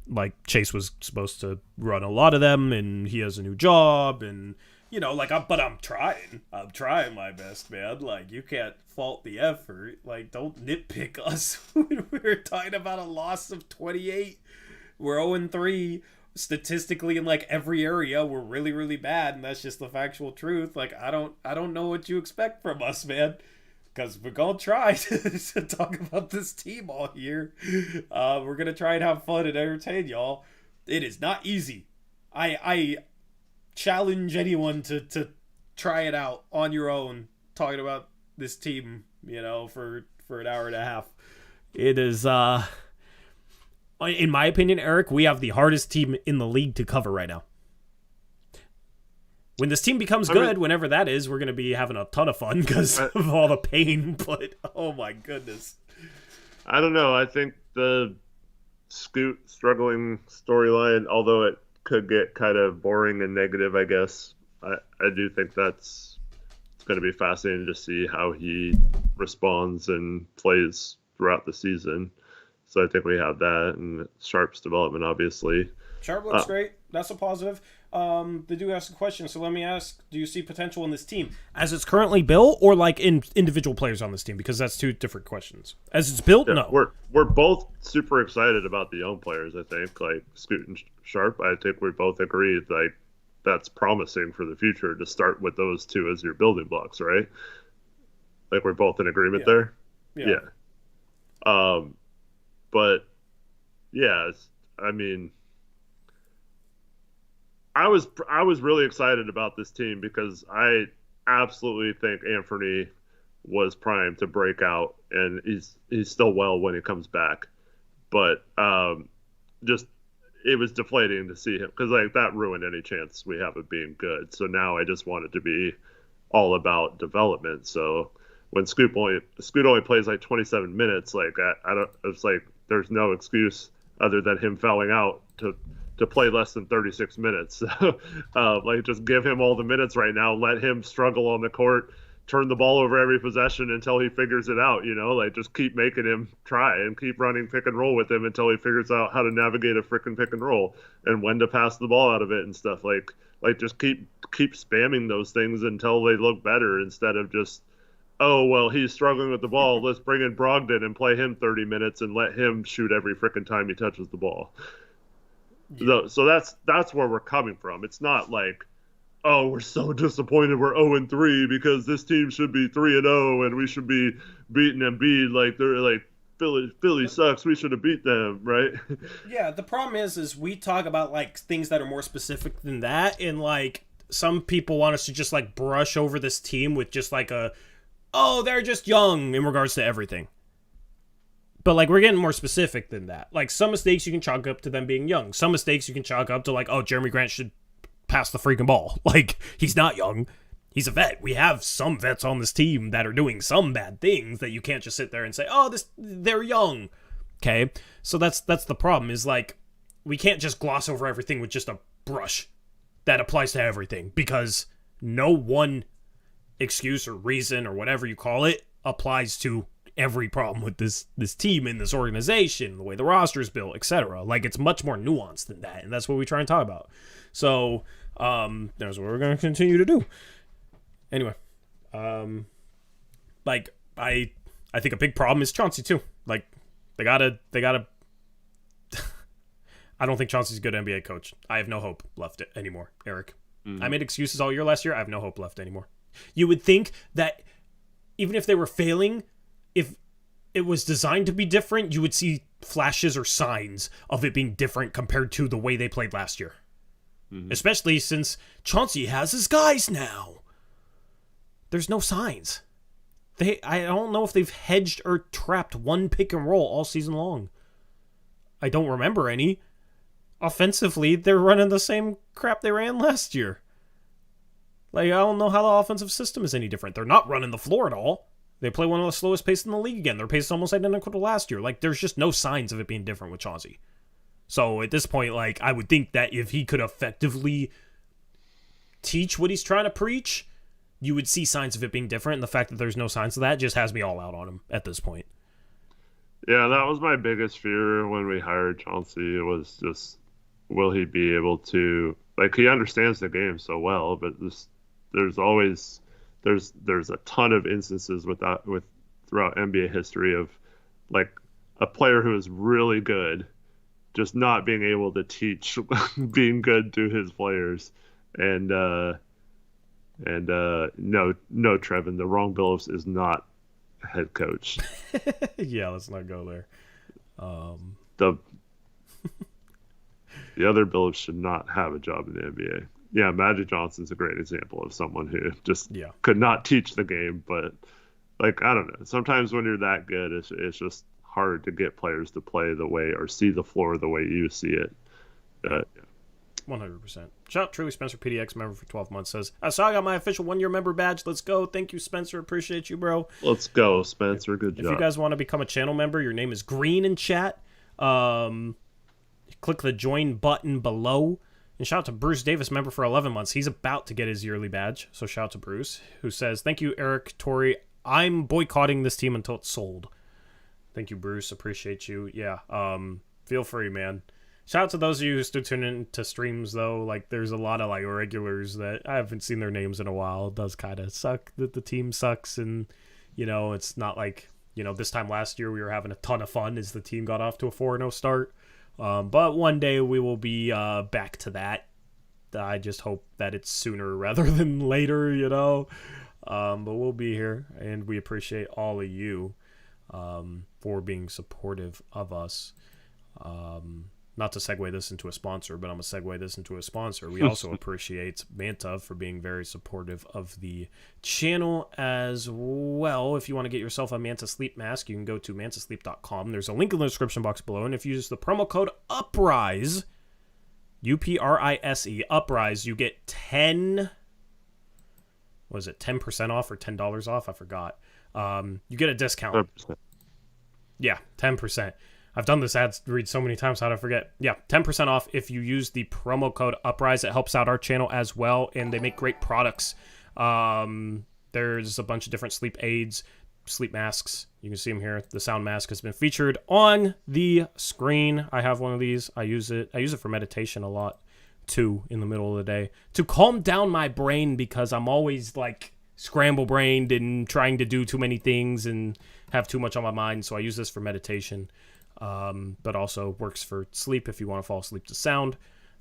like Chase was supposed to run a lot of them, and he has a new job, and but I'm trying my best, man. Like, you can't fault the effort. Like, don't nitpick us when we're talking about a loss of 28. We're 0-3. Statistically, in like every area, we're really, really bad, and that's just the factual truth. Like, I don't know what you expect from us, man. Because we're gonna try to talk about this team all year. We're gonna try and have fun and entertain y'all. It is not easy. I challenge anyone to try it out on your own, talking about this team, for an hour and a half. It is, in my opinion, Eric, we have the hardest team in the league to cover right now. When this team becomes good, whenever that is, we're going to be having a ton of fun because of all the pain, but oh my goodness. I don't know. I think the Scoot struggling storyline, although it could get kind of boring and negative, I guess, I do think it's going to be fascinating to see how he responds and plays throughout the season. So I think we have that, and Sharpe's development, obviously. Sharpe looks great. That's a positive. They do ask a question, so let me ask, do you see potential in this team as it's currently built, or like in individual players on this team? Because that's two different questions. As it's built, no. We're both super excited about the young players, I think, like Scoot and Sharpe. I think we both agree, like, that's promising for the future to start with those two as your building blocks, right? Like, we're both in agreement there? Yeah. But, yeah, I mean, I was really excited about this team because I absolutely think Anthony was primed to break out, and he's still well when he comes back. But just it was deflating to see him because like that ruined any chance we have of being good. So now I just want it to be all about development. So when Scoot only plays like 27 minutes, like I don't, it's like there's no excuse other than him fouling out to play less than 36 minutes. Like just give him all the minutes right now. Let him struggle on the court, turn the ball over every possession until he figures it out. Like just keep making him try and keep running pick and roll with him until he figures out how to navigate a freaking pick and roll and when to pass the ball out of it and stuff. Like just keep spamming those things until they look better instead of just, oh, well, he's struggling with the ball. Let's bring in Brogdon and play him 30 minutes and let him shoot every freaking time he touches the ball. Yeah. So that's where we're coming from. It's not like, oh, we're so disappointed we're 0-3 because this team should be 3-0 and we should be beating Embiid like they're like Philly sucks. We should have beat them, right? Yeah, the problem is we talk about like things that are more specific than that, and like some people want us to just like brush over this team with just like oh, they're just young in regards to everything. But, like, we're getting more specific than that. Like, some mistakes you can chalk up to them being young. Some mistakes you can chalk up to, like, oh, Jeremy Grant should pass the freaking ball. Like, he's not young. He's a vet. We have some vets on this team that are doing some bad things that you can't just sit there and say, oh, they're young. Okay? So that's the problem is, like, we can't just gloss over everything with just a brush that applies to everything because no one excuse or reason or whatever you call it applies to every problem with this team and this organization, the way the roster is built, etc. Like, it's much more nuanced than that, and that's what we try and talk about. So, that's what we're going to continue to do. Anyway, like, I think a big problem is Chauncey, too. Like, they gotta I don't think Chauncey's a good NBA coach. I have no hope left anymore, Eric. Mm-hmm. I made excuses all year last year. I have no hope left anymore. You would think that even if they were failing, if it was designed to be different, you would see flashes or signs of it being different compared to the way they played last year. Mm-hmm. Especially since Chauncey has his guys now. There's no signs. I don't know if they've hedged or trapped one pick and roll all season long. I don't remember any. Offensively, they're running the same crap they ran last year. Like, I don't know how the offensive system is any different. They're not running the floor at all. They play one of the slowest pace in the league again. Their pace is almost identical to last year. Like, there's just no signs of it being different with Chauncey. So, at this point, like, I would think that if he could effectively teach what he's trying to preach, you would see signs of it being different. And the fact that there's no signs of that just has me all out on him at this point. Yeah, that was my biggest fear when we hired Chauncey. It was just, will he be able to, like, he understands the game so well, but there's always there's a ton of instances with throughout NBA history of like a player who is really good just not being able to teach being good to his players. And no, Trevin, the wrong Billups is not head coach. Yeah, let's not go there. The other Billups should not have a job in the NBA. Yeah, Magic Johnson's a great example of someone who just could not teach the game. But, like, I don't know. Sometimes when you're that good, it's just hard to get players to play the way or see the floor the way you see it. 100%. Shout out Truly Spencer, PDX member for 12 months, says, so I got my official 1-year member badge. Let's go. Thank you, Spencer. Appreciate you, bro. Let's go, Spencer. Good job. If you guys want to become a channel member, your name is green in chat. Click the join button below. And shout out to Bruce Davis, member for 11 months. He's about to get his yearly badge. So shout out to Bruce, who says, thank you, Eric, Tori. I'm boycotting this team until it's sold. Thank you, Bruce. Appreciate you. Yeah. Feel free, man. Shout out to those of you who still tune in to streams, though. Like, there's a lot of, like, regulars that I haven't seen their names in a while. It does kind of suck that the team sucks. And, you know, it's not like, you know, this time last year we were having a ton of fun as the team got off to a 4-0 start. But one day we will be back to that. I just hope that it's sooner rather than later, you know. But we'll be here, and we appreciate all of you for being supportive of us. Not to segue this into a sponsor, but I'm going to segue this into a sponsor. We also appreciate Manta for being very supportive of the channel as well. If you want to get yourself a Manta Sleep mask, you can go to mantasleep.com. There's a link in the description box below, and if you use the promo code UPRISE, UPRISE, Uprise, you get 10% off or $10 off? I forgot. You get a discount. 100%. Yeah, 10%. I've done this ad read so many times, how did I forget? Yeah, 10% off if you use the promo code Uprise. It helps out our channel as well, and they make great products. There's a bunch of different sleep aids, sleep masks. You can see them here. The sound mask has been featured on the screen. I have one of these. I use it for meditation a lot too, in the middle of the day, to calm down my brain, because I'm always like scramble brained and trying to do too many things and have too much on my mind. So I use this for meditation, but also works for sleep if you want to fall asleep to sound.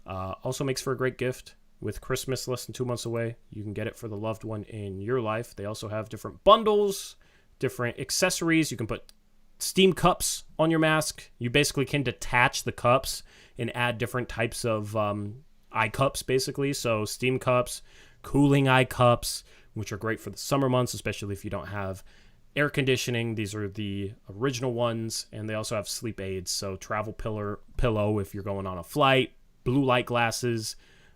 Also makes for a great gift. With Christmas less than 2 months away, you can get it for the loved one in your life. They also have different bundles, different accessories. You can put steam cups on your mask. You basically can detach the cups and add different types of eye cups, basically. So steam cups, cooling eye cups, which are great for the summer months, especially if you don't have air conditioning. These are the original ones. And they also have sleep aids. So travel pillow if you're going on a flight, blue light glasses,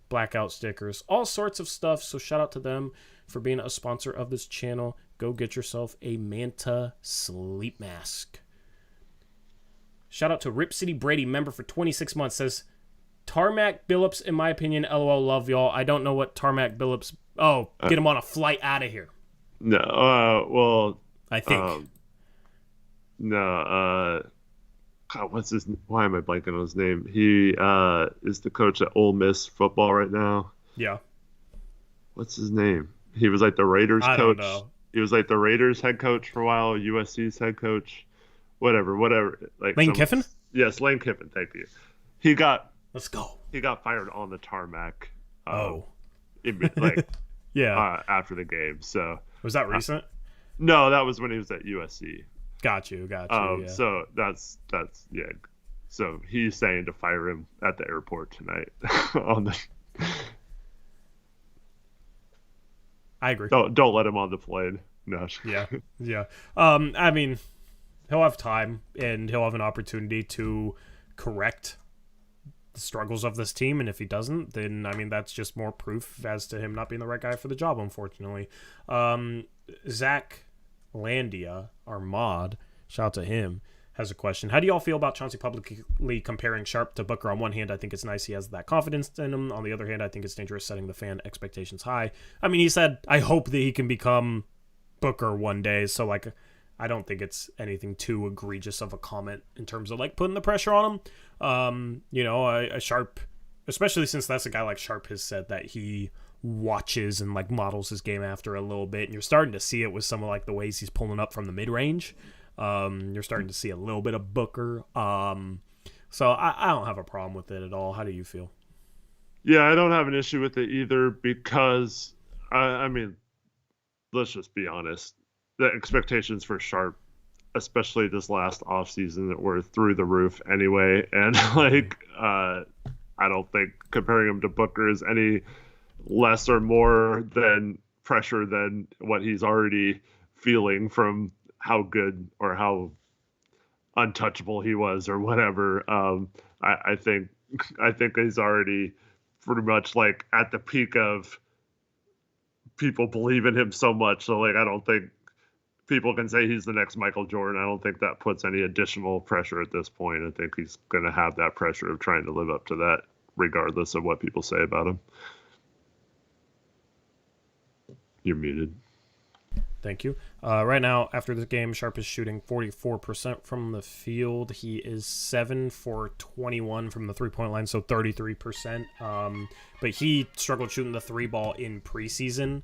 blackout stickers, all sorts of stuff. So shout out to them for being a sponsor of this channel. Go get yourself a Manta sleep mask. Shout out to Rip City Brady, member for 26 months, says, Tarmac Billups, in my opinion, LOL, love y'all. I don't know what Tarmac Billups... Oh, get him on a flight out of here. No, well... I think. God, what's his... Why am I blanking on his name? He is the coach at Ole Miss football right now. Yeah. What's his name? He was like the Raiders coach. I don't know. He was like the Raiders head coach for a while, USC's head coach. Whatever. Like Lane Kiffin? Yes, Lane Kiffin, thank you. Let's go. He got fired on the tarmac. Yeah. After the game. So was that recent? No, that was when he was at USC. Got you. Yeah. So that's yeah. So he's saying to fire him at the airport tonight. I agree. Don't let him on the plane. No. Yeah. I mean, he'll have time and he'll have an opportunity to correct the struggles of this team, and if he doesn't, then I mean that's just more proof as to him not being the right guy for the job, unfortunately. Zach Landia, our mod, shout out to him, has a question. How do y'all feel about Chauncey publicly comparing Sharpe to Booker? On one hand, I think it's nice he has that confidence in him. On the other hand, I think it's dangerous setting the fan expectations high. I mean, he said, I hope that he can become Booker one day, so like I don't think it's anything too egregious of a comment in terms of like putting the pressure on him. A Sharpe, especially since that's a guy like Sharpe has said that he watches and like models his game after a little bit, and you're starting to see it with some of like the ways he's pulling up from the mid-range. You're starting to see a little bit of Booker. So I don't have a problem with it at all. How do you feel? Yeah, I don't have an issue with it either because, I mean, let's just be honest. The expectations for Sharpe, especially this last offseason, were through the roof anyway. And, I don't think comparing him to Booker is any less or more than pressure than what he's already feeling from how good or how untouchable he was or whatever. I think he's already pretty much like at the peak of people believe in him so much. So like, I don't think people can say he's the next Michael Jordan. I don't think that puts any additional pressure at this point. I think he's going to have that pressure of trying to live up to that regardless of what people say about him. You're muted. Thank you. Right now, after this game, Sharpe is shooting 44% from the field. He is 7 for 21 from the three-point line, so 33%. But he struggled shooting the three ball in preseason,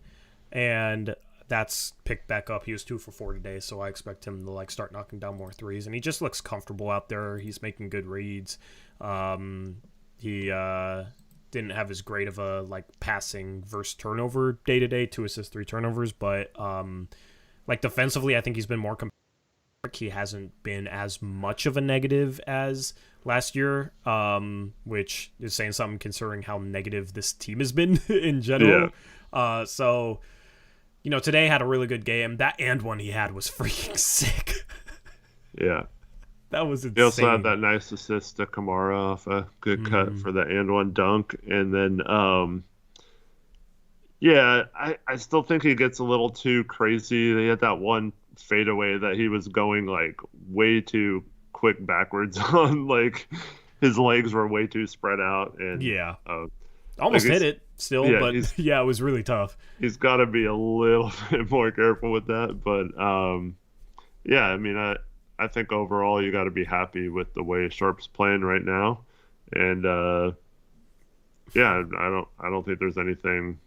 and that's picked back up. He was 2 for 4 today, so I expect him to like start knocking down more threes. And he just looks comfortable out there. He's making good reads. He didn't have as great of a like passing versus turnover day to day, 2 assists, 3 turnovers, but like defensively, I think he's been more he hasn't been as much of a negative as last year, which is saying something considering how negative this team has been in general. Yeah. So, today had a really good game. That and one he had was freaking sick. Yeah. That was insane. He also had that nice assist to Camara off a good cut for the and one dunk. And then, yeah, I still think he gets a little too crazy. They had that one fadeaway that he was going like way too quick backwards on. Like his legs were way too spread out. And almost hit it still, yeah, but yeah, it was really tough. He's got to be a little bit more careful with that. But yeah, I mean, I think overall you got to be happy with the way Sharpe's playing right now, and yeah, I don't think there's anything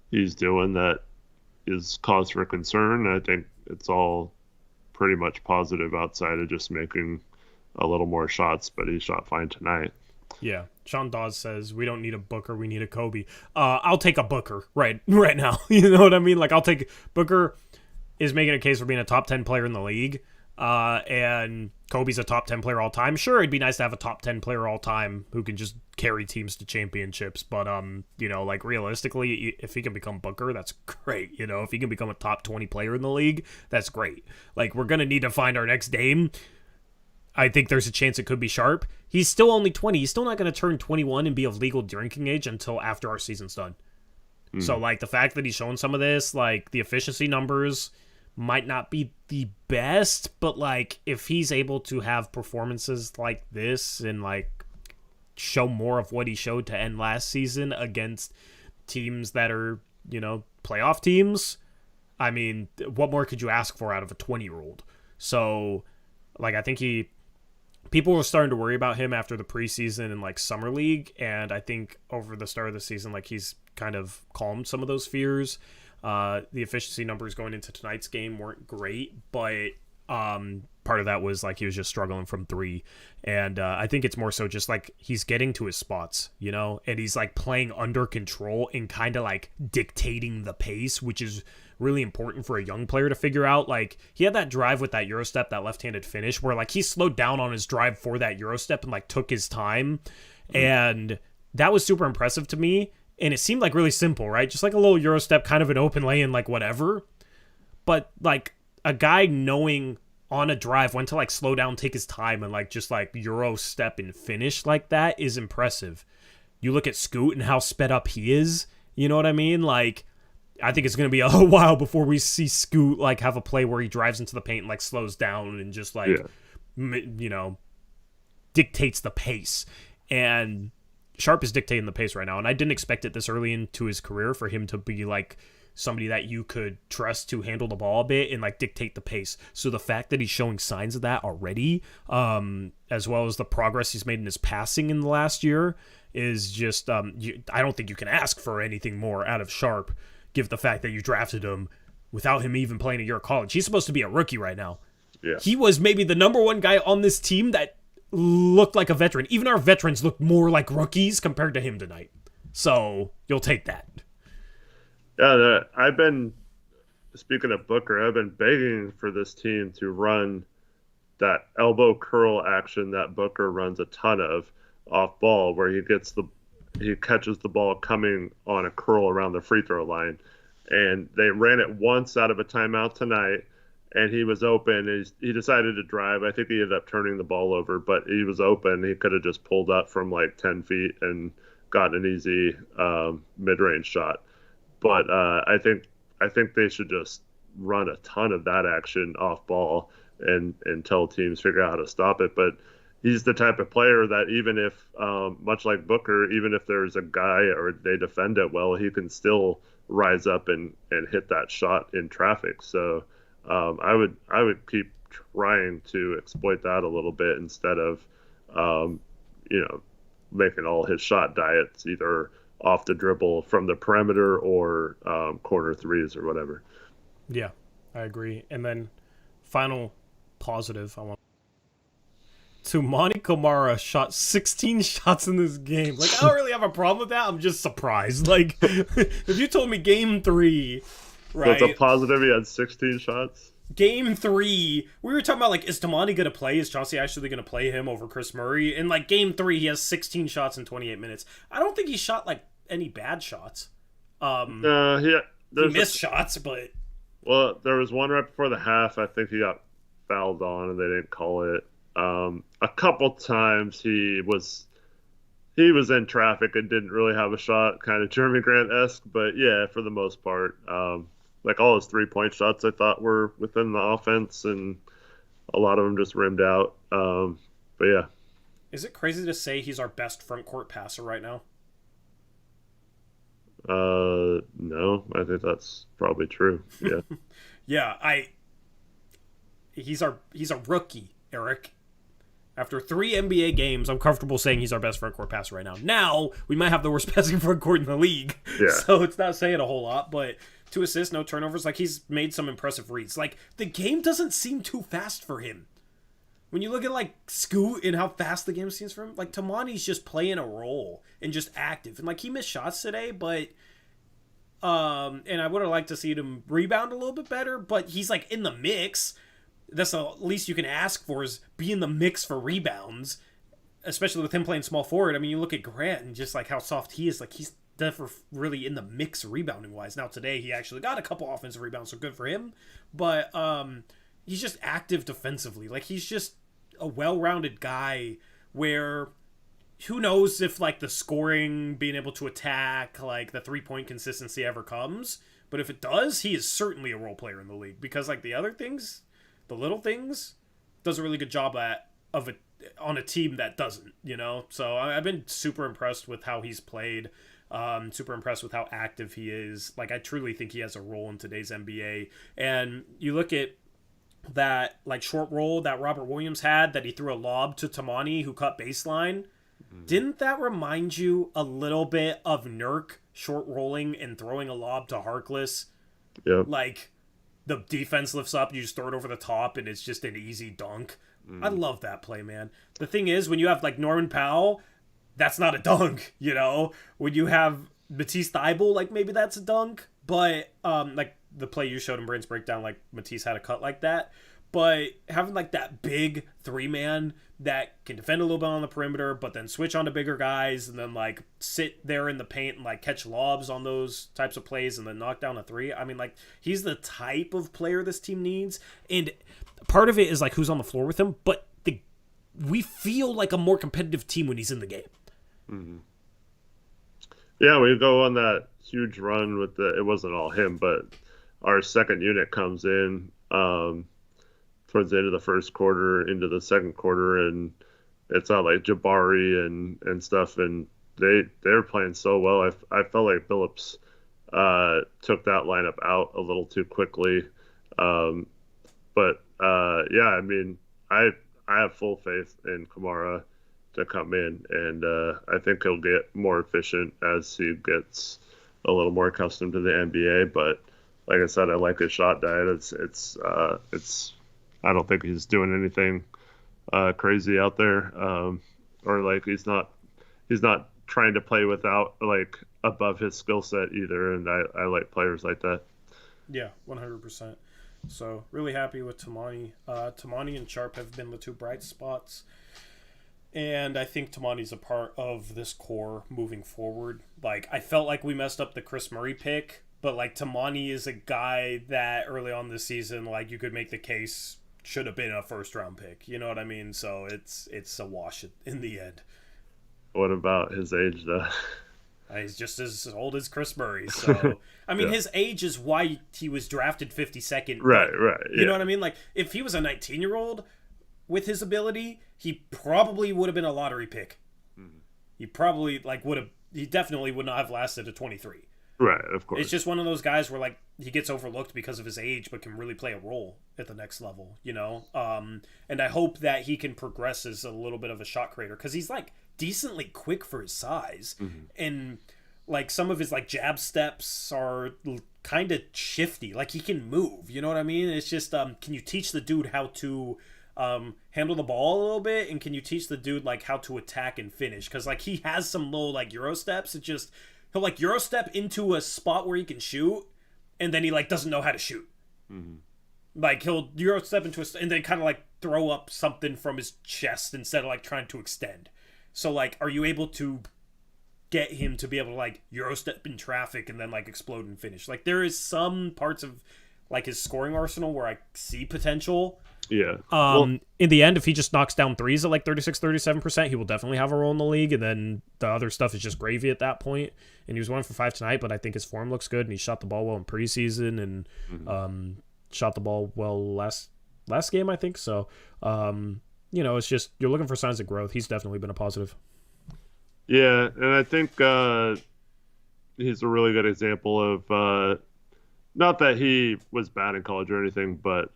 he's doing that is cause for concern. I think it's all pretty much positive outside of just making a little more shots, but he shot fine tonight. Yeah, Sean Dawes says we don't need a Booker, we need a Kobe. I'll take a Booker right now. You know what I mean? Like I'll take Booker is making a case for being a top 10 player in the league. And Kobe's a top 10 player all time. Sure, it'd be nice to have a top 10 player all time who can just carry teams to championships. But, you know, like realistically, if he can become Booker, that's great. You know, if he can become a top 20 player in the league, that's great. Like, we're going to need to find our next Dame. I think there's a chance it could be Sharpe. He's still only 20. He's still not going to turn 21 and be of legal drinking age until after our season's done. So, like, the fact that he's showing some of this, like, the efficiency numbers might not be the best, but like if he's able to have performances like this and like show more of what he showed to end last season against teams that are, you know, playoff teams, I mean, what more could you ask for out of a 20-year-old? So like I think people were starting to worry about him after the preseason and like summer league, and I think over the start of the season like he's kind of calmed some of those fears. The efficiency numbers going into tonight's game weren't great, but part of that was like he was just struggling from three. And I think it's more so just like he's getting to his spots, you know, and he's like playing under control and kind of like dictating the pace, which is really important for a young player to figure out. Like he had that drive with that Euro step, that left-handed finish where like he slowed down on his drive for that Euro step and like took his time. And that was super impressive to me. And it seemed like really simple, right? Just like a little Euro step, kind of an open lane, like whatever. But like a guy knowing on a drive when to like slow down, take his time, and like just like Euro step and finish like that is impressive. You look at Scoot and how sped up he is. You know what I mean? Like I think it's going to be a while before we see Scoot like have a play where he drives into the paint and like slows down and just like, you know, dictates the pace. And Sharpe is dictating the pace right now, and I didn't expect it this early into his career for him to be like somebody that you could trust to handle the ball a bit and like dictate the pace. So the fact that he's showing signs of that already, as well as the progress he's made in his passing in the last year, is just I don't think you can ask for anything more out of Sharpe, given the fact that you drafted him without him even playing a year of college. He's supposed to be a rookie right now. Yeah. He was maybe the number one guy on this team that looked like a veteran. Even our veterans looked more like rookies compared to him tonight. So you'll take that. Yeah, I've been, speaking of Booker, I've been begging for this team to run that elbow curl action that Booker runs a ton of off ball, where he catches the ball coming on a curl around the free throw line. And they ran it once out of a timeout tonight, and he was open. He decided to drive. I think he ended up turning the ball over, but he was open. He could have just pulled up from like 10 feet and gotten an easy mid-range shot. But I think they should just run a ton of that action off ball and tell teams figure out how to stop it. But he's the type of player that even if, much like Booker, even if there's a guy or they defend it well, he can still rise up and hit that shot in traffic. So I would keep trying to exploit that a little bit instead of, making all his shot diets either off the dribble from the perimeter or corner threes or whatever. Yeah, I agree. And then final positive, I want Toumani Camara shot 16 shots in this game. Like, I don't really have a problem with that. I'm just surprised. Like, if you told me game 3, right? So it's a positive he had 16 shots? Game 3, we were talking about, like, is Toumani going to play? Is Chauncey actually going to play him over Chris Murray? And, like, game 3, he has 16 shots in 28 minutes. I don't think he shot, like, any bad shots. He missed shots, but... Well, there was one right before the half. I think he got fouled on, and they didn't call it. A couple times he was in traffic and didn't really have a shot, kind of Jeremy Grant-esque. But yeah, for the most part, like all his 3-point shots, I thought were within the offense, and a lot of them just rimmed out. But yeah. Is it crazy to say he's our best front court passer right now? No, I think that's probably true. Yeah. Yeah, he's a rookie, Eric. After 3 NBA games, I'm comfortable saying he's our best front court passer right now. Now, we might have the worst passing front court in the league. Yeah. So it's not saying a whole lot, but 2 assists, no turnovers, like he's made some impressive reads. Like the game doesn't seem too fast for him. When you look at like Scoot and how fast the game seems for him, like Tamani's just playing a role and just active. And like he missed shots today, but and I would have liked to see him rebound a little bit better, but he's like in the mix. That's the least you can ask for, is be in the mix for rebounds, especially with him playing small forward. I mean, you look at Grant and just like how soft he is, like he's never really in the mix rebounding wise. Now today he actually got a couple offensive rebounds, so good for him. But he's just active defensively. Like he's just a well-rounded guy where who knows if like the scoring, being able to attack, like the 3-point consistency ever comes. But if it does, he is certainly a role player in the league, because like the other things, the little things, does a really good job on a team that doesn't, you know? So I've been super impressed with how he's played. Super impressed with how active he is. Like I truly think he has a role in today's NBA. And you look at that like short roll that Robert Williams had, that he threw a lob to Tamani who cut baseline. Didn't that remind you a little bit of Nurk short rolling and throwing a lob to Harkless? Yeah. Like the defense lifts up, you just throw it over the top, and it's just an easy dunk. I love that play, man. The thing is, when you have like Norman Powell, that's not a dunk, you know? When you have Matisse Thybulle, like maybe that's a dunk, but like the play you showed in Brand's breakdown, like Matisse had a cut like that. But having like that big 3-man that can defend a little bit on the perimeter, but then switch on to bigger guys, and then like sit there in the paint and like catch lobs on those types of plays, and then knock down a 3. I mean, like he's the type of player this team needs, and part of it is like who's on the floor with him. But we feel like a more competitive team when he's in the game. Mm-hmm. Yeah, we go on that huge run with it wasn't all him, but our second unit comes in towards the end of the first quarter into the second quarter, and it's not like Jabari and stuff, and they're playing so well. I felt like Phillips took that lineup out a little too quickly. But yeah, I mean, I have full faith in Camara to come in, and I think he'll get more efficient as he gets a little more accustomed to the NBA. But like I said, I like his shot diet. It's I don't think he's doing anything crazy out there, or like he's not trying to play without like above his skill set either. And I like players like that. Yeah, 100%. So really happy with Tamani. Tamani and Sharpe have been the 2 bright spots. And I think Tamani's a part of this core moving forward. Like, I felt like we messed up the Chris Murray pick, but like Tamani is a guy that early on this season, like you could make the case should have been a first-round pick. You know what I mean? So it's a wash in the end. What about his age, though? He's just as old as Chris Murray. So, I mean, Yeah. his age is why he was drafted 52nd. Right. You know what I mean? Like, if he was a 19-year-old with his ability, he probably would have been a lottery pick. Mm-hmm. He probably, like, he definitely would not have lasted to 23. Right, of course. It's just one of those guys where, like, he gets overlooked because of his age, but can really play a role at the next level, you know? And I hope that he can progress as a little bit of a shot creator, because he's, like, decently quick for his size. Mm-hmm. And, like, some of his, like, jab steps are kind of shifty. Like, he can move, you know what I mean? It's just, can you teach the dude how to handle the ball a little bit? And can you teach the dude, like, how to attack and finish? Because, like, he has some little, like, Euro steps. It just... He'll, like, Euro step into a spot where he can shoot, and then he, like, doesn't know how to shoot. Mm-hmm. Like, he'll Euro step into and then kind of, like, throw up something from his chest instead of, like, trying to extend. So, like, are you able to get him to be able to, like, Euro step in traffic and then, like, explode and finish? Like, there is some parts of, like his scoring arsenal where I see potential. Yeah. In the end, if he just knocks down threes at like 36-37%, he will definitely have a role in the league. And then the other stuff is just gravy at that point. And he was 1 for 5 tonight, but I think his form looks good, and he shot the ball well in preseason and shot the ball well last game, I think. So, it's just you're looking for signs of growth. He's definitely been a positive. Yeah, and I think he's a really good example of not that he was bad in college or anything, but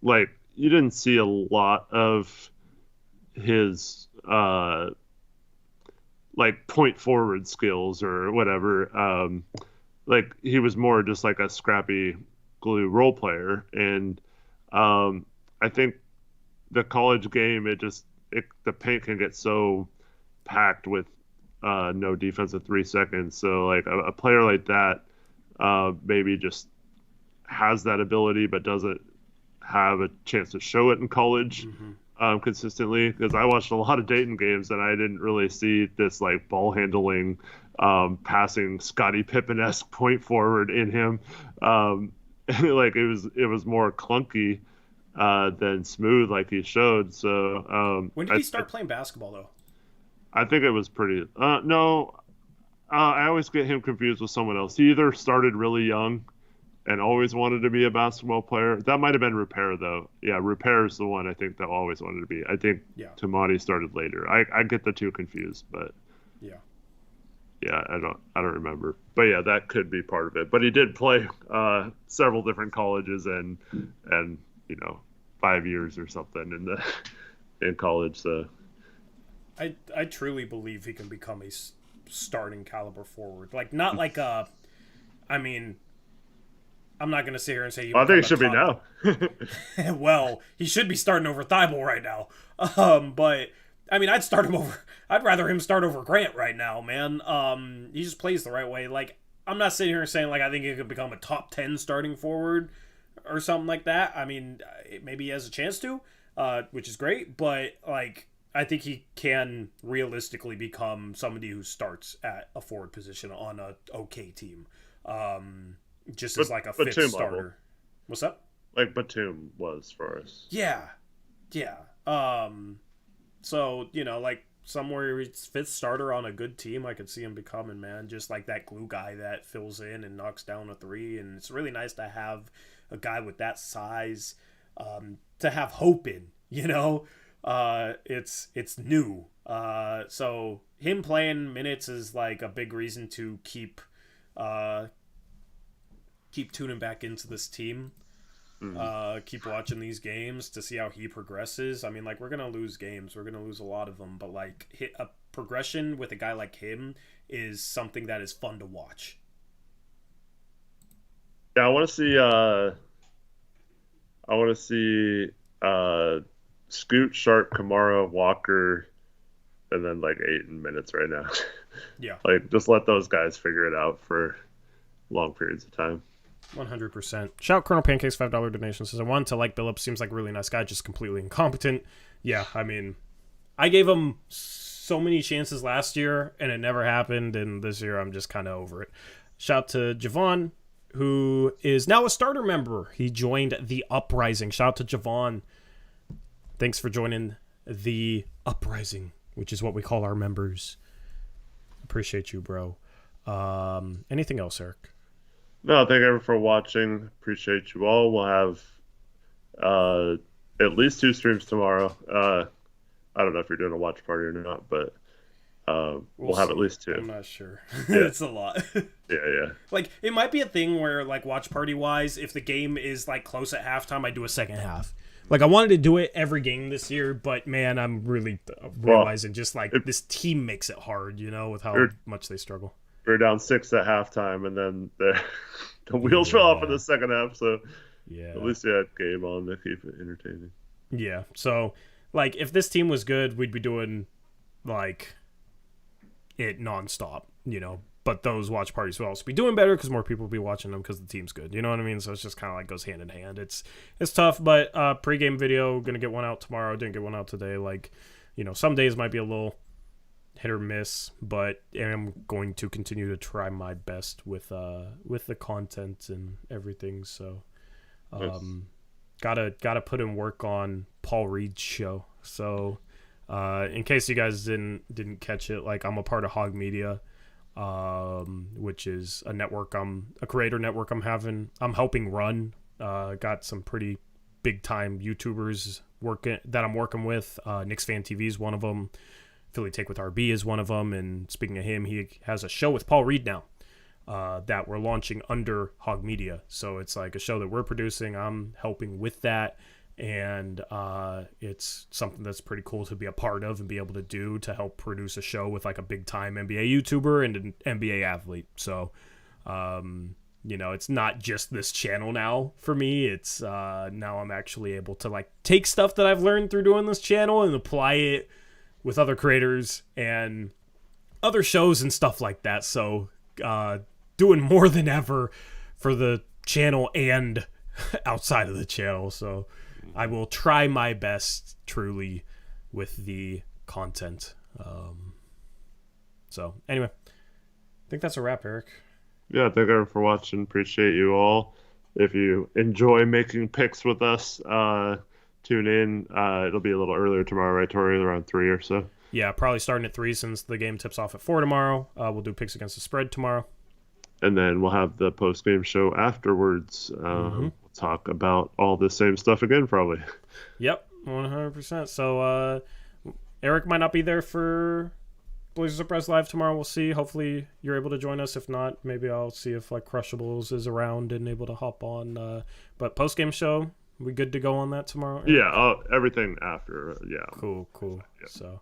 like you didn't see a lot of his like point forward skills or whatever. Like he was more just like a scrappy glue role player, and I think the college game the paint can get so packed with no defense at 3 seconds. So like a player like that maybe just has that ability but doesn't have a chance to show it in college consistently, because I watched a lot of Dayton games and I didn't really see this like ball handling passing Scottie Pippen-esque point forward in him. Like it was more clunky than smooth like he showed. So when did he start playing basketball though? I think it was pretty no, I always get him confused with someone else. He either started really young and always wanted to be a basketball player. That might have been Repair, though. Yeah, Repair is the one I think that always wanted to be. I think Tamati started later. I get the two confused, but yeah, I don't remember. But yeah, that could be part of it. But he did play several different colleges and 5 years or something in college. So I truly believe he can become a starting caliber forward. Like not like I'm not going to sit here and say I think it should be now. Well, he should be starting over Thybulle right now. But I mean, I'd rather him start over Grant right now, man. He just plays the right way. Like, I'm not sitting here and saying like I think he could become a top 10 starting forward or something like that. I mean, maybe he has a chance to, which is great, but like I think he can realistically become somebody who starts at a forward position on a okay team. Just as like a fifth Batum starter. level. What's up? Like Batum was for us. Yeah. So, like somewhere he's fifth starter on a good team, I could see him becoming, man. Just like that glue guy that fills in and knocks down a three. And it's really nice to have a guy with that size to have hope in, It's new. So him playing minutes is like a big reason to keep tuning back into this team. Keep watching these games to see how he progresses. I mean, like, we're going to lose games. We're going to lose a lot of them. But, like, a progression with a guy like him is something that is fun to watch. Yeah, I want to see Scoot, Sharpe, Camara, Walker, and then, like, 8 minutes right now. Yeah. Like, just let those guys figure it out for long periods of time. 100%. Shout Colonel Pancakes, $5 donation. Says, I wanted to like Billups. Seems like a really nice guy, just completely incompetent. Yeah, I mean, I gave him so many chances last year, and it never happened, and this year I'm just kind of over it. Shout to Javon, who is now a starter member. He joined the Uprising. Shout to Javon. Thanks for joining the Uprising, which is what we call our members. Appreciate you, bro. Anything else, Eric? No, thank everyone for watching. Appreciate you all. We'll have at least 2 streams tomorrow. I don't know if you're doing a watch party or not, but we'll have at least 2. I'm not sure. Yeah. It's a lot. Yeah. Like, it might be a thing where, like, watch party wise, if the game is like close at halftime, I do a second half. Like, I wanted to do it every game this year, but man, I'm really realizing just like this team makes it hard, with how much they struggle. We're down 6 at halftime, and then the wheels fell off in the second half. So at least you had game on to keep it entertaining. Yeah. So, like, if this team was good, we'd be doing like it nonstop, But those watch parties will also be doing better because more people will be watching them because the team's good. You know what I mean? So it's just kind of like goes hand in hand. It's tough, but pregame video, gonna get one out tomorrow. Didn't get one out today. Like, some days might be a little hit or miss, but am going to continue to try my best with the content and everything. So, gotta put in work on Paul Reed's show. So, in case you guys didn't catch it, like, I'm a part of Hog Media, which is a creator network I'm helping run. Got some pretty big time YouTubers that I'm working with. Knicks Fan TV is one of them. Philly Take with RB is one of them. And speaking of him, he has a show with Paul Reed now that we're launching under Hog Media. So it's like a show that we're producing. I'm helping with that. And it's something that's pretty cool to be a part of and be able to do, to help produce a show with like a big time NBA YouTuber and an NBA athlete. So, it's not just this channel now for me. It's now I'm actually able to like take stuff that I've learned through doing this channel and apply it with other creators and other shows and stuff like that. So doing more than ever for the channel and outside of the channel. So I will try my best truly with the content. So anyway, I think that's a wrap, Eric. Yeah, thank you for watching. Appreciate you all. If you enjoy making picks with us, tune in. It'll be a little earlier tomorrow, right, Tori? Around 3 or so. Yeah, probably starting at 3 since the game tips off at 4 tomorrow. We'll do picks against the spread tomorrow. And then we'll have the post-game show afterwards. We'll talk about all the same stuff again, probably. Yep, 100%. So Eric might not be there for Blazers Uprise Live tomorrow. We'll see. Hopefully you're able to join us. If not, maybe I'll see if like Crushables is around and able to hop on. But post-game show, we good to go on that tomorrow, Eric? Yeah, everything after. Yeah. Cool. Yeah. So,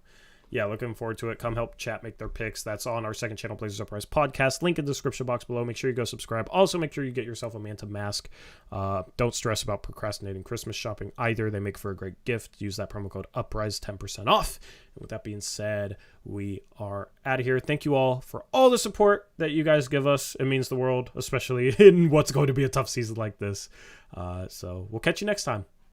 yeah, looking forward to it. Come help chat make their picks. That's on our second channel, Blazers Uprise Podcast. Link in the description box below. Make sure you go subscribe. Also, make sure you get yourself a Manta mask. Don't stress about procrastinating Christmas shopping either. They make for a great gift. Use that promo code UPRISE, 10% off. And with that being said, we are out of here. Thank you all for all the support that you guys give us. It means the world, especially in what's going to be a tough season like this. So we'll catch you next time.